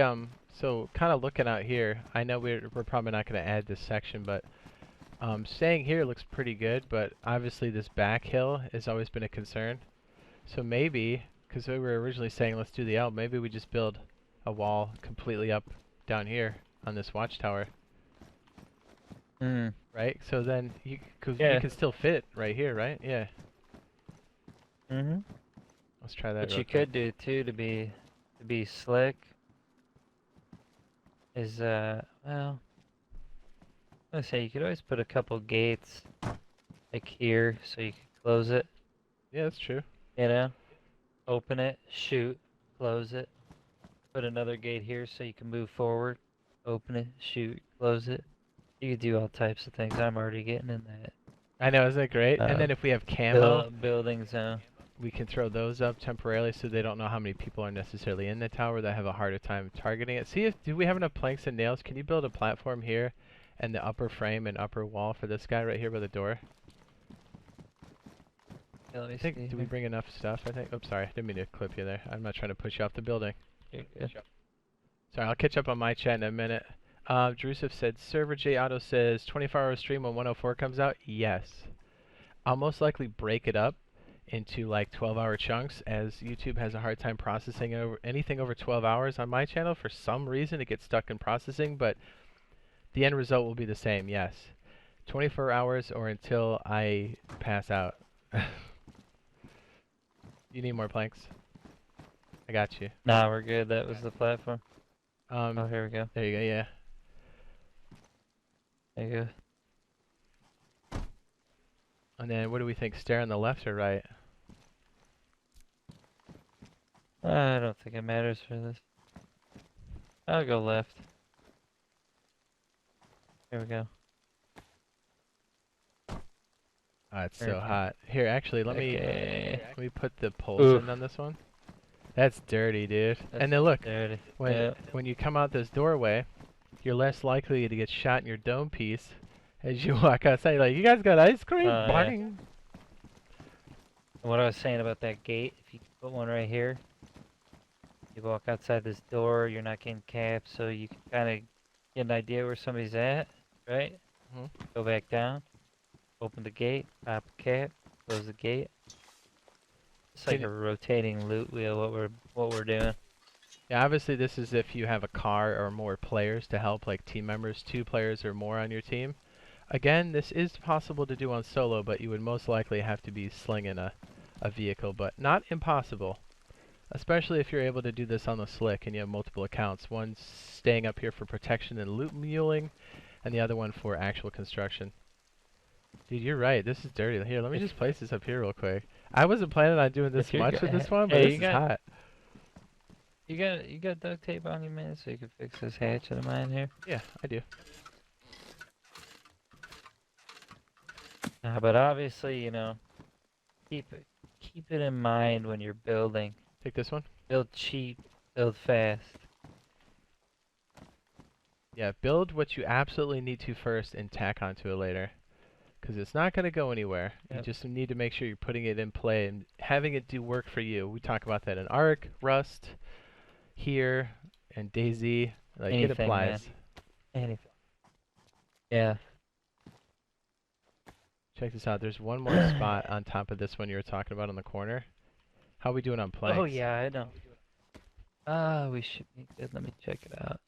[SPEAKER 1] so kind of looking out here, I know we're probably not going to add this section, but staying here looks pretty good, but obviously this back hill has always been a concern. So maybe, because we were originally saying let's do the L, maybe we just build a wall completely up down here on this watchtower. Right? So then, because you can still fit right here, right? Yeah. Let's try that.
[SPEAKER 2] What
[SPEAKER 1] real
[SPEAKER 2] you
[SPEAKER 1] quick.
[SPEAKER 2] could do too to be slick is well, let's say you could always put a couple gates like here so you can close it.
[SPEAKER 1] Yeah, that's true.
[SPEAKER 2] You know, open it, shoot, close it. Put another gate here so you can move forward. Open it, shoot, close it. You could do all types of things. I'm already getting in that
[SPEAKER 1] I know, isn't it great? And then if we have camo,
[SPEAKER 2] building zone.
[SPEAKER 1] we can throw those up temporarily so they don't know how many people are necessarily in the tower that have a harder time targeting it. See if do we have enough planks and nails? Can you build a platform here and the upper frame and upper wall for this guy right here by the door?
[SPEAKER 2] Yeah, let me
[SPEAKER 1] I think,
[SPEAKER 2] see
[SPEAKER 1] did we
[SPEAKER 2] here.
[SPEAKER 1] bring enough stuff? I think, oops, sorry, didn't mean to clip you there. I'm not trying to push you off the building.
[SPEAKER 2] You're good.
[SPEAKER 1] Sorry, I'll catch up on my chat in a minute. Drusif said, Server J Auto says, 24-hour stream when 104 comes out? Yes. I'll most likely break it up into like 12-hour chunks, as YouTube has a hard time processing anything over 12 hours on my channel. For some reason, it gets stuck in processing, but the end result will be the same, yes. 24 hours or until I pass out. You need more planks? I got you.
[SPEAKER 2] Nah, we're good. That was the platform.
[SPEAKER 1] Oh,
[SPEAKER 2] Here we go.
[SPEAKER 1] there you go, yeah.
[SPEAKER 2] There you go.
[SPEAKER 1] And then what do we think, stair on the left or right?
[SPEAKER 2] I don't think it matters for this. I'll go left. Here we go.
[SPEAKER 1] Oh, it's so
[SPEAKER 2] Perfect.
[SPEAKER 1] hot. Here, actually, let me put the poles
[SPEAKER 2] Oof.
[SPEAKER 1] in on this one. That's dirty, dude.
[SPEAKER 2] That's
[SPEAKER 1] And then look,
[SPEAKER 2] dirty.
[SPEAKER 1] when you come out this doorway, you're less likely to get shot in your dome piece as you walk outside. You're like, you guys got ice cream?
[SPEAKER 2] Yeah.
[SPEAKER 1] Bang.
[SPEAKER 2] And what I was saying about that gate, if you put one right here, you walk outside this door, you're not getting capped, so you can kind of get an idea where somebody's at, right?
[SPEAKER 1] Mhm.
[SPEAKER 2] Go back down, open the gate, pop a cap, close the gate. It's like a rotating loot wheel. What we're doing.
[SPEAKER 1] Yeah, obviously this is if you have a car or more players to help, like team members, 2 players or more on your team. Again, this is possible to do on solo, but you would most likely have to be slinging a vehicle, but not impossible. Especially if you're able to do this on the slick and you have multiple accounts. One staying up here for protection and loot muling, and the other one for actual construction. Dude, you're right. This is dirty. Here, let me just place this up here real quick. I wasn't planning on doing this much with this one, but this is hot.
[SPEAKER 2] You got duct tape on you, man, so you can fix this hatchet of mine here?
[SPEAKER 1] Yeah, I do.
[SPEAKER 2] But obviously, you know, keep it in mind when you're building.
[SPEAKER 1] Take this one.
[SPEAKER 2] Build cheap, build fast.
[SPEAKER 1] Yeah, build what you absolutely need to first and tack onto it later. Because it's not going to go anywhere.
[SPEAKER 2] Yep.
[SPEAKER 1] You just need to make sure you're putting it in play and having it do work for you. We talk about that in Ark, Rust, here, and DayZ. Like,
[SPEAKER 2] Anything,
[SPEAKER 1] it applies.
[SPEAKER 2] Man. Anything. Yeah.
[SPEAKER 1] Check this out. There's one more spot on top of this one you were talking about on the corner. How are we doing on planks?
[SPEAKER 2] Oh, yeah, I know. We should be good. Let me check it out.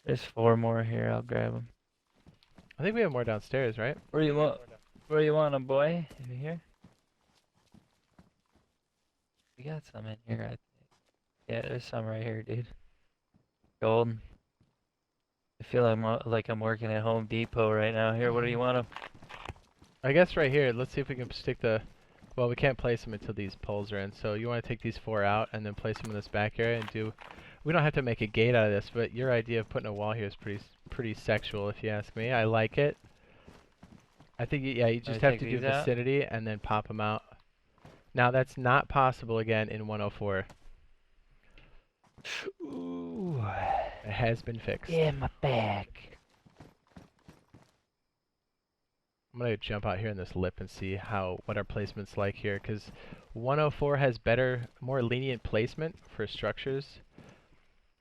[SPEAKER 2] There's 4 more here. I'll grab them.
[SPEAKER 1] I think we have more downstairs, right?
[SPEAKER 2] Where you want them, boy? Over here? We got some in here, I think. Yeah, there's some right here, dude. Golden. I feel like I'm working at Home Depot right now. Here, what do you want them?
[SPEAKER 1] I guess right here. Let's see if we can stick the... Well, we can't place them until these poles are in. So you want to take these 4 out and then place them in this back area and do... We don't have to make a gate out of this, but your idea of putting a wall here is pretty sexual, if you ask me. I like it. I think, yeah, you just have to do vicinity and then pop them out. Now, that's not possible again in 104.
[SPEAKER 2] Ooh.
[SPEAKER 1] It has been fixed.
[SPEAKER 2] Yeah, my back.
[SPEAKER 1] I'm going to jump out here in this lip and see what our placement's like here, because 104 has more lenient placement for structures.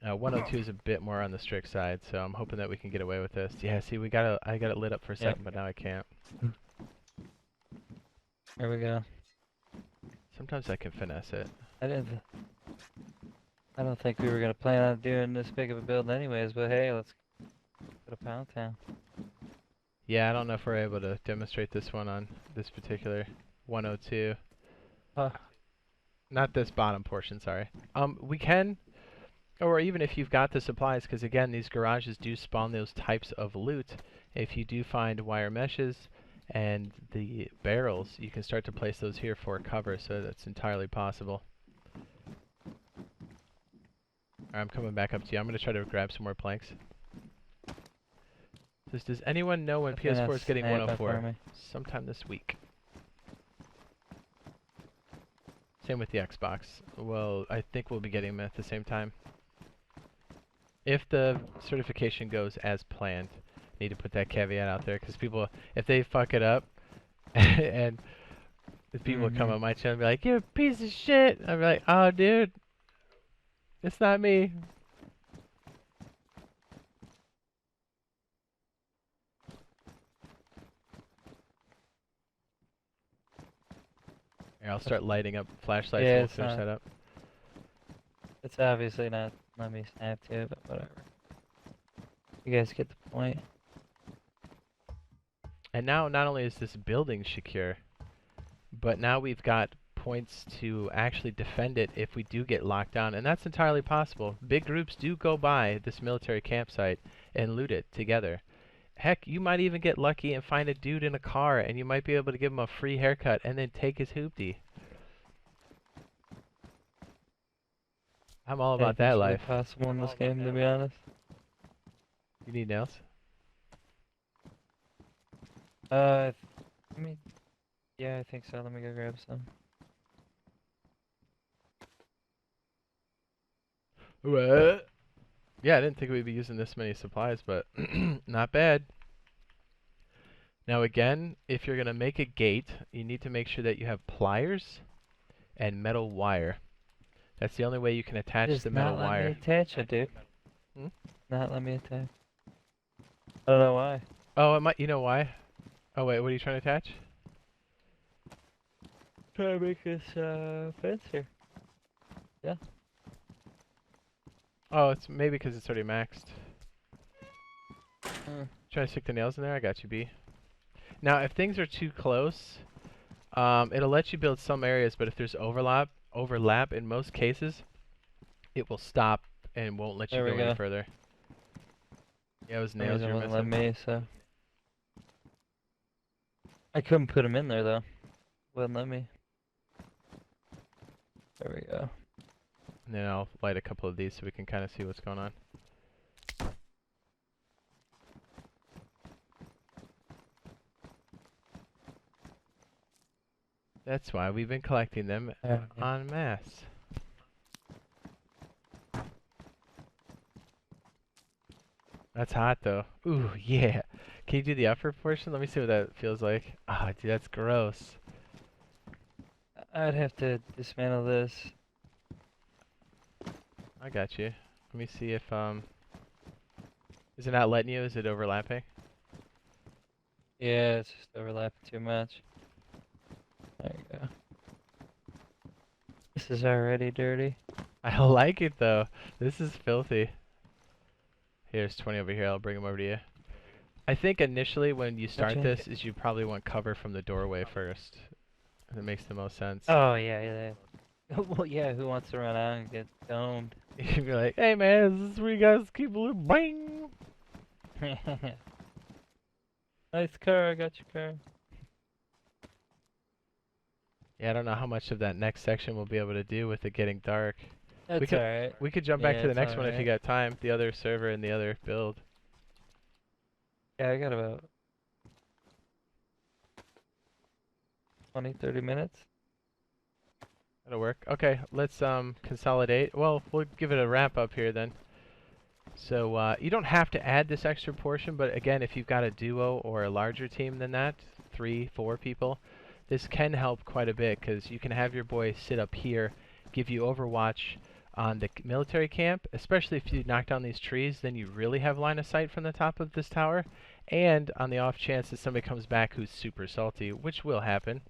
[SPEAKER 1] 102 is a bit more on the strict side, so I'm hoping that we can get away with this. Yeah, see, I got it lit up for a second, but now I can't.
[SPEAKER 2] Here we go.
[SPEAKER 1] Sometimes I can finesse it.
[SPEAKER 2] I don't think we were gonna plan on doing this big of a build anyways, but hey, let's go to Pound Town.
[SPEAKER 1] Yeah, I don't know if we're able to demonstrate this one on this particular 102. Not this bottom portion, sorry. We can... Or even if you've got the supplies, because again, these garages do spawn those types of loot. If you do find wire meshes and the barrels, you can start to place those here for cover, so that's entirely possible. Alright, I'm coming back up to you. I'm going to try to grab some more planks. Says, does anyone know when
[SPEAKER 2] Hopefully not
[SPEAKER 1] PS4 is getting
[SPEAKER 2] sniping for
[SPEAKER 1] 104?
[SPEAKER 2] me.
[SPEAKER 1] Sometime this week. Same with the Xbox. Well, I think we'll be getting them at the same time. If the certification goes as planned. Need to put that caveat out there, because people, if they fuck it up, and the people come on my channel and be like, "You're a piece of shit," I'll be like, "Oh, dude, it's not me." Here, I'll start lighting up flashlights
[SPEAKER 2] Yeah,
[SPEAKER 1] and we'll
[SPEAKER 2] it's
[SPEAKER 1] finish
[SPEAKER 2] not-
[SPEAKER 1] that up.
[SPEAKER 2] It's obviously not let me snap to, but whatever. You guys get the point.
[SPEAKER 1] And now, not only is this building secure, but now we've got points to actually defend it if we do get locked down, and that's entirely possible. Big groups do go by this military campsite and loot it together. Heck, you might even get lucky and find a dude in a car, and you might be able to give him a free haircut and then take his hoopty. I'm all about that life.
[SPEAKER 2] Anything's really possible in this game, to be honest.
[SPEAKER 1] You need nails?
[SPEAKER 2] I mean, yeah, I think so. Let me go grab some.
[SPEAKER 1] What? Yeah, I didn't think we'd be using this many supplies, but not bad. Now again, if you're going to make a gate, you need to make sure that you have pliers and metal wire. That's the only way you can attach
[SPEAKER 2] Just
[SPEAKER 1] the metal
[SPEAKER 2] not let me
[SPEAKER 1] wire.
[SPEAKER 2] attach it, dude.
[SPEAKER 1] Hmm?
[SPEAKER 2] Not let me attach. I don't know why.
[SPEAKER 1] Oh, it might. You know why? Oh wait, what are you trying to attach?
[SPEAKER 2] Try to make this fence here. Yeah.
[SPEAKER 1] Oh, it's maybe because it's already maxed.
[SPEAKER 2] Mm.
[SPEAKER 1] Trying to stick the nails in there? I got you, B. Now, if things are too close, it'll let you build some areas, but if there's overlap in most cases, it will stop and won't let you
[SPEAKER 2] There we
[SPEAKER 1] go any
[SPEAKER 2] go.
[SPEAKER 1] further. Yeah, it was
[SPEAKER 2] For some
[SPEAKER 1] nails
[SPEAKER 2] reason
[SPEAKER 1] you're
[SPEAKER 2] it wouldn't let
[SPEAKER 1] missing.
[SPEAKER 2] me, so. I couldn't put them in there, though. Wouldn't let me. There we go.
[SPEAKER 1] And then I'll light a couple of these so we can kind of see what's going on. That's why we've been collecting them
[SPEAKER 2] Yeah.
[SPEAKER 1] en masse. That's hot though. Ooh, yeah. Can you do the upper portion? Let me see what that feels like. Ah, dude, that's gross.
[SPEAKER 2] I'd have to dismantle this.
[SPEAKER 1] I got you. Let me see if is it not letting you? Is it overlapping?
[SPEAKER 2] Yeah, it's just overlapping too much. There you go. This is already dirty.
[SPEAKER 1] I like it though. This is filthy. Here's 20 over here. I'll bring them over to you. I think initially when you start
[SPEAKER 2] Gotcha.
[SPEAKER 1] this is you probably want cover from the doorway first. That makes the most sense.
[SPEAKER 2] Oh, yeah. Well, yeah, who wants to run out and get domed?
[SPEAKER 1] You'd be like, hey man, is this where you guys keep a little bang?
[SPEAKER 2] Nice car, I got your car.
[SPEAKER 1] Yeah, I don't know how much of that next section we'll be able to do with it getting dark.
[SPEAKER 2] That's
[SPEAKER 1] could-
[SPEAKER 2] alright.
[SPEAKER 1] We could jump back
[SPEAKER 2] Yeah,
[SPEAKER 1] to the
[SPEAKER 2] it's
[SPEAKER 1] next one if you
[SPEAKER 2] alright.
[SPEAKER 1] got time. The other server and the other build.
[SPEAKER 2] Yeah, I got about 20, 30 minutes.
[SPEAKER 1] That'll work. Okay, let's consolidate. Well, we'll give it a wrap up here then. So you don't have to add this extra portion, but again, if you've got a duo or a larger team than that, 3, 4 people, this can help quite a bit because you can have your boy sit up here, give you overwatch on the military camp, especially if you knock down these trees, then you really have line of sight from the top of this tower, and on the off chance that somebody comes back who's super salty, which will happen,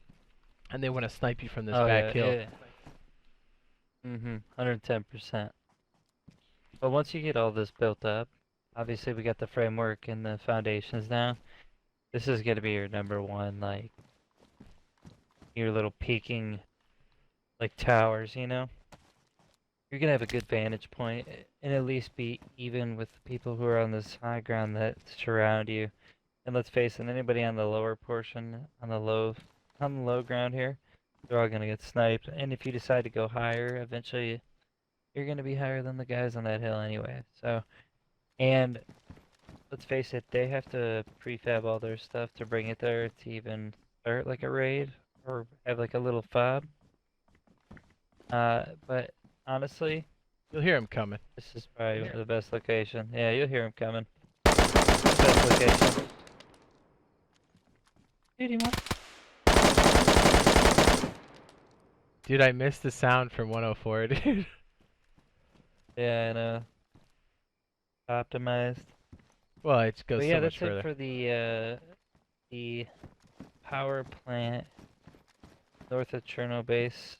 [SPEAKER 1] and they want to snipe you from this back hill.
[SPEAKER 2] Yeah. 110%. But once you get all this built up, obviously we got the framework and the foundations now. This is gonna be your #1, like, your little peaking, like, towers, you know? You're gonna have a good vantage point and at least be even with the people who are on this high ground that surround you. And let's face it, anybody on the lower portion, on the low ground here, they're all gonna get sniped. And if you decide to go higher, eventually you're gonna be higher than the guys on that hill anyway. So, and let's face it, they have to prefab all their stuff to bring it there to even start like a raid or have like a little fob. But honestly,
[SPEAKER 1] You'll hear him coming.
[SPEAKER 2] this is probably the best location. Yeah, you'll hear him coming. Best location. Dude, he won.
[SPEAKER 1] Dude, I missed the sound from 104, dude.
[SPEAKER 2] Yeah, I know. Optimized.
[SPEAKER 1] Well, it goes
[SPEAKER 2] But
[SPEAKER 1] so
[SPEAKER 2] yeah,
[SPEAKER 1] much
[SPEAKER 2] that's it
[SPEAKER 1] further.
[SPEAKER 2] for the power plant north of Cherno base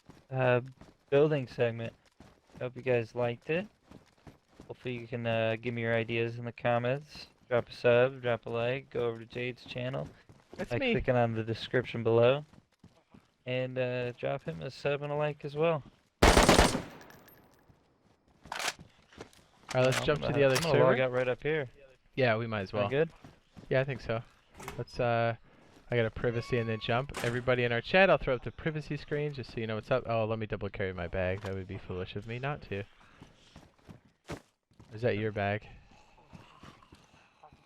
[SPEAKER 2] building segment. Hope you guys liked it. Hopefully you can give me your ideas in the comments. Drop a sub, drop a like, go over to Jade's channel
[SPEAKER 1] That's
[SPEAKER 2] by
[SPEAKER 1] me.
[SPEAKER 2] clicking on the description below. And drop him a sub and a like as well.
[SPEAKER 1] Alright, let's jump to the other
[SPEAKER 2] I'm gonna log
[SPEAKER 1] server.
[SPEAKER 2] out right up here.
[SPEAKER 1] Yeah, we might as well.
[SPEAKER 2] Good?
[SPEAKER 1] Yeah, I think so. Let's, I got a privacy and then jump. Everybody in our chat, I'll throw up the privacy screen just so you know what's up. Oh, let me double carry my bag. That would be foolish of me not to. Is that your bag?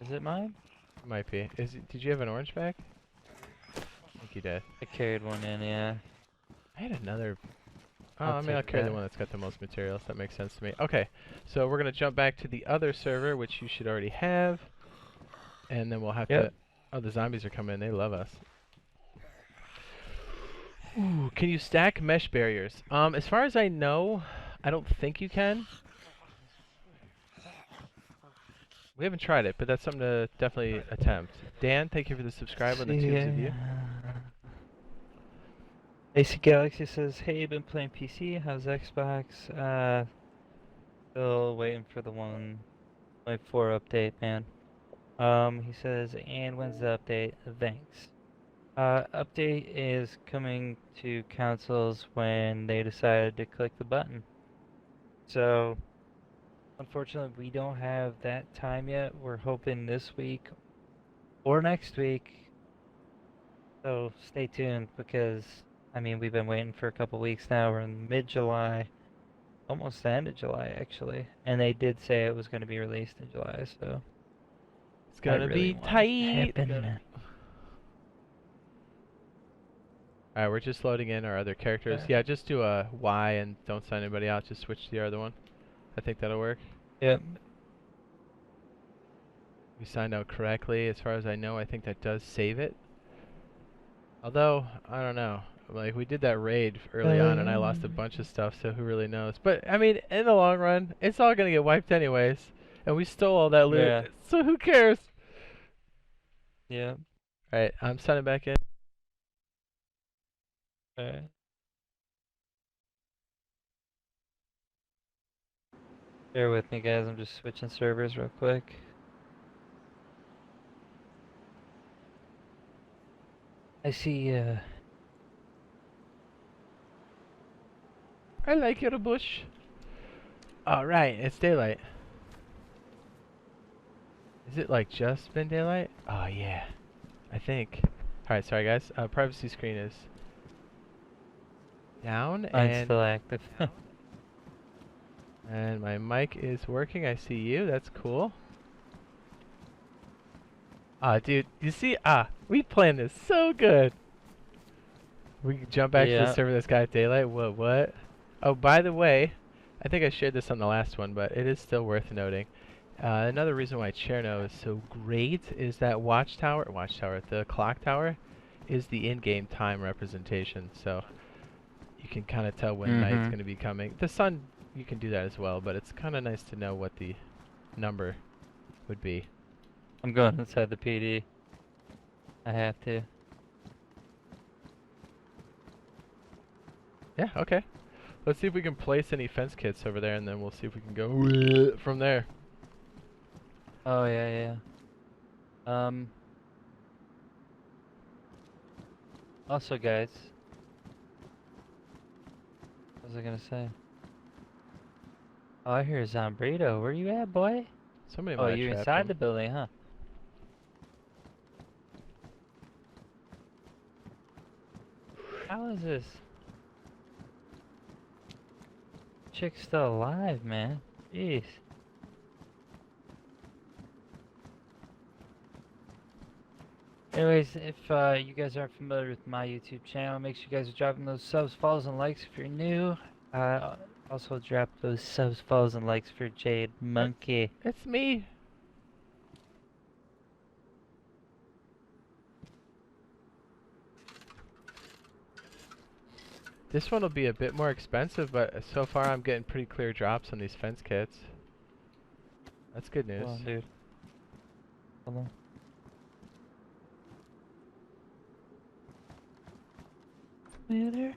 [SPEAKER 2] Is it mine?
[SPEAKER 1] It might be. Did you have an orange bag? I think you did.
[SPEAKER 2] I carried one in, yeah.
[SPEAKER 1] I had another. Oh,
[SPEAKER 2] I'll
[SPEAKER 1] I mean, I'll
[SPEAKER 2] take
[SPEAKER 1] carry the
[SPEAKER 2] that.
[SPEAKER 1] one that's got the most materials. That makes sense to me. Okay, so we're gonna jump back to the other server, which you should already have, and then we'll have to. Oh, the zombies are coming in. They love us. Ooh, can you stack mesh barriers? As far as I know, I don't think you can. We haven't tried it, but that's something to definitely attempt. Dan, thank you for the subscribe on the tubes of you.
[SPEAKER 2] AC Galaxy says, hey, been playing PC, how's Xbox? Still waiting for the 1.4 update, man. He says, and when's the update? Thanks. Update is coming to consoles when they decided to click the button. So, unfortunately, we don't have that time yet. We're hoping this week or next week. So, stay tuned because, I mean, we've been waiting for a couple weeks now. We're in mid-July. Almost the end of July, actually. And they did say it was going to be released in July, so...
[SPEAKER 1] It's gonna be tight. Alright, we're just loading in our other characters. Yeah, just do a Y and don't sign anybody out. Just switch to the other one. I think that'll work.
[SPEAKER 2] Yep.
[SPEAKER 1] We signed out correctly. As far as I know, I think that does save it. Although, I don't know. Like, we did that raid early on and I lost a bunch of stuff, so who really knows. But, I mean, in the long run, it's all gonna get wiped anyways. And we stole all that loot,
[SPEAKER 2] Yeah.
[SPEAKER 1] so who cares?
[SPEAKER 2] Yeah.
[SPEAKER 1] Alright, I'm signing back in.
[SPEAKER 2] Alright. Bear with me, guys. I'm just switching servers real quick. I see,
[SPEAKER 1] I like your bush. Alright, it's daylight. Is it like just been daylight? Oh yeah, I think. Alright, sorry guys. Privacy screen is down
[SPEAKER 2] mine's
[SPEAKER 1] and
[SPEAKER 2] still active.
[SPEAKER 1] and my mic is working. I see you. That's cool. Ah, dude, you see? Ah, we planned this so good. We can jump back to the server that's got daylight. What? Oh, by the way, I think I shared this on the last one, but it is still worth noting. Another reason why Cherno is so great is that the clock tower is the in-game time representation. So you can kind of tell when night's going to be coming. The sun, you can do that as well, but it's kind of nice to know what the number would be.
[SPEAKER 2] I'm going inside the PD. I have to.
[SPEAKER 1] Yeah, okay. Let's see if we can place any fence kits over there, and then we'll see if we can go from there.
[SPEAKER 2] Oh, yeah. Also, guys. What was I gonna say? Oh, I hear Zombrito. Where you at, boy?
[SPEAKER 1] Somebody
[SPEAKER 2] Oh,
[SPEAKER 1] might have
[SPEAKER 2] you
[SPEAKER 1] trapped
[SPEAKER 2] inside
[SPEAKER 1] him.
[SPEAKER 2] the building, huh? How is this? Chick's still alive, man. Jeez. Anyways, if you guys aren't familiar with my YouTube channel, make sure you guys are dropping those subs, follows, and likes if you're new. Also drop those subs, follows, and likes for Jade Monkey.
[SPEAKER 1] It's me. This one will be a bit more expensive, but so far I'm getting pretty clear drops on these fence kits. That's good news.
[SPEAKER 2] Hold on, dude. Hold on. You there?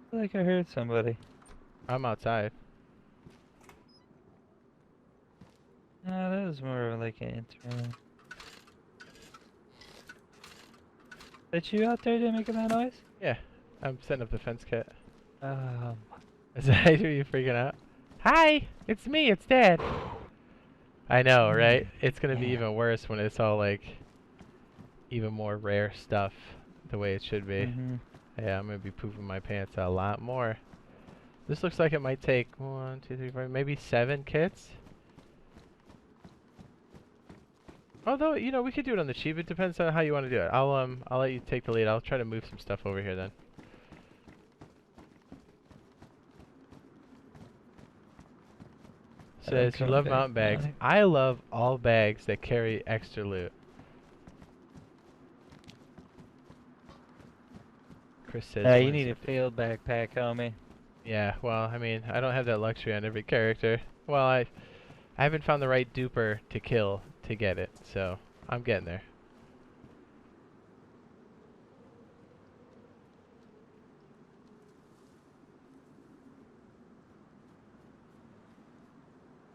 [SPEAKER 2] I feel like I heard somebody.
[SPEAKER 1] I'm outside.
[SPEAKER 2] No, that was more of like an internal. That you out there making that noise?
[SPEAKER 1] Yeah, I'm setting up the fence kit. Is that you freaking out? Hi, it's me, it's Dad. I know, right? It's gonna be even worse when it's all like even more rare stuff the way it should be. Yeah, I'm gonna be pooping my pants a lot more. This looks like it might take 1, 2, 3, 4, maybe 7 kits. Although, you know, we could do it on the cheap. It depends on how you want to do it. I'll let you take the lead. I'll try to move some stuff over here then. Says you love mountain bags. I love all bags that carry extra loot. Chris says
[SPEAKER 2] you need a field backpack, homie.
[SPEAKER 1] Yeah, well, I mean, I don't have that luxury on every character. Well, I haven't found the right duper to kill to get it, so I'm getting there.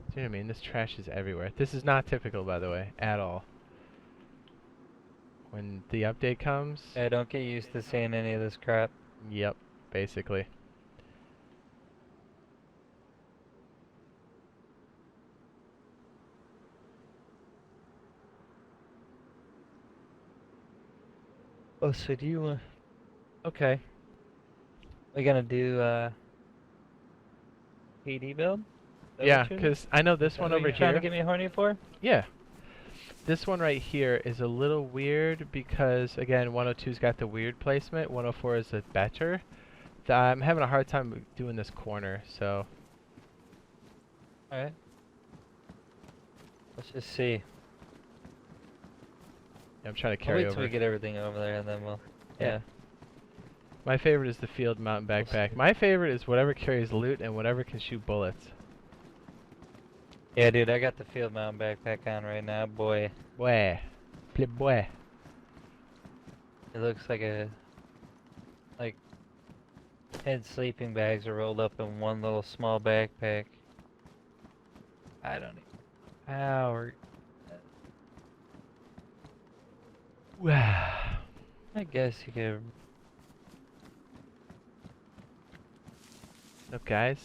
[SPEAKER 1] Do you know what I mean? This trash is everywhere. This is not typical, by the way, at all. When the update comes...
[SPEAKER 2] Yeah, don't get used to seeing any of this crap.
[SPEAKER 1] Yep, basically.
[SPEAKER 2] Oh, so do you, okay. We're gonna do, PD build?
[SPEAKER 1] Yeah, because I know this one over here...
[SPEAKER 2] trying to get me horny for?
[SPEAKER 1] Yeah. This one right here is a little weird because, again, 102's got the weird placement. 104 is a better. I'm having a hard time doing this corner, so...
[SPEAKER 2] Alright. Let's just see.
[SPEAKER 1] I'm trying to carry
[SPEAKER 2] wait
[SPEAKER 1] over.
[SPEAKER 2] till we get everything over there and then we'll... Yeah.
[SPEAKER 1] My favorite is the field mountain backpack. My favorite is whatever carries loot and whatever can shoot bullets.
[SPEAKER 2] Yeah, dude, I got the field mountain backpack on right now, boy.
[SPEAKER 1] Boy. Boy.
[SPEAKER 2] It looks like like 10 sleeping bags are rolled up in one little small backpack. I don't even... How...
[SPEAKER 1] Wow.
[SPEAKER 2] I guess you could...
[SPEAKER 1] What's up, guys?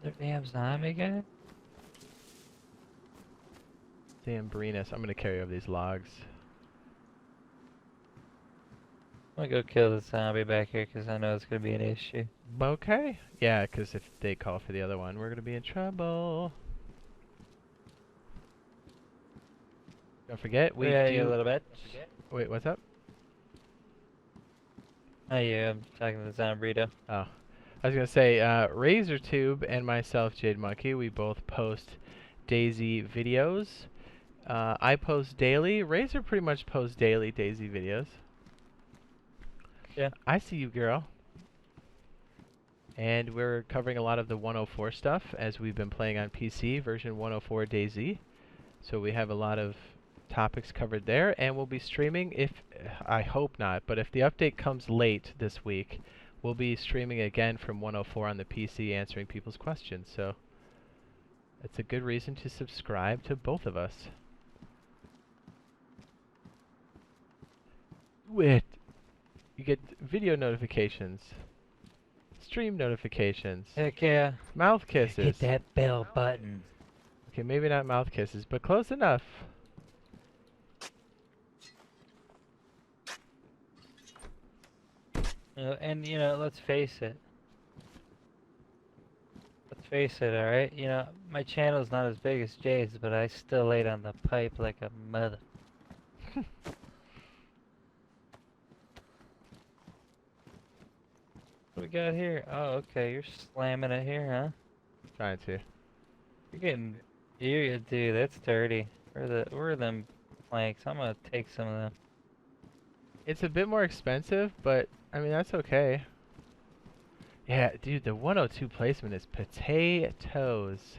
[SPEAKER 2] Another damn zombie guy?
[SPEAKER 1] Damn Brenus. I'm gonna carry over these logs.
[SPEAKER 2] I'm gonna go kill the zombie back here because I know it's gonna be an issue.
[SPEAKER 1] Okay. Yeah, because if they call for the other one, we're gonna be in trouble. Don't forget, we do...
[SPEAKER 2] a little bit.
[SPEAKER 1] Wait, what's up?
[SPEAKER 2] Oh yeah, I'm talking to the Zombrito.
[SPEAKER 1] Oh. I was gonna say, RazorTube and myself, Jade Monkey, we both post DayZ videos. I post daily. Razor pretty much posts daily DayZ videos.
[SPEAKER 2] Yeah.
[SPEAKER 1] I see you, girl. And we're covering a lot of the 104 stuff as we've been playing on PC, version 104 DayZ. So we have a lot of topics covered there, and we'll be streaming if, I hope not, but if the update comes late this week, we'll be streaming again from 104 on the PC answering people's questions. So it's a good reason to subscribe to both of us. Wait. You get video notifications, stream notifications,
[SPEAKER 2] Heck yeah.
[SPEAKER 1] mouth kisses.
[SPEAKER 2] Hit that bell button.
[SPEAKER 1] Okay, maybe not mouth kisses, but close enough.
[SPEAKER 2] And you know, let's face it. Let's face it, alright? You know, my channel's not as big as Jade's, but I still laid on the pipe like a mother. What we got here? Oh, okay. You're slamming it here, huh?
[SPEAKER 1] Trying to.
[SPEAKER 2] You're getting. Dude, that's dirty. Where are them planks? I'm gonna take some of them.
[SPEAKER 1] It's a bit more expensive, but I mean that's okay. Yeah, dude, the 102 placement is potatoes.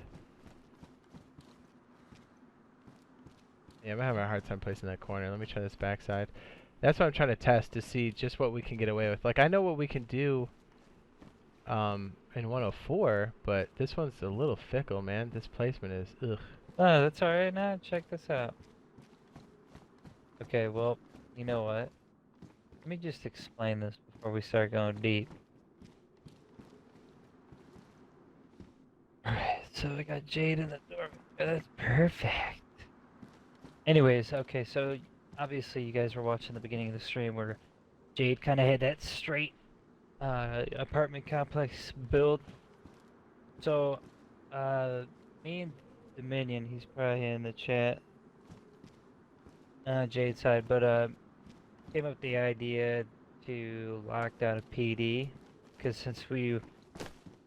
[SPEAKER 1] Yeah, I'm having a hard time placing that corner. Let me try this backside. That's what I'm trying to test to see just what we can get away with. Like I know what we can do in 104, but this one's a little fickle, man. This placement is ugh.
[SPEAKER 2] Oh, that's alright now. Check this out. Okay, well, you know what? Let me just explain this before we start going deep. Alright, so I got Jade in the door. That's perfect. Anyways, okay, so obviously you guys were watching the beginning of the stream where Jade kind of had that straight apartment complex build. So, me and Dominion, he's probably in the chat, Jade's side, but came up with the idea to lock down a PD, because since we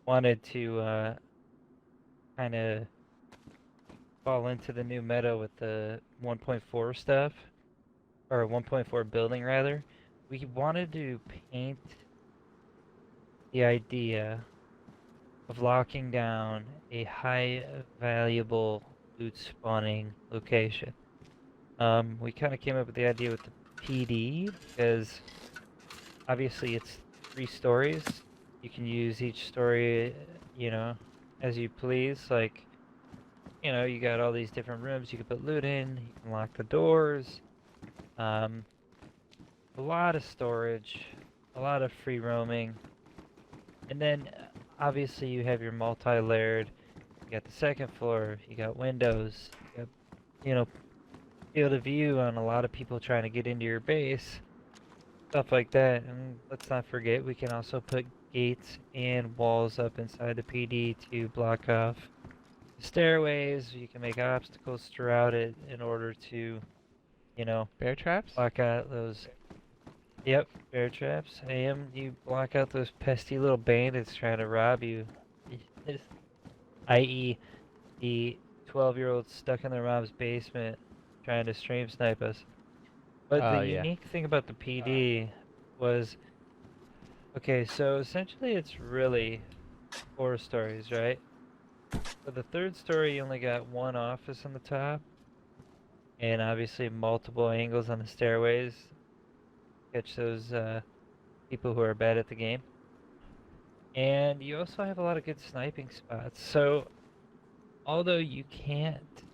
[SPEAKER 2] wanted to kind of fall into the new meta with the 1.4 stuff, or 1.4 building rather, we wanted to paint the idea of locking down a high valuable loot spawning location. We kind of came up with the idea with the PD because obviously it's 3 stories. You can use each story, you know, as you please. Like, you know, you got all these different rooms you can put loot in, you can lock the doors. A lot of storage, a lot of free roaming. And then obviously you have your multi-layered, you got the second floor, you got windows, you got, you know, field of view on a lot of people trying to get into your base, stuff like that. And let's not forget, we can also put gates and walls up inside the PD to block off the stairways. You can make obstacles throughout it in order to, you know,
[SPEAKER 1] Bear traps?
[SPEAKER 2] block out those. Yep, bear traps. And you block out those pesky little bandits trying to rob you. I.e., the 12-year-old stuck in their mom's basement trying to stream snipe us. But
[SPEAKER 1] Oh
[SPEAKER 2] the
[SPEAKER 1] yeah.
[SPEAKER 2] unique thing about the PD was, okay, so essentially it's really 4 stories, right? For the 3rd story, you only got 1 office on the top, and obviously multiple angles on the stairways. Catch those people who are bad at the game. And you also have a lot of good sniping spots. So, although you can't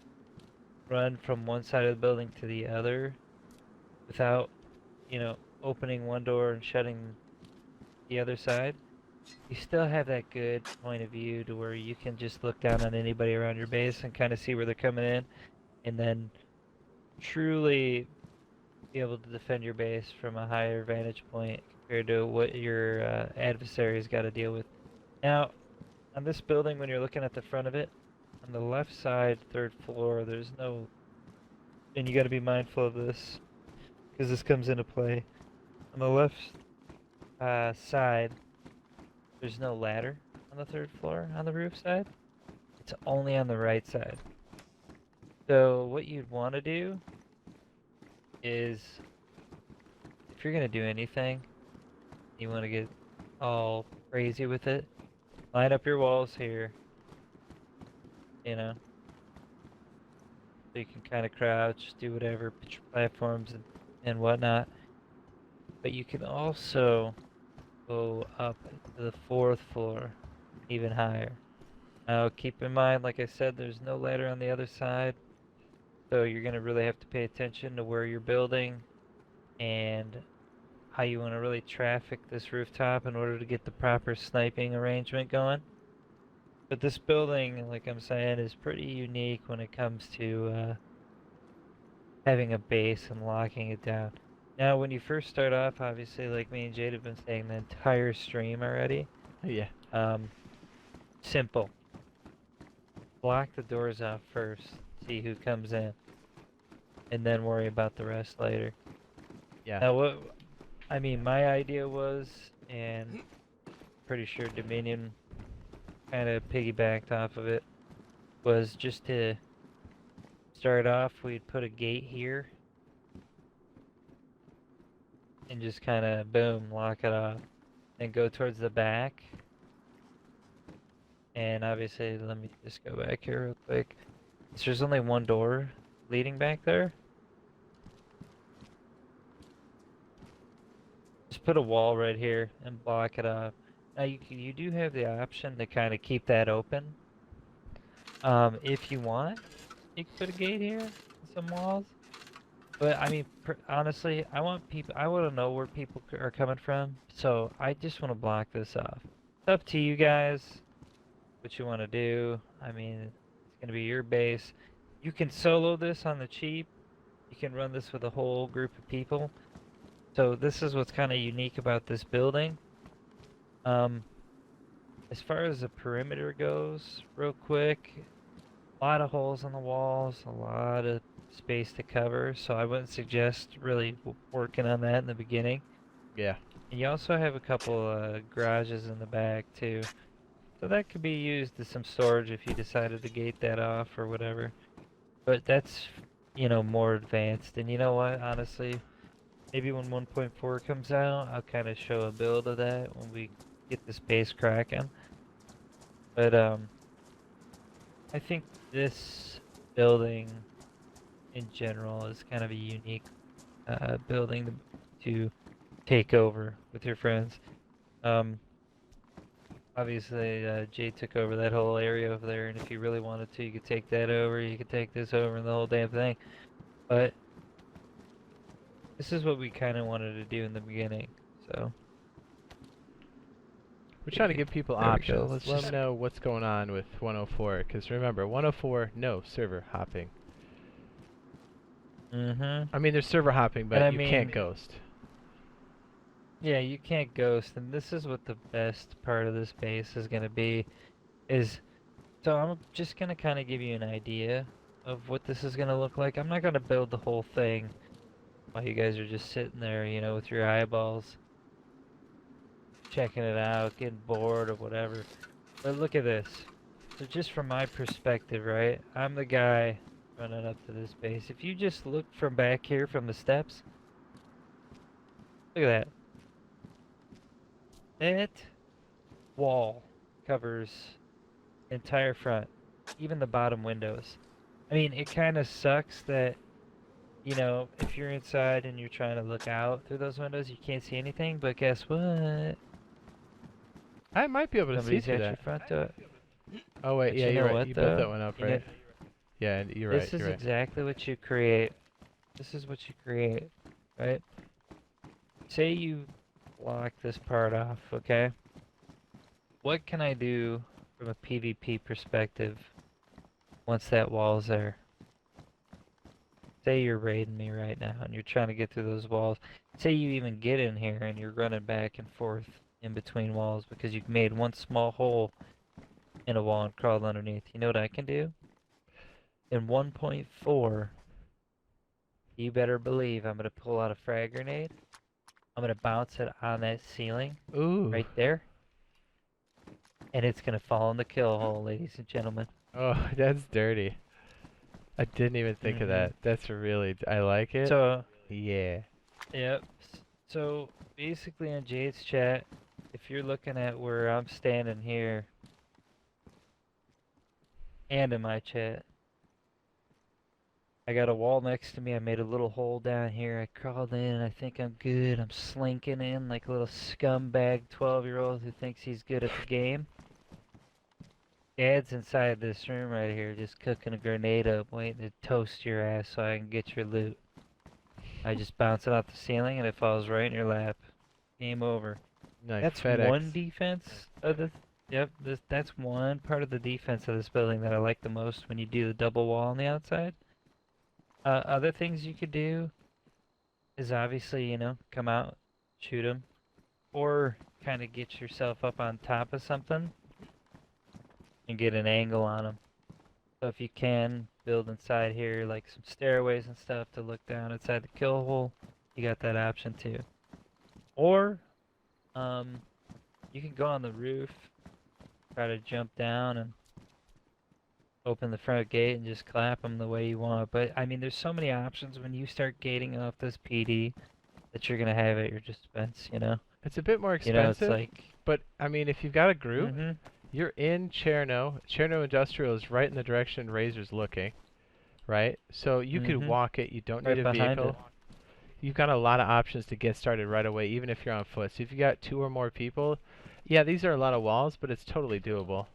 [SPEAKER 2] run from one side of the building to the other without, you know, opening one door and shutting the other side, you still have that good point of view to where you can just look down on anybody around your base and kind of see where they're coming in, and then truly be able to defend your base from a higher vantage point compared to what your adversary's got to deal with. Now, on this building, when you're looking at the front of it, on the left side, 3rd floor, there's no, and you got to be mindful of this, because this comes into play. On the left side, there's no ladder on the 3rd floor on the roof side. It's only on the right side. So what you'd want to do is, if you're going to do anything, you want to get all crazy with it, line up your walls here, you know, so you can kind of crouch, do whatever, put your platforms and whatnot. But you can also go up to the 4th floor, even higher. Now keep in mind, like I said, there's no ladder on the other side, so you're going to really have to pay attention to where you're building and how you want to really traffic this rooftop in order to get the proper sniping arrangement going. But this building, like I'm saying, is pretty unique when it comes to having a base and locking it down. Now, when you first start off, obviously, like me and Jade have been saying the entire stream already.
[SPEAKER 1] Yeah.
[SPEAKER 2] Simple. Block the doors off first. See who comes in. and then worry about the rest later.
[SPEAKER 1] Yeah.
[SPEAKER 2] Now, I mean, my idea was, and pretty sure Dominion kind of piggybacked off of it, was just to start off, we'd put a gate here and just kind of boom, lock it off, and go towards the back. And obviously, let me just go back here real quick. So there's only one door leading back there. Just put a wall right here and block it off. Now you do have the option to kind of keep that open. If you want, you can put a gate here and some walls. But I mean, honestly, I want to know where people are coming from. So I just want to block this off. It's up to you guys what you want to do. I mean, it's gonna be your base. You can solo this on the cheap. You can run this with a whole group of people. So this is what's kind of unique about this building. As far as the perimeter goes, real quick, a lot of holes on the walls, a lot of space to cover, so I wouldn't suggest really working on that in the beginning.
[SPEAKER 1] Yeah.
[SPEAKER 2] And you also have a couple garages in the back too, so that could be used as some storage if you decided to gate that off or whatever. But that's, you know, more advanced. And you know what, honestly, maybe when 1.4 comes out, I'll kind of show a build of that when we get the space cracking. But I think this building in general is kind of a unique building to take over with your friends. Obviously, Jade took over that whole area over there, and if you really wanted to, you could take that over, you could take this over, and the whole damn thing. But this is what we kind of wanted to do in the beginning, so.
[SPEAKER 1] We're trying to give people
[SPEAKER 2] There we go,
[SPEAKER 1] options.
[SPEAKER 2] let's
[SPEAKER 1] Let
[SPEAKER 2] just-
[SPEAKER 1] them know what's going on with 104, because remember, 104, no server hopping. I mean, there's server hopping, but
[SPEAKER 2] And I
[SPEAKER 1] you can't
[SPEAKER 2] mean-
[SPEAKER 1] ghost.
[SPEAKER 2] Yeah, you can't ghost, and this is what the best part of this base is gonna be, so I'm just gonna kind of give you an idea of what this is gonna look like. I'm not gonna build the whole thing while you guys are just sitting there, you know, with your eyeballs, checking it out, getting bored or whatever. But look at this. So just from my perspective, right? I'm the guy running up to this base. If you just look from back here from the steps, look at that. That wall covers the entire front, even the bottom windows. I mean, it kind of sucks that, you know, if you're inside and you're trying to look out through those windows, you can't see anything, but guess what?
[SPEAKER 1] I might be able to see
[SPEAKER 2] Somebody's
[SPEAKER 1] through
[SPEAKER 2] got your
[SPEAKER 1] that.
[SPEAKER 2] front door.
[SPEAKER 1] Oh wait,
[SPEAKER 2] But
[SPEAKER 1] yeah,
[SPEAKER 2] you
[SPEAKER 1] you're
[SPEAKER 2] know
[SPEAKER 1] right.
[SPEAKER 2] what,
[SPEAKER 1] You built that
[SPEAKER 2] though?
[SPEAKER 1] one up,
[SPEAKER 2] You know,
[SPEAKER 1] right? Yeah, you're
[SPEAKER 2] this
[SPEAKER 1] right.
[SPEAKER 2] is
[SPEAKER 1] You're right.
[SPEAKER 2] exactly what you create. This is what you create, right? Say you block this part off, okay? What can I do from a PvP perspective once that wall's there? Say you're raiding me right now and you're trying to get through those walls. Say you even get in here and you're running back and forth in between walls because you've made one small hole in a wall and crawled underneath. You know what I can do? In 1.4, you better believe I'm going to pull out a frag grenade. I'm going to bounce it on that ceiling
[SPEAKER 1] Ooh.
[SPEAKER 2] right there. And it's going to fall in the kill hole, ladies and gentlemen.
[SPEAKER 1] Oh, that's dirty. I didn't even think of that. That's really, I like it.
[SPEAKER 2] So,
[SPEAKER 1] Yeah.
[SPEAKER 2] yep. So, basically in Jade's chat, if you're looking at where I'm standing here, and in my chat, I got a wall next to me. I made a little hole down here. I crawled in. I think I'm good. I'm slinking in like a little scumbag 12-year-old who thinks he's good at the game. Dad's inside this room right here just cooking a grenade up, waiting to toast your ass so I can get your loot. I just bounce it off the ceiling and it falls right in your lap. Game over.
[SPEAKER 1] Nice.
[SPEAKER 2] That's
[SPEAKER 1] FedEx.
[SPEAKER 2] one defense of the... Yep, that's one part of the defense of this building that I like the most when you do the double wall on the outside. Other things you could do is obviously, you know, come out, shoot them, or kind of get yourself up on top of something and get an angle on them. So if you can build inside here, like some stairways and stuff to look down inside the kill hole, you got that option too. Or, you can go on the roof, try to jump down and open the front gate and just clap them the way you want. But I mean, there's so many options when you start gating off this PD that you're gonna have at your dispense, you know?
[SPEAKER 1] It's a bit more
[SPEAKER 2] You know, it's
[SPEAKER 1] expensive,
[SPEAKER 2] like,
[SPEAKER 1] but I mean, if you've got a group,
[SPEAKER 2] mm-hmm,
[SPEAKER 1] you're in Cherno. Cherno Industrial is right in the direction Razor's looking, right? So you could
[SPEAKER 2] mm-hmm,
[SPEAKER 1] walk it. You don't
[SPEAKER 2] right
[SPEAKER 1] need a
[SPEAKER 2] behind
[SPEAKER 1] vehicle.
[SPEAKER 2] it.
[SPEAKER 1] You've got a lot of options to get started right away, even if you're on foot. So if you got 2 or more people, yeah, these are a lot of walls, but it's totally doable.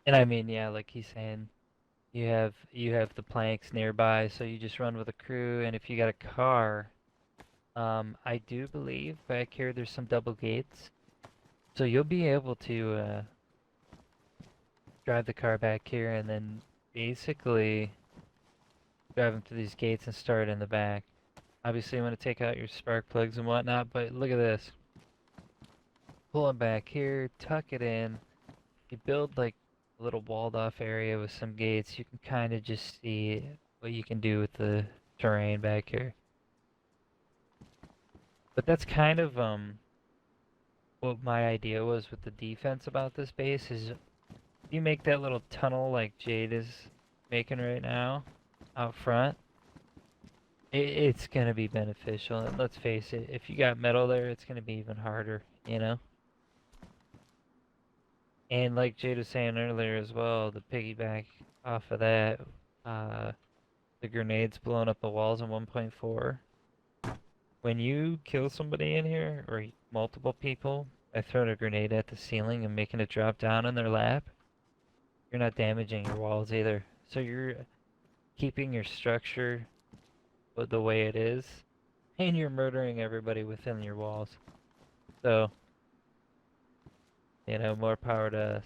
[SPEAKER 2] And I mean, yeah, like he's saying, you have the planks nearby, so you just run with a crew. And if you got a car, I do believe back here there's some double gates, so you'll be able to drive the car back here and then basically drive them to these gates and start in the back. Obviously, you want to take out your spark plugs and whatnot, but look at this. Pull it back here, tuck it in. You build like a little walled off area with some gates. You can kind of just see what you can do with the terrain back here. But that's kind of what my idea was with the defense about this base is you make that little tunnel like Jade is making right now out front. It's gonna be beneficial, and let's face it, if you got metal there, it's gonna be even harder, you know? And like Jade was saying earlier as well, the piggyback off of that, the grenades blowing up the walls in 1.4. When you kill somebody in here, or multiple people, by throwing a grenade at the ceiling and making it drop down in their lap, you're not damaging your walls either. So you're keeping your structure the way it is, and you're murdering everybody within your walls. So, you know, more power to us.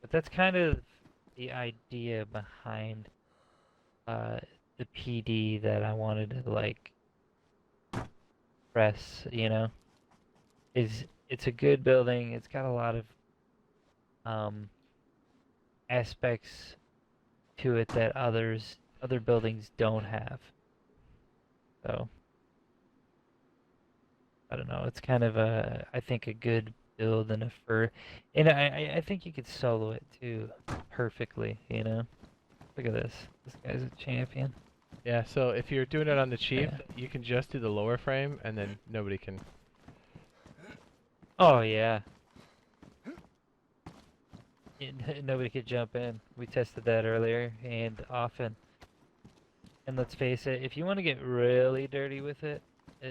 [SPEAKER 2] But that's kind of the idea behind the PD that I wanted to like press, you know. It's a good building. It's got a lot of aspects to it that other buildings don't have. So I don't know. It's kind of I think a good build and and I think you could solo it too perfectly. You know, look at this. This guy's a champion.
[SPEAKER 1] Yeah, so if you're doing it on the cheap,
[SPEAKER 2] Yeah.
[SPEAKER 1] you can just do the lower frame, and then nobody can.
[SPEAKER 2] Oh yeah. Nobody could jump in. We tested that earlier and often. And let's face it, if you want to get really dirty with it,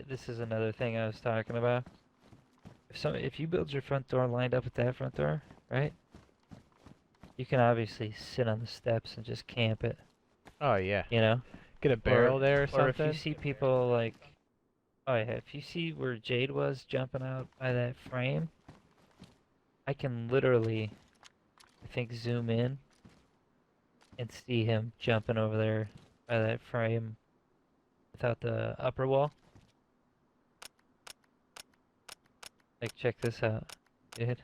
[SPEAKER 2] this is another thing I was talking about. If you build your front door lined up with that front door, right? You can obviously sit on the steps and just camp it,
[SPEAKER 1] Oh yeah,
[SPEAKER 2] you know?
[SPEAKER 1] get a barrel there or
[SPEAKER 2] Or if
[SPEAKER 1] something.
[SPEAKER 2] you see people like, oh yeah, if you see where Jade was jumping out by that frame, I can literally, I think, zoom in and see him jumping over there by that frame without the upper wall. Like, check this out, dude.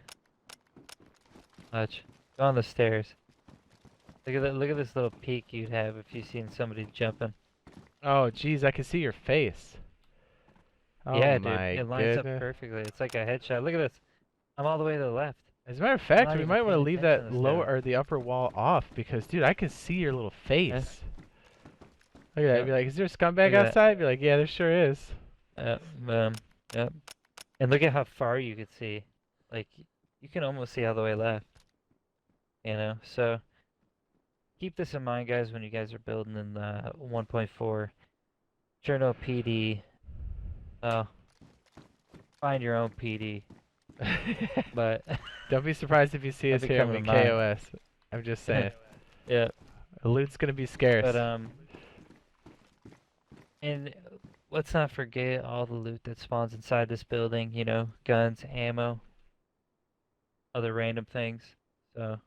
[SPEAKER 2] Watch. Go on the stairs. Look at that. Look at this little peek you'd have if you seen somebody jumping.
[SPEAKER 1] Oh geez, I can see your face. Oh
[SPEAKER 2] Yeah, dude.
[SPEAKER 1] my
[SPEAKER 2] It lines up
[SPEAKER 1] goodness.
[SPEAKER 2] perfectly. It's like a headshot. Look at this. I'm all the way to the left.
[SPEAKER 1] As a matter of
[SPEAKER 2] I'm
[SPEAKER 1] fact,
[SPEAKER 2] not
[SPEAKER 1] we
[SPEAKER 2] even
[SPEAKER 1] might want to
[SPEAKER 2] paying
[SPEAKER 1] leave
[SPEAKER 2] attention
[SPEAKER 1] that
[SPEAKER 2] this
[SPEAKER 1] lower
[SPEAKER 2] time.
[SPEAKER 1] or the upper wall off because, dude, I can see your little face. Look at that.
[SPEAKER 2] Yep.
[SPEAKER 1] Be like, is there a scumbag
[SPEAKER 2] Look at that.
[SPEAKER 1] outside? Be like, yeah, there sure is.
[SPEAKER 2] Yep. And look at how far you could see. Like, you can almost see all the way left. You know? So, keep this in mind, guys, when you guys are building in 1.4. Sure, no PD. Oh, find your own PD. But
[SPEAKER 1] Don't be surprised if you see us
[SPEAKER 2] That'd be
[SPEAKER 1] here and we
[SPEAKER 2] coming to
[SPEAKER 1] KOS. I'm just saying.
[SPEAKER 2] yeah.
[SPEAKER 1] The loot's gonna be scarce.
[SPEAKER 2] But and let's not forget all the loot that spawns inside this building, you know, guns, ammo, other random things. So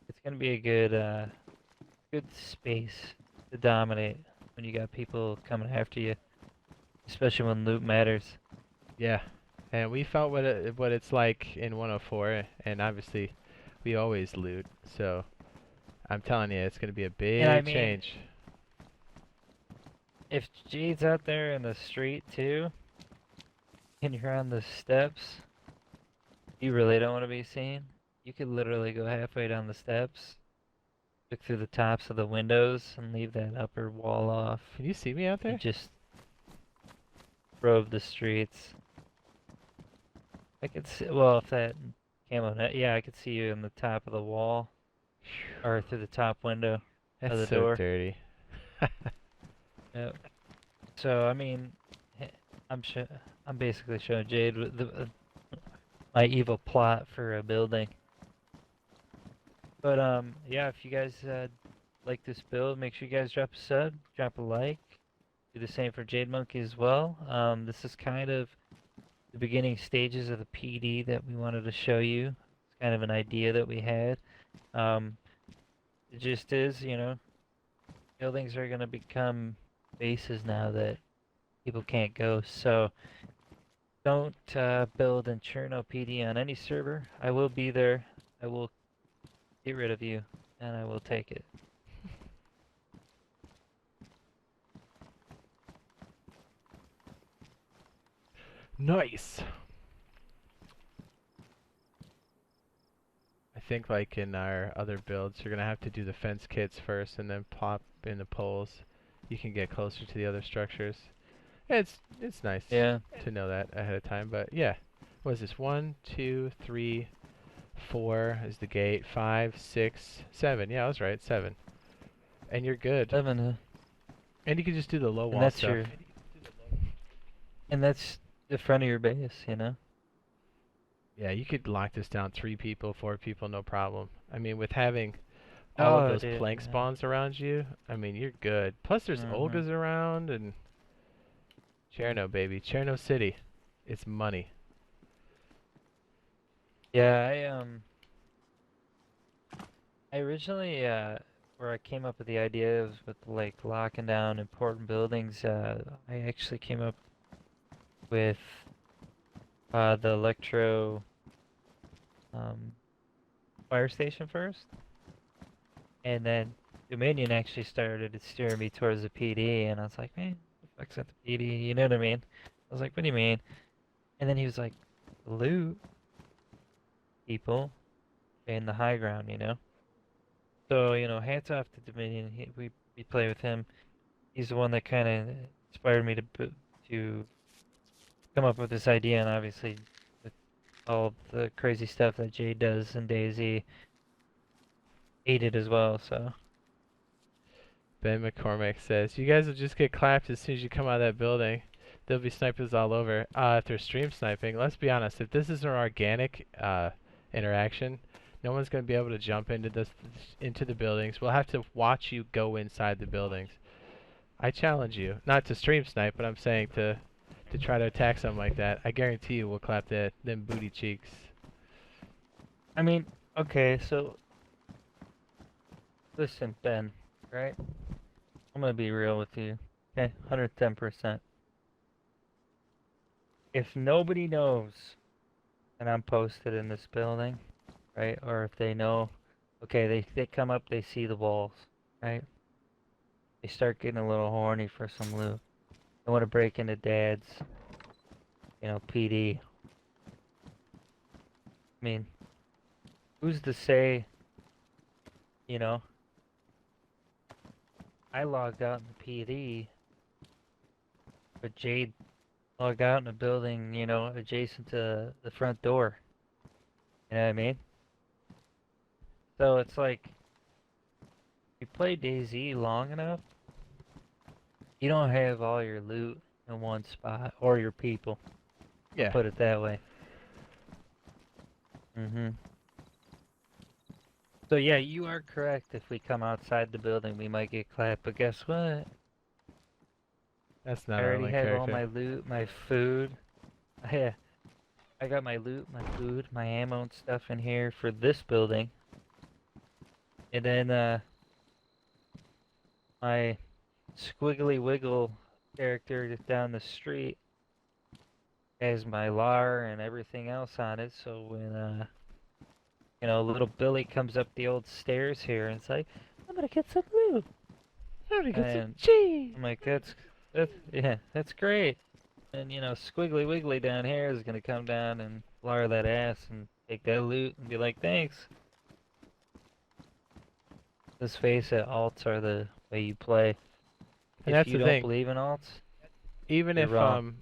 [SPEAKER 2] it's gonna be a good space to dominate when you got people coming after you, especially when loot matters.
[SPEAKER 1] Yeah. and we felt what it's like in 104, and obviously we always loot. So I'm telling you, it's gonna be a
[SPEAKER 2] And I
[SPEAKER 1] big
[SPEAKER 2] mean,
[SPEAKER 1] change.
[SPEAKER 2] if Jade's out there in the street too, and you're on the steps, you really don't want to be seen. You could literally go halfway down the steps, look through the tops of the windows, and leave that upper wall off.
[SPEAKER 1] Can you see me out
[SPEAKER 2] And
[SPEAKER 1] there?
[SPEAKER 2] just rove the streets. I could see, well, if that camo net, yeah, I could see you in the top of the wall, or through the top window of
[SPEAKER 1] That's
[SPEAKER 2] the
[SPEAKER 1] so
[SPEAKER 2] door.
[SPEAKER 1] dirty.
[SPEAKER 2] Yep. So I mean, I'm basically showing Jade my evil plot for a building. But yeah, if you guys like this build, make sure you guys drop a sub, drop a like. Do the same for Jade Monkey as well. This is kind of the beginning stages of the PD that we wanted to show you. It's kind of an idea that we had. It just is, you know, buildings are going to become bases now that people can't go. So don't build Inferno PD on any server. I will be there. I will get rid of you, and I will take it.
[SPEAKER 1] Nice. I think like in our other builds, you're gonna have to do the fence kits first, and then plop in the poles. You can get closer to the other structures. It's nice
[SPEAKER 2] Yeah.
[SPEAKER 1] to know that ahead of time. But yeah, what is this? 1, 2, 3, 4 is the gate. 5, 6, 7. Yeah, I was right. 7. And you're good.
[SPEAKER 2] 7.
[SPEAKER 1] And you can just do the low
[SPEAKER 2] And
[SPEAKER 1] wall
[SPEAKER 2] that's
[SPEAKER 1] stuff.
[SPEAKER 2] and that's the front of your base, you know?
[SPEAKER 1] Yeah, you could lock this down 3 people, 4 people, no problem. I mean, with having all of those
[SPEAKER 2] dude,
[SPEAKER 1] plank
[SPEAKER 2] yeah.
[SPEAKER 1] spawns around you, I mean, you're good. Plus, there's
[SPEAKER 2] Mhm.
[SPEAKER 1] Olgas around, and Cherno, baby. Cherno City. It's money.
[SPEAKER 2] Yeah, I originally, where I came up with the idea of with like locking down important buildings, I actually came up with the Electro fire station first, and then Dominion actually started to steer me towards the PD, and I was like, man, the fuck's at the PD? You know what I mean? I was like, what do you mean? And then he was like, loot people in the high ground, you know? So, you know, hats off to Dominion. We play with him. He's the one that kind of inspired me to come up with this idea, and obviously with all the crazy stuff that Jade does in DayZ, ate it as well. So
[SPEAKER 1] Ben McCormick says, you guys will just get clapped as soon as you come out of that building. There'll be snipers all over. If they're stream sniping, let's be honest, if this is an organic interaction, no one's going to be able to jump into the buildings. We'll have to watch you go inside the buildings. I challenge you, not to stream snipe, but I'm saying to try to attack something like that. I guarantee you we'll clap them booty cheeks.
[SPEAKER 2] I mean, okay, so listen, Ben, right? I'm gonna be real with you, okay? 110%. If nobody knows that I'm posted in this building, right? Or if they know, okay, they come up, they see the walls, right? They start getting a little horny for some loot. They want to break into Dad's, you know, PD. I mean, who's to say, you know, I logged out in the PD, but Jade logged out in a building, you know, adjacent to the front door. You know what I mean? So it's like, if you play DayZ long enough, you don't have all your loot in one spot, or your people.
[SPEAKER 1] Yeah.
[SPEAKER 2] I'll put it that way. So yeah, you are correct. If we come outside the building, we might get clapped. But guess what?
[SPEAKER 1] That's not
[SPEAKER 2] I
[SPEAKER 1] our
[SPEAKER 2] already
[SPEAKER 1] only
[SPEAKER 2] have all
[SPEAKER 1] character.
[SPEAKER 2] my loot, my food. Yeah, I got my loot, my food, my ammo and stuff in here for this building. And then my squiggly wiggle character down the street has my lar and everything else on it. So when little Billy comes up the old stairs here and it's like, I'm gonna get some loot.
[SPEAKER 1] I'm gonna get some
[SPEAKER 2] And
[SPEAKER 1] cheese.
[SPEAKER 2] I'm like, yeah, that's great. And Squiggly Wiggly down here is gonna come down and lar that ass and take that loot and be like, thanks. Let's face it, alts are the way you play.
[SPEAKER 1] And
[SPEAKER 2] If
[SPEAKER 1] that's
[SPEAKER 2] you
[SPEAKER 1] the
[SPEAKER 2] don't
[SPEAKER 1] thing.
[SPEAKER 2] believe in alts,
[SPEAKER 1] Even
[SPEAKER 2] you're
[SPEAKER 1] if
[SPEAKER 2] wrong.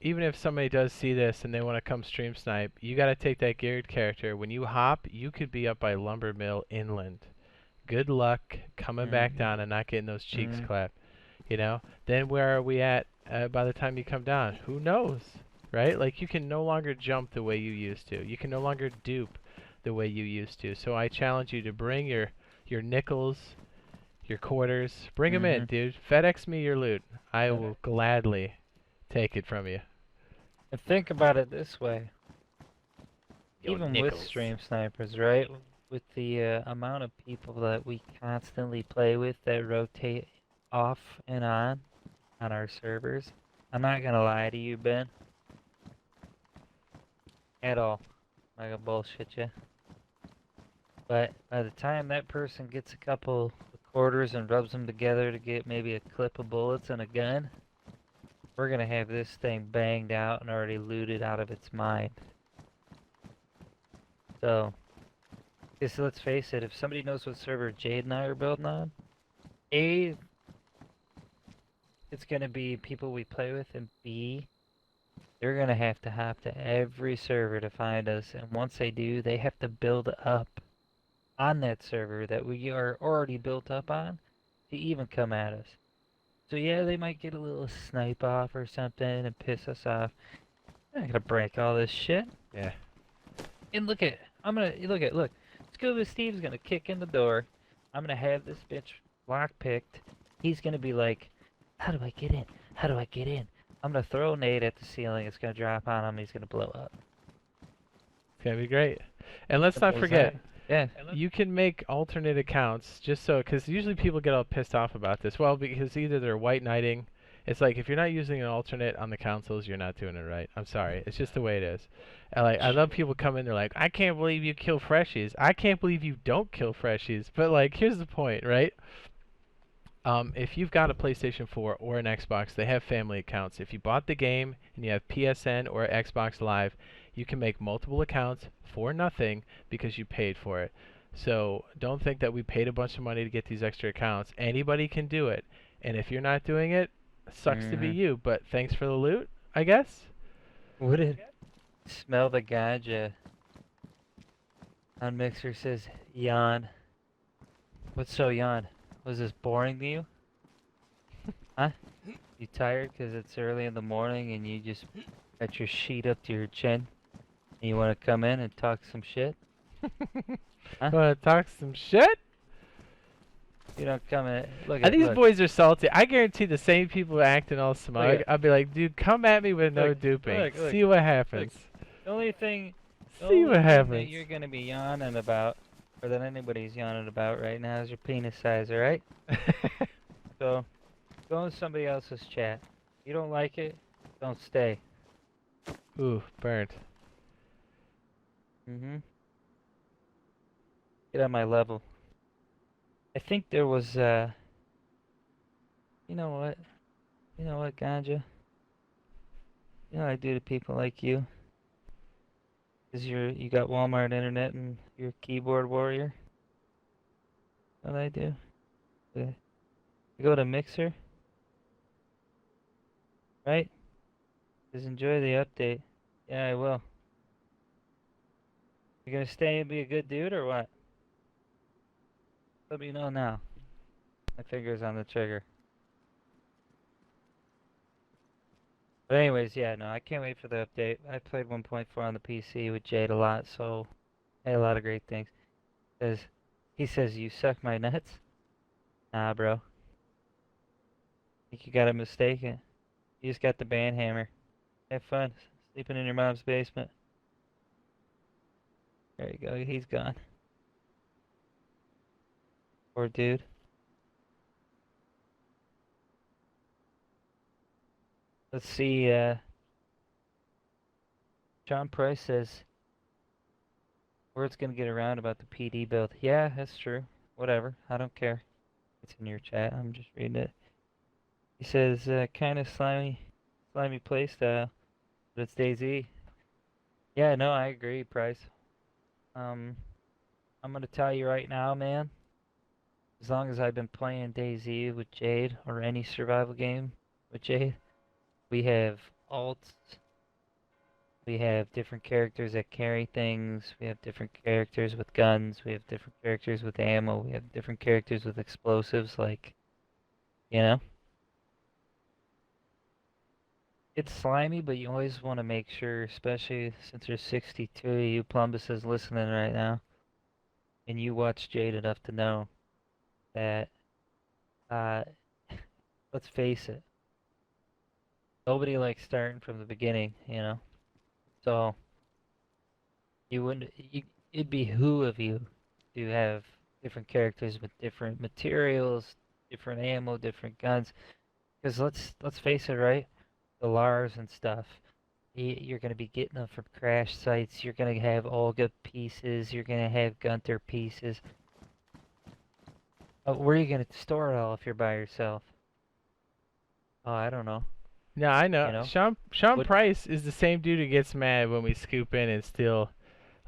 [SPEAKER 1] even if somebody does see this and they want to come stream snipe, you got to take that geared character. When you hop, you could be up by Lumber Mill inland. Good luck coming back down and not getting those cheeks
[SPEAKER 2] Mm.
[SPEAKER 1] clapped. Then where are we at by the time you come down? Who knows, right? Like you can no longer jump the way you used to. You can no longer dupe the way you used to. So I challenge you to bring your nickels, your quarters, bring them in, dude. FedEx me your loot. I will gladly take it from you.
[SPEAKER 2] And think about it this way.
[SPEAKER 1] Yo,
[SPEAKER 2] Even with
[SPEAKER 1] nickels.
[SPEAKER 2] stream snipers, right? With the amount of people that we constantly play with that rotate off and on our servers, I'm not gonna lie to you, Ben, at all. I'm not gonna bullshit you. But by the time that person gets a couple of quarters and rubs them together to get maybe a clip of bullets and a gun, we're gonna have this thing banged out and already looted out of its mind. So, because let's face it, if somebody knows what server Jade and I are building on, A, it's gonna be people we play with, and B, they're gonna have to hop to every server to find us, and once they do, they have to build up on that server that we are already built up on to even come at us. So yeah, they might get a little snipe off or something and piss us off. I'm not gonna break all this shit.
[SPEAKER 1] Yeah.
[SPEAKER 2] And look. Scuba Steve's gonna kick in the door. I'm gonna have this bitch lockpicked. He's gonna be like, how do I get in? How do I get in? I'm gonna throw a nade at the ceiling. It's gonna drop on him. He's gonna blow up.
[SPEAKER 1] It's gonna be great. And let's not
[SPEAKER 2] Simple as
[SPEAKER 1] forget,
[SPEAKER 2] that. Yeah.
[SPEAKER 1] you can make alternate accounts just so, because usually people get all pissed off about this. Well, because either they're white knighting. It's like if you're not using an alternate on the consoles, you're not doing it right. I'm sorry. It's just the way it is. And I love people come in. They're like, I can't believe you kill freshies. I can't believe you don't kill freshies. But like, here's the point, right? If you've got a PlayStation 4 or an Xbox, they have family accounts. If you bought the game and you have PSN or Xbox Live, you can make multiple accounts for nothing because you paid for it. So don't think that we paid a bunch of money to get these extra accounts. Anybody can do it. And if you're not doing it, sucks to be you. But thanks for the loot, I guess.
[SPEAKER 2] Would it smell the ganja? On Mixer says, yawn. What's so yawn? Was this boring to you? Huh? You tired because it's early in the morning and you just got your sheet up to your chin? And you want to come in and talk some shit? Huh?
[SPEAKER 1] Want to talk some shit?
[SPEAKER 2] You don't come in.
[SPEAKER 1] These boys are salty. I guarantee the same people acting all smug. I'll be like, dude, come at me with no duping. See what happens.
[SPEAKER 2] The only thing
[SPEAKER 1] See what happens.
[SPEAKER 2] that you're gonna be yawning about, or that anybody's yawning about right now, is your penis size, alright? So, go in somebody else's chat. You don't like it, don't stay.
[SPEAKER 1] Ooh, burnt.
[SPEAKER 2] Get on my level. I think there was, you know what? You know what, Ganja? You know what I do to people like you? Is you got Walmart internet and you're a keyboard warrior? You know what I do? I go to Mixer, right? Just enjoy the update. Yeah, I will. You gonna stay and be a good dude or what? Let me know now. My finger's on the trigger. But anyways, yeah, no, I can't wait for the update. I played 1.4 on the PC with Jade a lot, so I had a lot of great things. He says, you suck my nuts? Nah, bro. I think you got it mistaken. You just got the band hammer. Have fun sleeping in your mom's basement. There you go, he's gone. Poor dude. Let's see, John Price says, word's gonna get around about the PD build. Yeah, that's true. Whatever. I don't care. It's in your chat. I'm just reading it. He says, kind of slimy playstyle, but it's DayZ. Yeah, no, I agree, Price. I'm gonna tell you right now, man. As long as I've been playing DayZ with Jade, or any survival game with Jade, we have alts. We have different characters that carry things. We have different characters with guns. We have different characters with ammo. We have different characters with explosives, like, you know? It's slimy, but you always want to make sure, especially since there's 62 of you Plumbuses listening right now, and you watch Jade enough to know that, uh, let's face it, nobody likes starting from the beginning, you know? So, it'd behoove you to have different characters with different materials, different ammo, different guns. Because let's face it, right? The Lars and stuff, you're gonna be getting them from crash sites. You're gonna have Olga pieces. You're gonna have Gunter pieces. Where are you gonna store it all if you're by yourself? Oh, I don't know.
[SPEAKER 1] Yeah, I know.
[SPEAKER 2] You know?
[SPEAKER 1] Sean
[SPEAKER 2] What?
[SPEAKER 1] Price is the same dude who gets mad when we scoop in and steal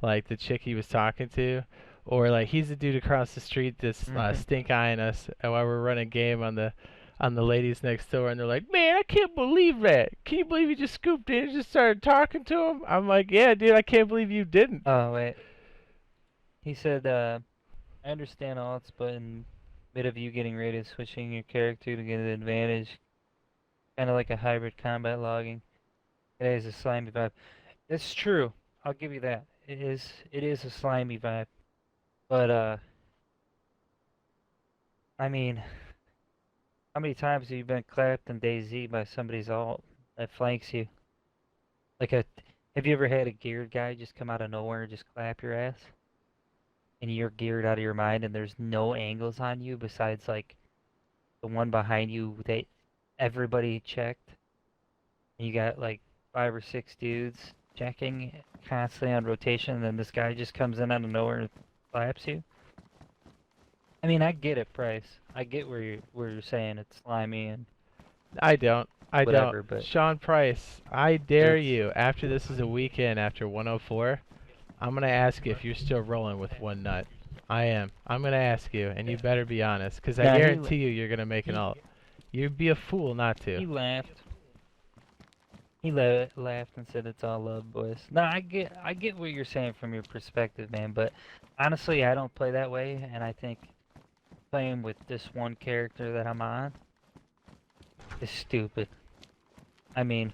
[SPEAKER 1] like the chick he was talking to, or like he's the dude across the street that's stink eyeing us while we're running game on the ladies next door, and they're like, "Man, I can't believe that! Can you believe you just scooped in and just started talking to him?" I'm like, "Yeah, dude, I can't believe you didn't."
[SPEAKER 2] Oh wait. He said, I understand alts, but in mid of you getting rated, switching your character to get an advantage, kind of like a hybrid combat logging. It has a slimy vibe. That's true. I'll give you that. It is a slimy vibe. But I mean, how many times have you been clapped in DayZ by somebody's alt that flanks you? Have you ever had a geared guy just come out of nowhere and just clap your ass? And you're geared out of your mind and there's no angles on you besides like the one behind you that everybody checked. And you got like 5 or 6 dudes checking constantly on rotation, and then this guy just comes in out of nowhere and slaps you. I mean, I get it, Price. I get where you're saying it's slimy and
[SPEAKER 1] I don't.
[SPEAKER 2] whatever, but
[SPEAKER 1] Sean Price, I dare
[SPEAKER 2] it's
[SPEAKER 1] you. After this is a weekend, after 104, I'm gonna ask you if you're still rolling with one nut. I am. I'm gonna ask you, and you better be honest, because I
[SPEAKER 2] Nah,
[SPEAKER 1] guarantee you you're gonna make an
[SPEAKER 2] he
[SPEAKER 1] alt. You'd be a fool not to.
[SPEAKER 2] he laughed. He laughed and said it's all love, boys. No, I get what you're saying from your perspective, man. But honestly, I don't play that way, and I think playing with this one character that I'm on is stupid. I mean,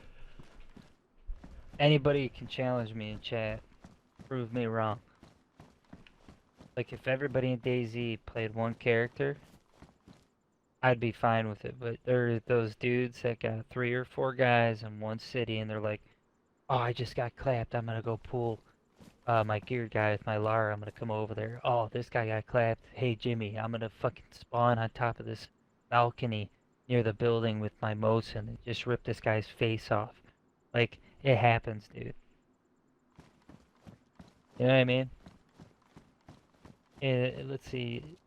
[SPEAKER 2] anybody can challenge me in chat, prove me wrong. Like if everybody in DayZ played one character, I'd be fine with it. But there are those dudes that got 3 or 4 guys in one city, and they're like, "Oh, I just got clapped. I'm gonna go pull my geared guy with my Lara. I'm gonna come over there. Oh, this guy got clapped. Hey, Jimmy, I'm gonna fucking spawn on top of this balcony near the building with my Mosin and just rip this guy's face off." Like, it happens, dude. You know what I mean? Let's see.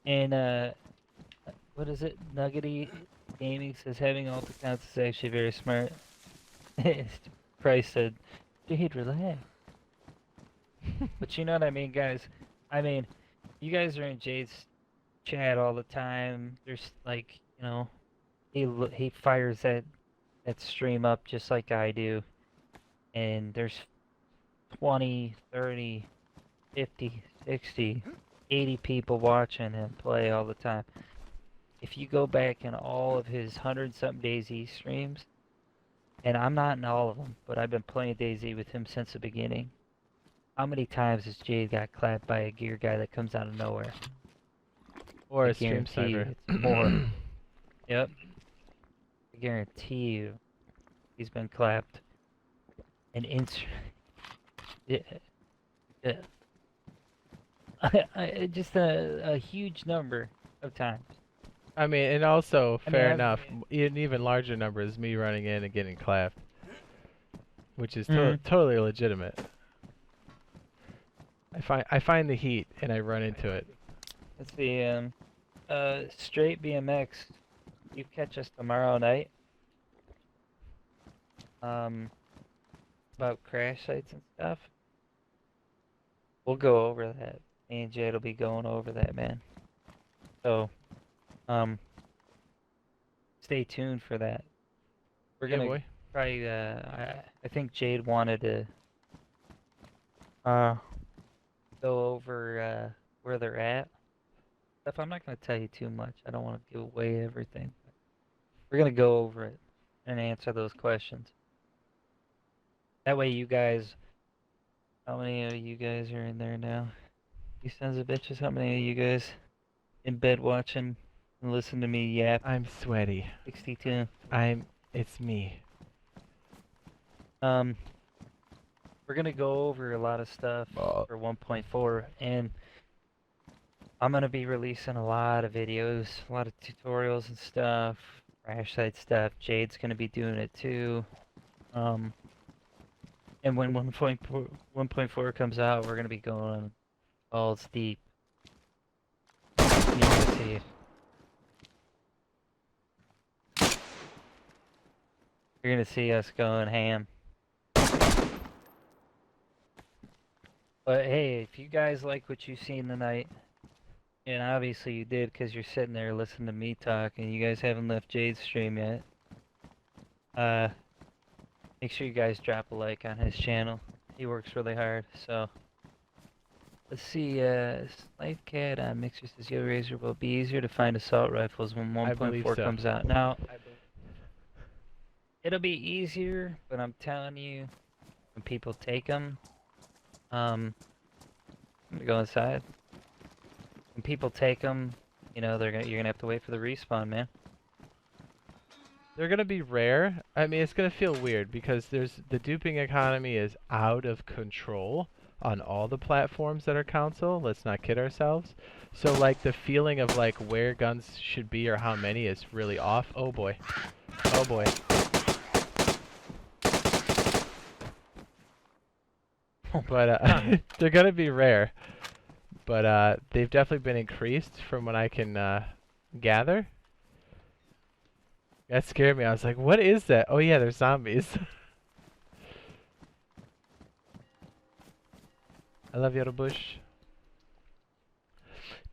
[SPEAKER 2] And, what is it? Nuggety Gaming says having alt accounts is actually very smart. Price said, "Dude, relax." But you know what I mean, guys? I mean, you guys are in Jade's chat all the time. There's like, you know, he fires that stream up just like I do. And there's 20, 30, 50, 60, 80 people watching him play all the time. If you go back in all of his 100-something DayZ streams, and I'm not in all of them, but I've been playing DayZ with him since the beginning. How many times has Jade got clapped by a gear guy that comes out of nowhere?
[SPEAKER 1] Or
[SPEAKER 2] I
[SPEAKER 1] a stream
[SPEAKER 2] guarantee you
[SPEAKER 1] sniper.
[SPEAKER 2] it's more. Yep. I guarantee you he's been clapped. And just a huge number of times.
[SPEAKER 1] I mean, and also,
[SPEAKER 2] I mean,
[SPEAKER 1] fair enough, an even larger number is me running in and getting clapped. which is
[SPEAKER 2] Mhm.
[SPEAKER 1] totally legitimate. I find the heat and I run into it.
[SPEAKER 2] Let's see. Straight BMX. You catch us tomorrow night. About crash sites and stuff. We'll go over that. Me and Jade will be going over that, man. So, stay tuned for that. We're
[SPEAKER 1] Yeah,
[SPEAKER 2] gonna
[SPEAKER 1] boy.
[SPEAKER 2] probably. I think Jade wanted to go over where they're at. Stuff. I'm not gonna tell you too much. I don't want to give away everything. We're gonna go over it and answer those questions. That way, you guys. How many of you guys are in there now? You sons of bitches. How many of you guys in bed watching and listen to me yap?
[SPEAKER 1] I'm sweaty.
[SPEAKER 2] 62.
[SPEAKER 1] It's me.
[SPEAKER 2] We're gonna go over a lot of stuff for 1.4, and I'm gonna be releasing a lot of videos, a lot of tutorials and stuff, crash site stuff. Jade's gonna be doing it too. And when 1.4 comes out, we're gonna be going balls deep. You're gonna see it. You're gonna see us going ham. But hey, if you guys like what you've seen tonight, and obviously you did because you're sitting there listening to me talk, and you guys haven't left Jade's stream yet, make sure you guys drop a like on his channel. He works really hard, so. Let's see, Slife Cat on Mixer says BioLazer will be easier to find assault rifles when
[SPEAKER 1] I believe
[SPEAKER 2] 1.4
[SPEAKER 1] so.
[SPEAKER 2] comes out. Now, it'll be easier, but I'm telling you, when people take them, I'm gonna go inside. When people take them, you know, you're gonna have to wait for the respawn, man.
[SPEAKER 1] They're gonna be rare. I mean, it's gonna feel weird because the duping economy is out of control on all the platforms that are console. Let's not kid ourselves. So like the feeling of like where guns should be or how many is really off. Oh boy. Oh boy. But they're gonna be rare. But they've definitely been increased from what I can gather. That scared me. I was like, what is that? Oh yeah, they're zombies. I love Yellow Bush.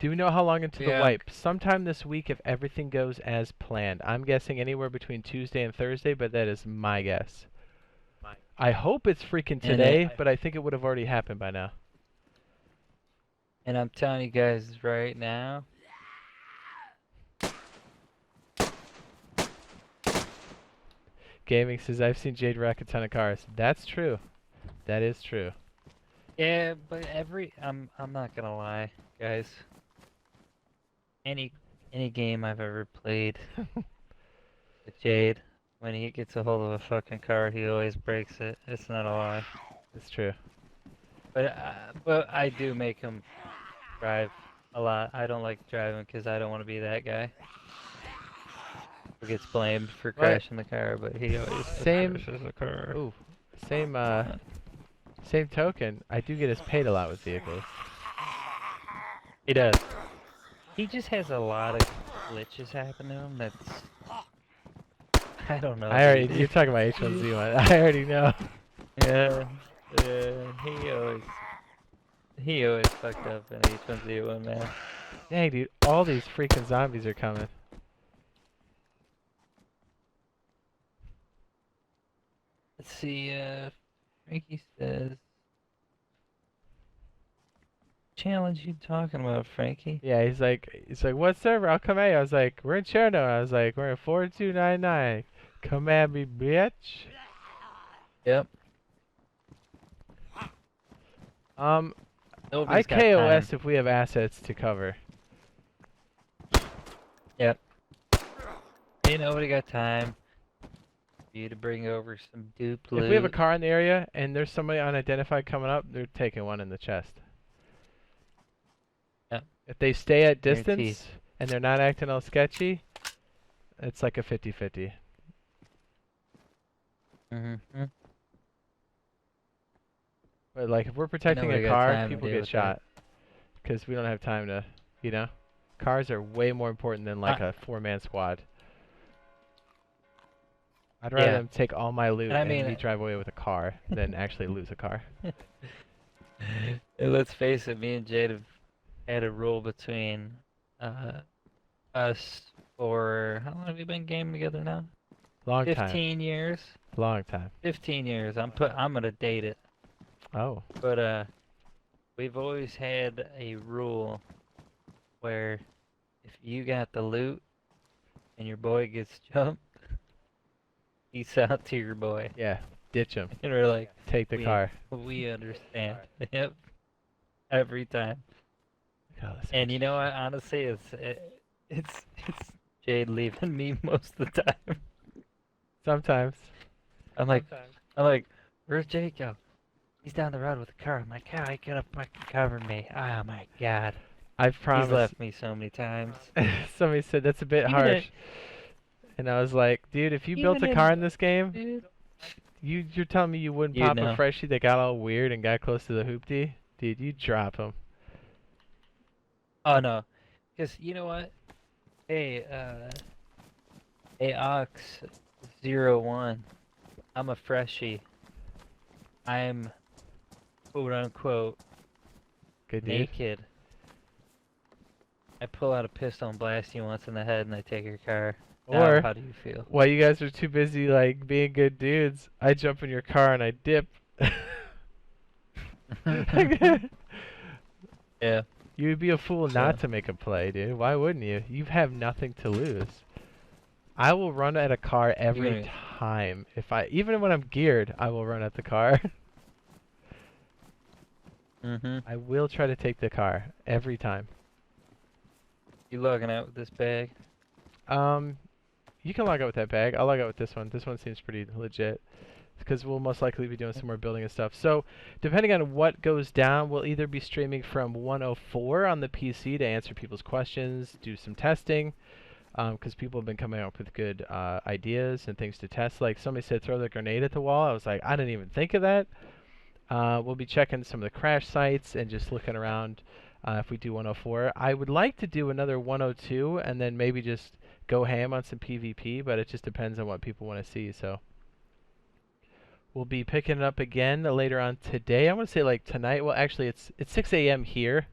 [SPEAKER 1] Do we know how long until the wipe? Sometime this week if everything goes as planned. I'm guessing anywhere between Tuesday and Thursday, but that is my guess. I hope it's freaking today, but I think it would have already happened by now.
[SPEAKER 2] And I'm telling you guys right now.
[SPEAKER 1] Gaming says, I've seen Jade wreck a ton of cars. That's true. That is true.
[SPEAKER 2] Yeah, but I'm not gonna lie, guys. Any game I've ever played with Jade, when he gets a hold of a fucking car, he always breaks it. It's not a lie.
[SPEAKER 1] It's true.
[SPEAKER 2] But I do make him drive a lot. I don't like driving because I don't want to be that guy who gets blamed for crashing the car, but he always crashes the car.
[SPEAKER 1] Ooh, same token, I do get us paid a lot with vehicles.
[SPEAKER 2] He does. He just has a lot of glitches happen to him that's... I don't know.
[SPEAKER 1] You're talking about H1Z1. I already know.
[SPEAKER 2] Yeah, he always fucked up in H1Z1, man.
[SPEAKER 1] Dang, dude, all these freaking zombies are coming.
[SPEAKER 2] Let's see, Frankie says... Challenge you talking about, Frankie?
[SPEAKER 1] Yeah, he's like, what server? I'll come at you. I was like, we're in Cherno. I was like, we're in 4299. Come at me, bitch.
[SPEAKER 2] Yep.
[SPEAKER 1] I KOS if we have assets to cover.
[SPEAKER 2] Yep. Ain't nobody got time for you to bring over some dupe loot.
[SPEAKER 1] If we have a car in the area and there's somebody unidentified coming up, they're taking one in the chest.
[SPEAKER 2] Yep.
[SPEAKER 1] If they stay at distance
[SPEAKER 2] Guaranteed.
[SPEAKER 1] and they're not acting all sketchy, it's like a 50-50.
[SPEAKER 2] Mm-hmm.
[SPEAKER 1] But like if we're protecting a
[SPEAKER 2] we got
[SPEAKER 1] car,
[SPEAKER 2] time to
[SPEAKER 1] people
[SPEAKER 2] deal
[SPEAKER 1] get
[SPEAKER 2] with that.
[SPEAKER 1] shot because we don't have time to, you know. Cars are way more important than like a 4-man squad. I'd rather them take all my loot
[SPEAKER 2] And I
[SPEAKER 1] and
[SPEAKER 2] mean,
[SPEAKER 1] me drive away with a car than actually lose a car.
[SPEAKER 2] and let's face it, me and Jade have had a rule between us for how long have we been gaming together now?
[SPEAKER 1] Long
[SPEAKER 2] 15
[SPEAKER 1] time.
[SPEAKER 2] years.
[SPEAKER 1] Long time.
[SPEAKER 2] 15 years. I'm gonna date it.
[SPEAKER 1] Oh.
[SPEAKER 2] But we've always had a rule where if you got the loot and your boy gets jumped, peace out to your boy.
[SPEAKER 1] Yeah. Ditch him.
[SPEAKER 2] And we're like,
[SPEAKER 1] Take the car.
[SPEAKER 2] we understand. Yep. Every time.
[SPEAKER 1] God,
[SPEAKER 2] And you know what? Honestly, it's Jade leaving me most of the time.
[SPEAKER 1] Sometimes.
[SPEAKER 2] I'm like, where's Jade go? He's down the road with the car. I'm like, how he gonna fucking cover me? Oh my god.
[SPEAKER 1] I've promised.
[SPEAKER 2] He's left me so many times.
[SPEAKER 1] Somebody said that's a bit harsh. And I was like, dude, if you built a car in this game, you're telling me you wouldn't pop a freshie that got all weird and got close to the hoopty? Dude, you'd drop him.
[SPEAKER 2] Oh no. Because you know what? Hey, Ox 01. I'm a freshie. I'm quote unquote
[SPEAKER 1] Good dude.
[SPEAKER 2] naked. I pull out a pistol and blast you once in the head and I take your car.
[SPEAKER 1] Or
[SPEAKER 2] now, how do you feel?
[SPEAKER 1] while you guys are too busy like being good dudes, I jump in your car and I dip.
[SPEAKER 2] Yeah.
[SPEAKER 1] You would be a fool not to make a play, dude. Why wouldn't you? You have nothing to lose. I will run at a car every time. Even when I'm geared, I will run at the car. I will try to take the car every time.
[SPEAKER 2] You logging out with this bag?
[SPEAKER 1] You can log out with that bag. I'll log out with this one. This one seems pretty legit. Because we'll most likely be doing some more building and stuff. So, depending on what goes down, we'll either be streaming from 104 on the PC to answer people's questions, do some testing, because people have been coming up with good ideas and things to test. Like somebody said, throw the grenade at the wall. I was like, I didn't even think of that. We'll be checking some of the crash sites and just looking around if we do 104. I would like to do another 102 and then maybe just go ham on some PvP, but it just depends on what people want to see. So. We'll be picking it up again later on today. I want to say like tonight. Well, actually, it's 6 a.m. here,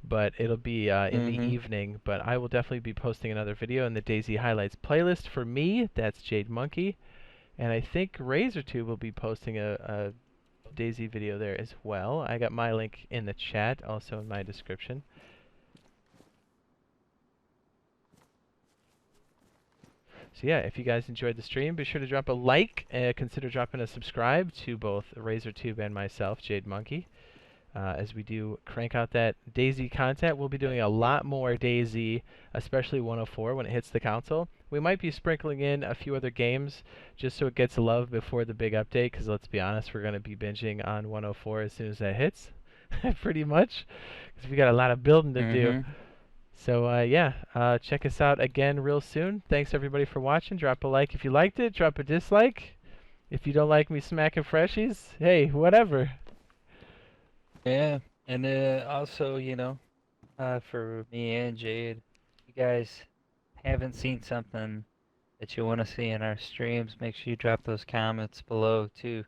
[SPEAKER 1] but it'll be in the evening. But I will definitely be posting another video in the DayZ highlights playlist for me. That's Jade Monkey, and I think RazorTube will be posting a DayZ video there as well. I got my link in the chat, also in my description. So yeah, if you guys enjoyed the stream, be sure to drop a like and consider dropping a subscribe to both RazorTube and myself, Jade Monkey. As we do crank out that DayZ content, we'll be doing a lot more DayZ, especially 104 when it hits the console. We might be sprinkling in a few other games just so it gets love before the big update, because let's be honest, we're going to be binging on 104 as soon as that hits, pretty much, because we got a lot of building to do. So, yeah, check us out again real soon. Thanks, everybody, for watching. Drop a like if you liked it. Drop a dislike. If you don't like me smacking freshies, hey, whatever.
[SPEAKER 2] Yeah, and also, you know, for me and Jade, you guys haven't seen something that you want to see in our streams, make sure you drop those comments below, too.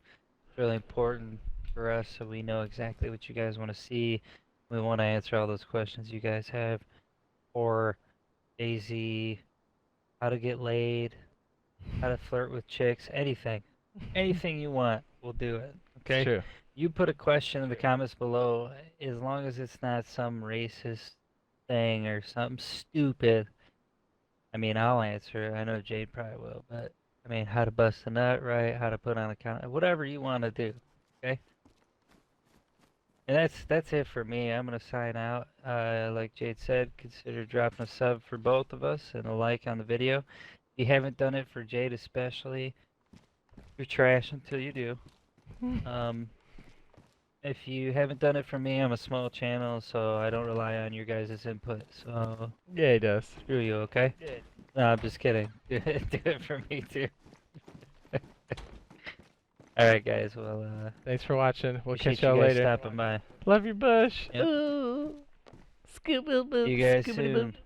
[SPEAKER 2] It's really important for us so we know exactly what you guys want to see. We want to answer all those questions you guys have. Or DayZ, how to get laid, how to flirt with chicks, anything. Anything you want, we'll do it. Okay?
[SPEAKER 1] It's true.
[SPEAKER 2] You put a question in the comments below, as long as it's not some racist thing or something stupid. I mean, I'll answer it. I know Jade probably will, but I mean, how to bust a nut, right? How to put on a comment, whatever you want to do. Okay? And that's it for me. I'm gonna sign out. Like Jade said, consider dropping a sub for both of us and a like on the video. If you haven't done it for Jade especially, you're trash until you do. If you haven't done it for me, I'm a small channel, so I don't rely on your guys' input. So
[SPEAKER 1] yeah, he does.
[SPEAKER 2] Screw you, okay? Yeah. No, I'm just kidding. Do it for me too. Alright, guys. Well,
[SPEAKER 1] Thanks for watching. We'll catch
[SPEAKER 2] appreciate
[SPEAKER 1] y'all
[SPEAKER 2] you guys
[SPEAKER 1] later.
[SPEAKER 2] stopping by.
[SPEAKER 1] Love your bush.
[SPEAKER 2] Yep.
[SPEAKER 1] Ooh. Scooby-Boo.
[SPEAKER 2] See you guys
[SPEAKER 1] Scooby-Doo.
[SPEAKER 2] soon.